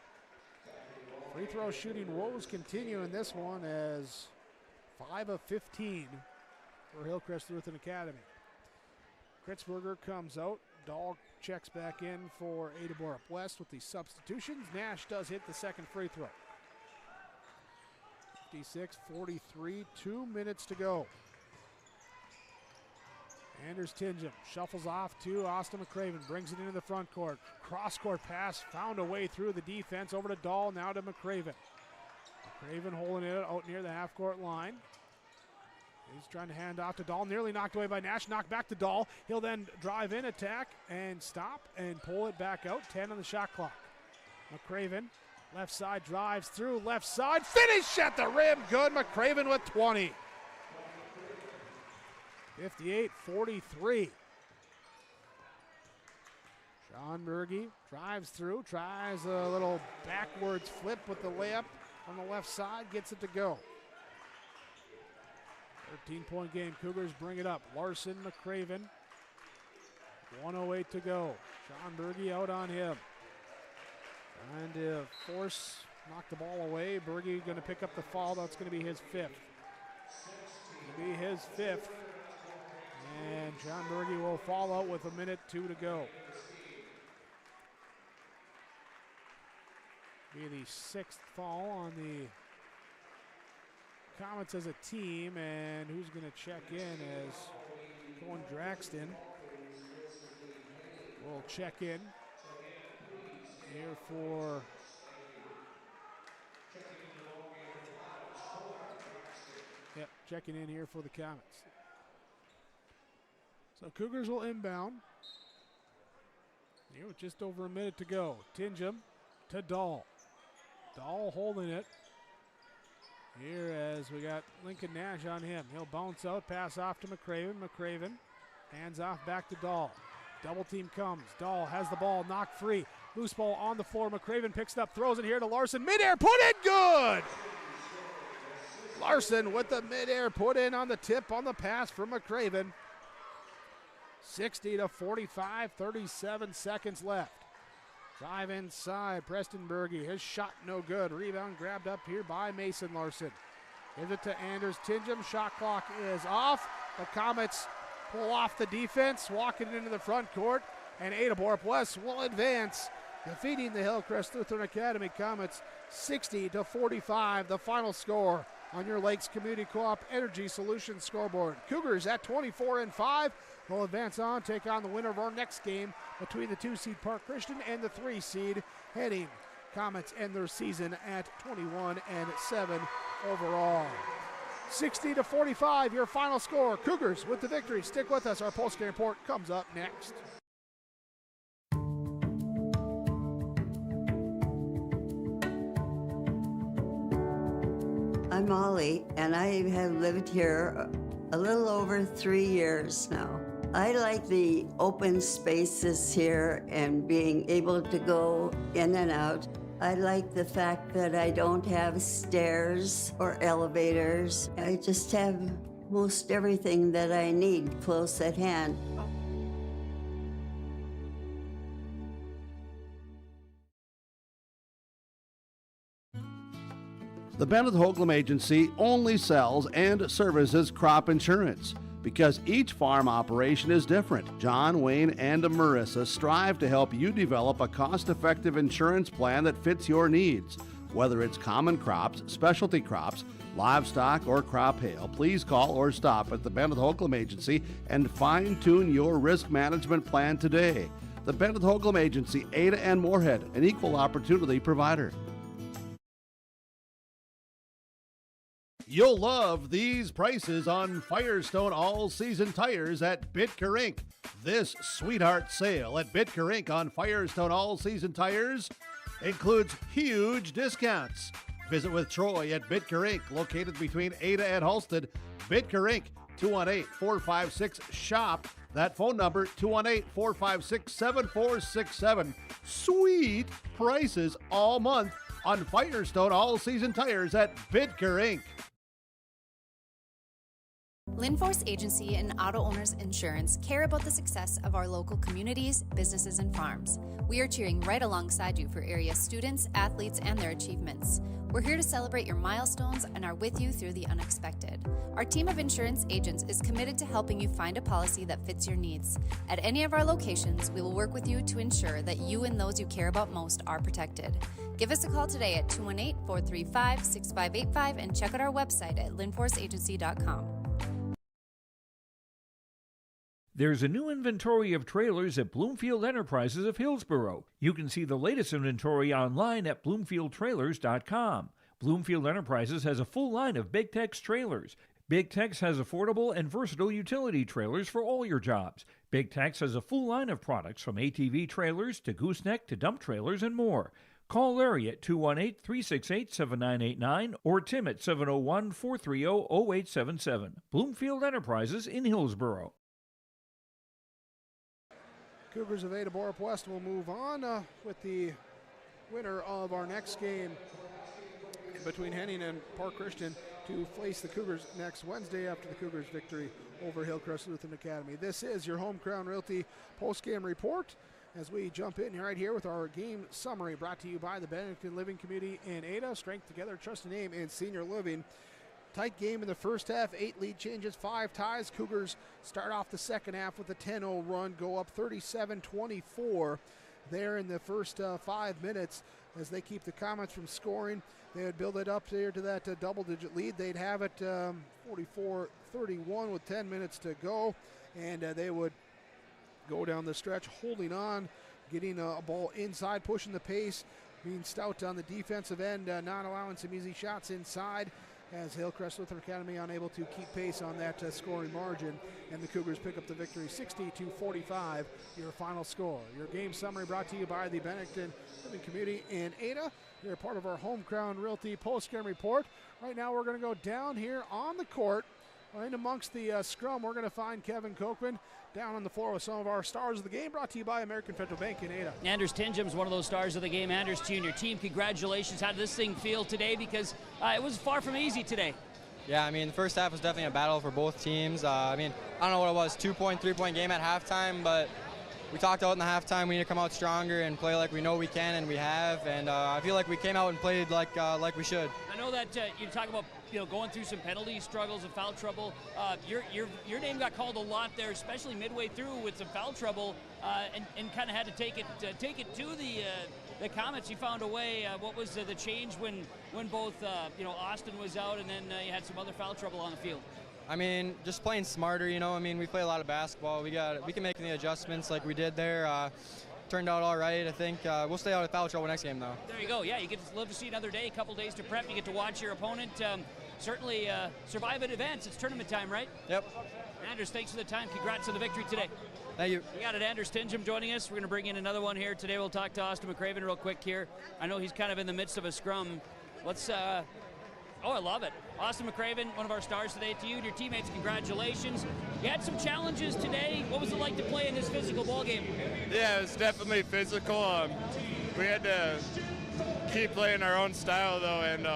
Free throw shooting woes continue in this one as 5 of 15 for Hillcrest Lutheran Academy. Kritzberger comes out. Dahl checks back in for Ada-Borup-West with the substitutions. Nash does hit the second free throw. 56-43, 2 minutes to go. Anders Tingham shuffles off to Austin McCraven, brings it into the front court. Cross-court pass, found a way through the defense, over to Dahl, now to McCraven. McCraven holding it out near the half-court line. He's trying to hand off to Dahl, nearly knocked away by Nash, knocked back to Dahl. He'll then drive in, attack, and stop, and pull it back out. 10 on the shot clock. McCraven, left side, drives through, left side, finish at the rim, good. McCraven with 20. 58-43. Sean Berge drives through, tries a little backwards flip with the layup on the left side, gets it to go. 13-point game. Cougars bring it up. Larson, McCraven. 1:08 to go. Sean Berge out on him. Trying to force, knock the ball away. Berge going to pick up the foul. That's going to be his 5th. Going to be his 5th. And Sean Berge will fall out with 1:02 to go. Be the 6th foul on the Comets as a team, and who's going to check in as Cohen Draxton will check in here for checking in here for the Comets. So Cougars will inbound here with just over 1 minute to go. Tingham to Dahl. Dahl holding it. Here as we got Lincoln Nash on him. He'll bounce out, pass off to McCraven. McCraven hands off back to Dahl. Double team comes. Dahl has the ball, knocked free. Loose ball on the floor. McCraven picks it up, throws it here to Larson. Midair, put in, good! Larson with the midair put in on the tip on the pass from McCraven. 60-45, 37 seconds left. Drive inside, Preston Berge. His shot no good. Rebound grabbed up here by Mason Larson. Gives it to Anders Tingham. Shot clock is off. The Comets pull off the defense, walking into the front court, and Ada-Borup-West will advance, defeating the Hillcrest Lutheran Academy Comets 60-45, the final score on your Lakes Community Co-op Energy Solutions scoreboard. Cougars at 24-5 will advance on, take on the winner of our next game between the 2-seed Park Christian and the 3-seed Henning. Comets end their season at 21-7 overall. 60-45, your final score. Cougars with the victory. Stick with us. Our postgame report comes up next. I'm Molly, and I have lived here a little over 3 years now. I like the open spaces here and being able to go in and out. I like the fact that I don't have stairs or elevators. I just have most everything that I need close at hand. The Bennett Hoagland Agency only sells and services crop insurance because each farm operation is different. John, Wayne, and Marissa strive to help you develop a cost-effective insurance plan that fits your needs. Whether it's common crops, specialty crops, livestock, or crop hail, please call or stop at the Bennett Hoagland Agency and fine-tune your risk management plan today. The Bennett Hoagland Agency, Ada and Moorhead, an equal opportunity provider. You'll love these prices on Firestone all-season tires at Bitker Inc. This sweetheart sale at Bitker Inc. on Firestone all-season tires includes huge discounts. Visit with Troy at Bitker Inc., located between Ada and Halsted. Bitker Inc., 218-456-SHOP. That phone number, 218-456-7467. Sweet prices all month on Firestone all-season tires at Bitker Inc. Linforce Agency and Auto Owners Insurance care about the success of our local communities, businesses, and farms. We are cheering right alongside you for area students, athletes, and their achievements. We're here to celebrate your milestones and are with you through the unexpected. Our team of insurance agents is committed to helping you find a policy that fits your needs. At any of our locations, we will work with you to ensure that you and those you care about most are protected. Give us a call today at 218-435-6585 and check out our website at linforceagency.com. There's a new inventory of trailers at Bloomfield Enterprises of Hillsborough. You can see the latest inventory online at bloomfieldtrailers.com. Bloomfield Enterprises has a full line of Big Tex trailers. Big Tex has affordable and versatile utility trailers for all your jobs. Big Tex has a full line of products from ATV trailers to gooseneck to dump trailers and more. Call Larry at 218-368-7989 or Tim at 701-430-0877. Bloomfield Enterprises in Hillsborough. Cougars of Ada-Borup-West will move on with the winner of our next game between Henning and Park Christian to face the Cougars next Wednesday after the Cougars' victory over Hillcrest Lutheran Academy. This is your Home Crown Realty post-game report as we jump in right here with our game summary brought to you by the Bennington Living Community in Ada. Strength together, trusted name in senior living. Tight game in the first half, 8 lead changes, 5 ties. Cougars start off the second half with a 10-0 run, go up 37-24 there in the first 5 minutes as they keep the Comets from scoring. They would build it up there to that double-digit lead. They'd have it 44-31 with 10 minutes to go, and they would go down the stretch holding on, getting a ball inside, pushing the pace, being stout on the defensive end, not allowing some easy shots inside. as Hillcrest Lutheran Academy unable to keep pace on that scoring margin, and the Cougars pick up the victory 60-45, your final score. Your game summary brought to you by the Bennington Living Community in Ada. They're part of our Home Crown Realty post-game report. Right now we're going to go down here on the court. In amongst the scrum, we're going to find Kevin Kochman down on the floor with some of our stars of the game, brought to you by American Federal Bank in Ada. Anders Tinjum's one of those stars of the game. Anders, to you and your team, congratulations. How did this thing feel today? Because it was far from easy today. Yeah, I mean, the first half was definitely a battle for both teams. I don't know what it was, 2-point, 3-point game at halftime, but we talked out in the halftime we need to come out stronger and play like we know we can, and we have. And I feel like we came out and played like we should. I know that you talk about going through some penalty struggles and foul trouble. Your name got called a lot there, especially midway through with some foul trouble, and kind of had to take it to the comments. You found a way. What was the change when both Austin was out, and then you had some other foul trouble on the field? I mean, just playing smarter, I mean, we play a lot of basketball. We can make the adjustments like we did there. Turned out all right. I think we'll stay out of foul trouble next game, though. There you go. Yeah, you get to live to see another day, a couple days to prep. You get to watch your opponent. Certainly survive at events. It's tournament time, right? Yep. Anders, thanks for the time. Congrats on the victory today. Thank you. We got it, Anders Tinjum joining us. We're going to bring in another one here today. We'll talk to Austin McCraven real quick here. I know he's kind of in the midst of a scrum. Let's I love it. Austin McCraven, one of our stars today. To you and your teammates, congratulations. You had some challenges today. What was it like to play in this physical ball game? Yeah, it was definitely physical. We had to keep playing our own style, though, and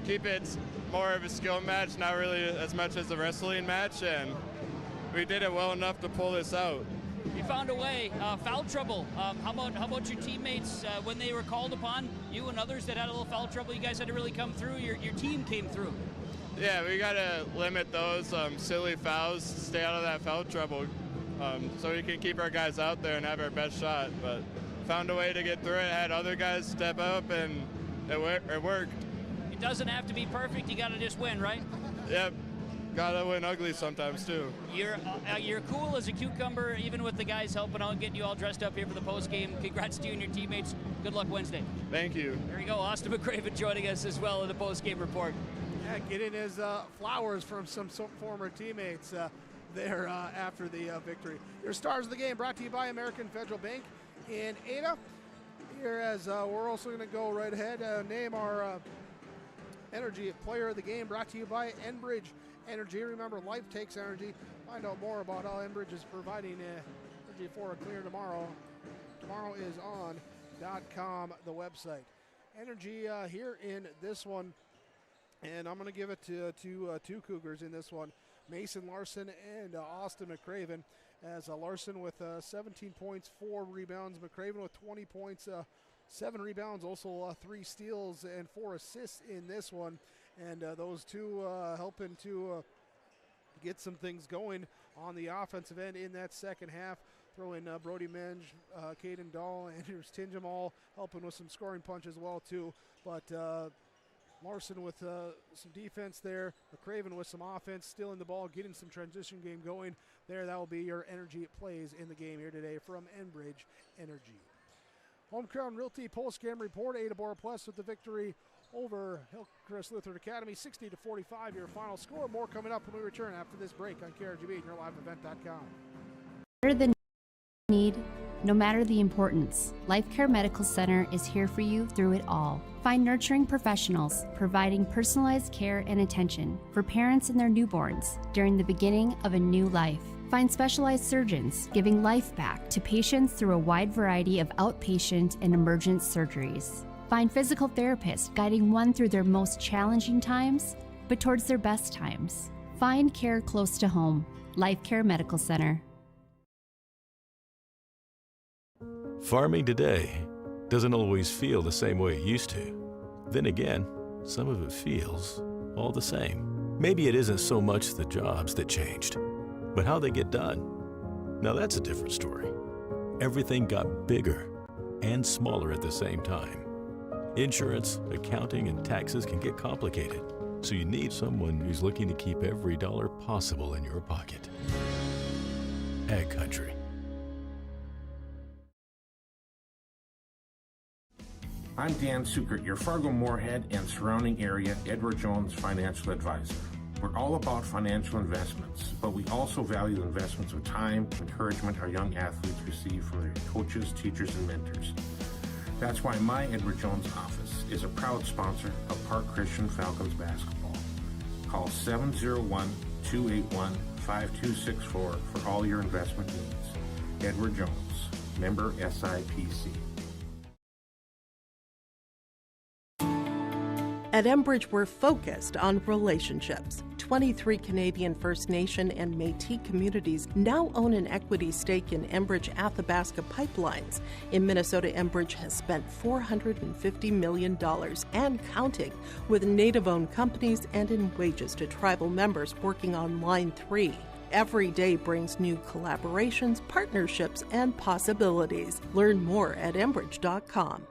keep it more of a skill match, not really as much as a wrestling match, and we did it well enough to pull this out. You found a way. Foul trouble. How about your teammates when they were called upon? You and others that had a little foul trouble. You guys had to really come through. Your team came through. Yeah, we got to limit those silly fouls, stay out of that foul trouble, so we can keep our guys out there and have our best shot. But found a way to get through it. Had other guys step up, and it worked. It doesn't have to be perfect. You got to just win, right? Yep. Gotta win ugly sometimes too. You're cool as a cucumber, even with the guys helping out, getting you all dressed up here for the post game. Congrats to you and your teammates. Good luck Wednesday. Thank you. There you go, Austin McCraven joining us as well in the post game report. Yeah, getting his flowers from some former teammates there after the victory. Your stars of the game brought to you by American Federal Bank in Ada. Here, as we're also going to go right ahead, name our Energy Player of the Game, brought to you by Enbridge Energy. Remember, life takes energy. Find out more about how Enbridge is providing energy for a clear tomorrow. Tomorrowison.com, the website. Energy here in this one, and I'm going to give it to two Cougars in this one, Mason Larson and Austin McCraven, as Larson with 17 points, 4 rebounds, McCraven with 20 points, 7 rebounds, also 3 steals and 4 assists in this one. And those two helping to get some things going on the offensive end in that second half. Throw in Brody Menge, Caden Dahl, Anders Tinjum all helping with some scoring punch as well too. But Larson with some defense there, McCraven with some offense, stealing the ball, getting some transition game going there. That will be your energy plays in the game here today from Enbridge Energy. Home Crown Realty post-game report. Ada-Borup-West with the victory over Hillcrest Lutheran Academy, 60-45, your final score. More coming up when we return after this break on KRGB and yourliveevent.com. No matter the need, no matter the importance, Life Care Medical Center is here for you through it all. Find nurturing professionals providing personalized care and attention for parents and their newborns during the beginning of a new life. Find specialized surgeons giving life back to patients through a wide variety of outpatient and emergent surgeries. Find physical therapists guiding one through their most challenging times, but towards their best times. Find care close to home. Life Care Medical Center. Farming today doesn't always feel the same way it used to. Then again, some of it feels all the same. Maybe it isn't so much the jobs that changed, but how they get done. Now that's a different story. Everything got bigger and smaller at the same time. Insurance, accounting, and taxes can get complicated, so you need someone who's looking to keep every dollar possible in your pocket. Ag Country. I'm Dan Sukert, your Fargo-Moorhead and surrounding area Edward Jones financial advisor. We're all about financial investments, but we also value investments of time, encouragement our young athletes receive from their coaches, teachers, and mentors. That's why my Edward Jones office is a proud sponsor of Park Christian Falcons basketball. Call 701-281-5264 for all your investment needs. Edward Jones, member SIPC. At Enbridge, we're focused on relationships. 23 Canadian First Nation and Métis communities now own an equity stake in Enbridge Athabasca Pipelines. In Minnesota, Enbridge has spent $450 million and counting with Native-owned companies and in wages to tribal members working on Line 3. Every day brings new collaborations, partnerships, and possibilities. Learn more at Enbridge.com.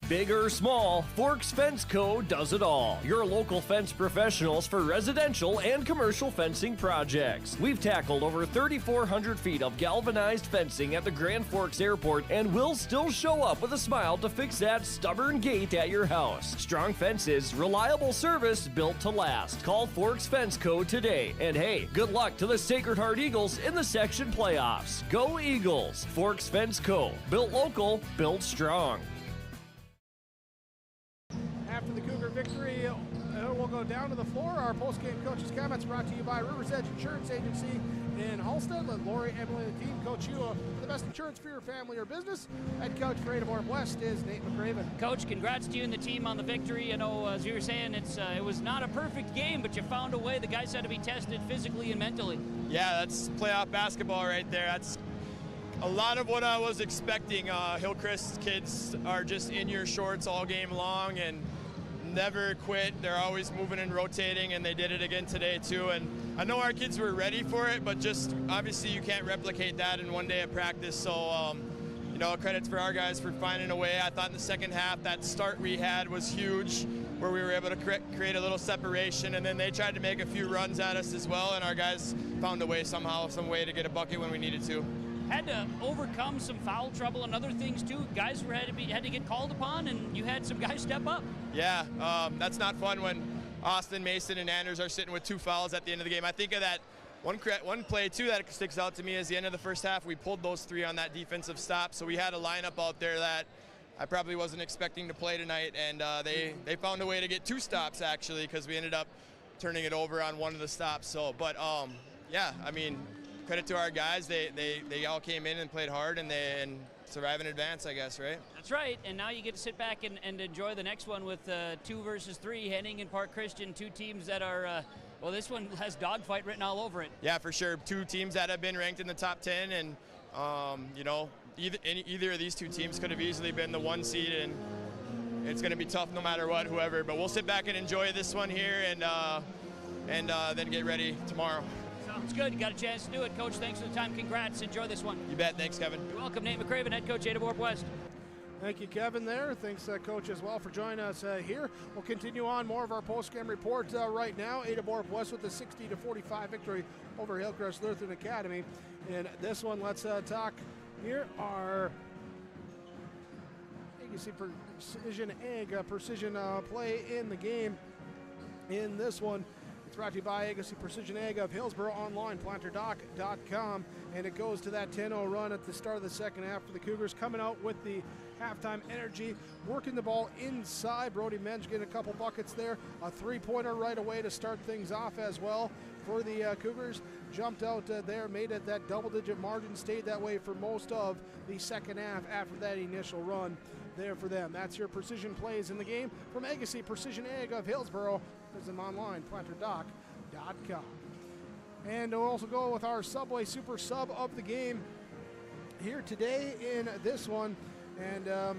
Big or small, Forks Fence Co. does it all. Your local fence professionals for residential and commercial fencing projects. We've tackled over 3,400 feet of galvanized fencing at the Grand Forks Airport, and we'll still show up with a smile to fix that stubborn gate at your house. Strong fences, reliable service built to last. Call Forks Fence Co. today. And hey, good luck to the Sacred Heart Eagles in the section playoffs. Go Eagles! Forks Fence Co. Built local, built strong. After the Cougar victory, we'll go down to the floor. Our post-game coaches' comments brought to you by River's Edge Insurance Agency in Halstead. Let Lori, Emily, and the team coach you for the best insurance for your family or business. Head coach for Ada-Borup-West is Nate McRaven. Coach, congrats to you and the team on the victory. I know, as you were saying, it was not a perfect game, but you found a way. The guys had to be tested physically and mentally. Yeah, that's playoff basketball right there. That's a lot of what I was expecting. Hillcrest kids are just in your shorts all game long and never quit. They're always moving and rotating, and they did it again today too. And I know our kids were ready for it, but just obviously you can't replicate that in one day of practice. So you know, credits for our guys for finding a way. I thought in the second half that start we had was huge, where we were able to create a little separation, and then they tried to make a few runs at us as well, and our guys found a way somehow, some way to get a bucket when we needed to. Had to overcome some foul trouble and other things too. Guys had to get called upon, and you had some guys step up. Yeah, that's not fun when Austin, Mason, and Anders are sitting with 2 fouls at the end of the game. I think of that one play too that sticks out to me is the end of the first half. We pulled those 3 on that defensive stop, so we had a lineup out there that I probably wasn't expecting to play tonight, and they found a way to get 2 stops actually, because we ended up turning it over on one of the stops. So, but yeah, I mean, credit to our guys. They all came in and played hard, and survive and advance, I guess, right? That's right, and now you get to sit back and enjoy the next one with 2 versus 3, Henning and Park Christian, 2 teams that are, well, this one has dogfight written all over it. Yeah, for sure. 2 teams that have been ranked in the top 10, and, you know, either of these 2 teams could have easily been the 1 seed, and it's going to be tough no matter what, whoever. But we'll sit back and enjoy this one here, and then get ready tomorrow. Sounds good. You got a chance to do it. Coach, thanks for the time. Congrats. Enjoy this one. You bet. Thanks, Kevin. You're welcome. Nate McRaven, head coach, Ada-Borup-West. Thank you, Kevin, there. Thanks, Coach, as well, for joining us here. We'll continue on more of our post-game report right now. Ada-Borup-West with a 60-45 victory over Hillcrest Lutheran Academy. In this one, let's talk. Here are Agassi Precision play in the game. In this one, it's brought to you by Agassi Precision Ag of Hillsboro, online, planterdoc.com, and it goes to that 10-0 run at the start of the second half for the Cougars, coming out with the halftime energy, working the ball inside. Brody Mensch getting a couple buckets there, a 3-pointer right away to start things off as well for the Cougars. Jumped out there, made it that double-digit margin, stayed that way for most of the second half after that initial run there for them. That's your precision plays in the game from Agassi Precision Ag of Hillsboro. Visit them online, planterdoc.com. And we'll also go with our Subway Super Sub of the game here today in this one. And here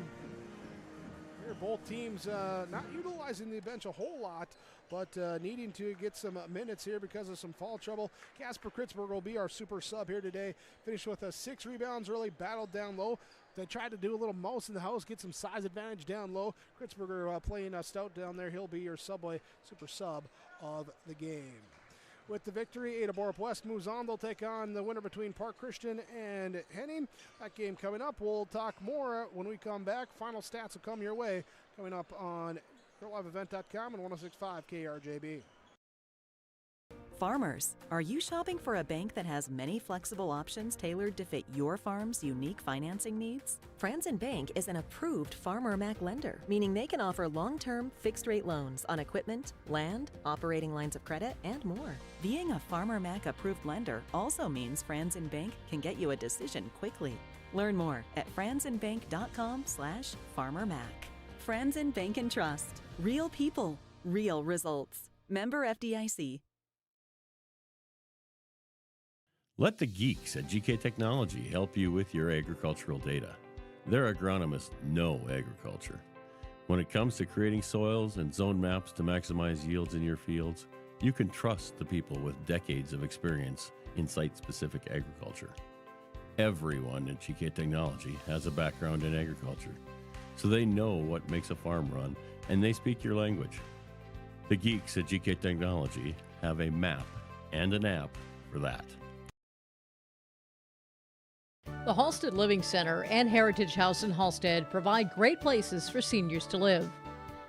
both teams not utilizing the bench a whole lot, but needing to get some minutes here because of some foul trouble. Casper Kritzberg will be our super sub here today. Finished with 6 rebounds, really battled down low. They tried to do a little mouse in the house, get some size advantage down low. Kritzberger playing stout down there. He'll be your Subway super sub of the game. with the victory. Ada-Borup-West moves on. They'll take on the winner between Park Christian and Henning. That game coming up. We'll talk more when we come back. Final stats will come your way coming up on YourLiveEvent.com and 106.5 KRJB. Farmers, are you shopping for a bank that has many flexible options tailored to fit your farm's unique financing needs? Franzen Bank is an approved Farmer Mac lender, meaning they can offer long-term fixed-rate loans on equipment, land, operating lines of credit, and more. Being a Farmer Mac approved lender also means Franzen Bank can get you a decision quickly. Learn more at franzenbank.com/farmermac. Franzen Bank and Trust. Real people, real results. Member FDIC. Let the geeks at GK Technology help you with your agricultural data. Their agronomists know agriculture. When it comes to creating soils and zone maps to maximize yields in your fields, you can trust the people with decades of experience in site-specific agriculture. Everyone at GK Technology has a background in agriculture, so they know what makes a farm run, and they speak your language. The geeks at GK Technology have a map and an app for that. The Halstead Living Center and Heritage House in Halstead provide great places for seniors to live.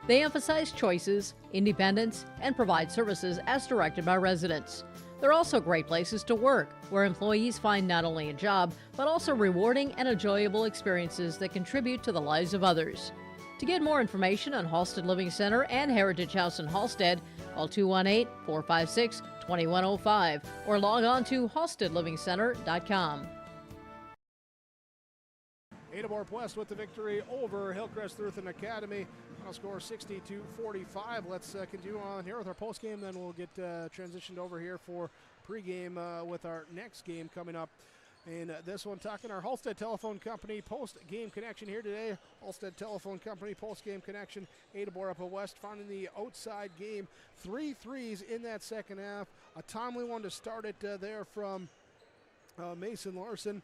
They emphasize choices, independence, and provide services as directed by residents. They're also great places to work, where employees find not only a job, but also rewarding and enjoyable experiences that contribute to the lives of others. To get more information on Halstead Living Center and Heritage House in Halstead, call 218-456-2105 or log on to halsteadlivingcenter.com. Ada-Borup-West with the victory over Hillcrest Lutheran Academy. Final score 60-45. Let's continue on here with our postgame, then we'll get transitioned over here for pregame with our next game coming up. In this one, talking our Halstead Telephone Company post-game connection here today. Halstead Telephone Company post-game connection. Ada-Borup-West finding the outside game. 3 threes in that second half. A timely one to start it there from Mason Larson.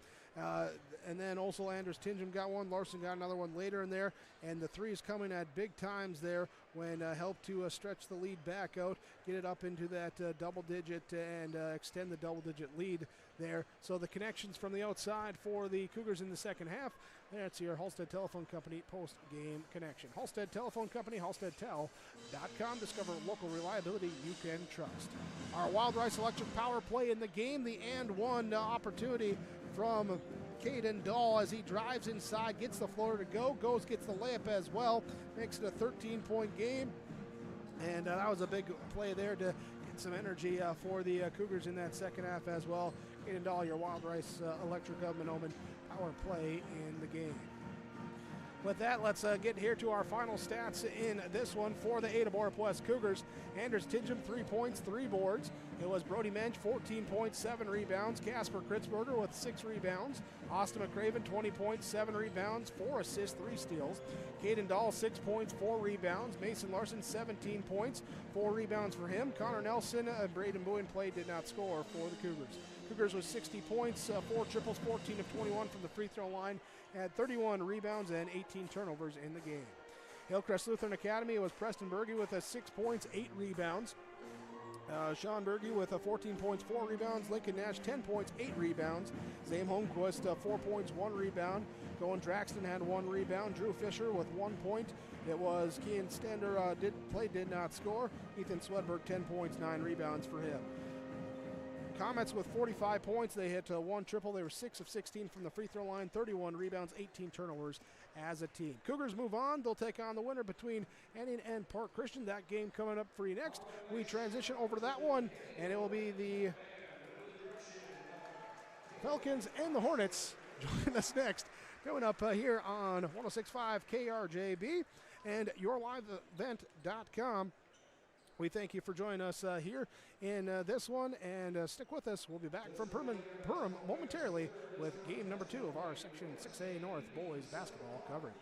And then also Anders Tingham got one. Larson got another one later in there. And the threes coming at big times there when helped to stretch the lead back out, get it up into that double digit and extend the double digit lead there. So the connections from the outside for the Cougars in the second half. That's your Halstead Telephone Company post-game connection. Halstead Telephone Company, halsteadtel.com. Discover local reliability you can trust. Our Wild Rice Electric power play in the game, the and one opportunity from Caden Dahl as he drives inside, gets the floor to go, gets the layup as well, makes it a 13-point game. And that was a big play there to get some energy for the Cougars in that second half as well. Caden Dahl, your Wild Rice Electric of Mahnomen power play in the game. With that, let's get here to our final stats in this one for the Ada-Borup-West Cougars. Anders Tingham, 3 points, 3 boards. It was Brody Mensch, 14 points, 7 rebounds. Casper Kritzberger with 6 rebounds. Austin McCraven, 20 points, 7 rebounds, 4 assists, 3 steals. Caden Dahl, 6 points, 4 rebounds. Mason Larson, 17 points, 4 rebounds for him. Connor Nelson and Braden Bowen did not score for the Cougars. Cougars with 60 points, 4 triples, 14 of 21 from the free throw line, had 31 rebounds and 18 turnovers in the game. Hillcrest Lutheran Academy was Preston Berge with 6 points, 8 rebounds. Sean Berge with 14 points, 4 rebounds. Lincoln Nash, 10 points, 8 rebounds. Zame Holmquist, 4 points, 1 rebound. Cohen Draxton had 1 rebound. Drew Fisher with 1 point. It was Kean Stender did not score. Ethan Swedberg, 10 points, 9 rebounds for him. Comets with 45 points. They hit 1 triple. They were 6 of 16 from the free throw line, 31 rebounds, 18 turnovers as a team. Cougars move on. They'll take on the winner between Henning and Park Christian. That game coming up for you next. We transition over to that one, and it will be the Falcons and the Hornets join us next. Coming up here on 106.5 KRJB and YourLiveEvent.com. We thank you for joining us here in this one, and stick with us. We'll be back from Perham momentarily with game number 2 of our Section 6A North boys basketball coverage.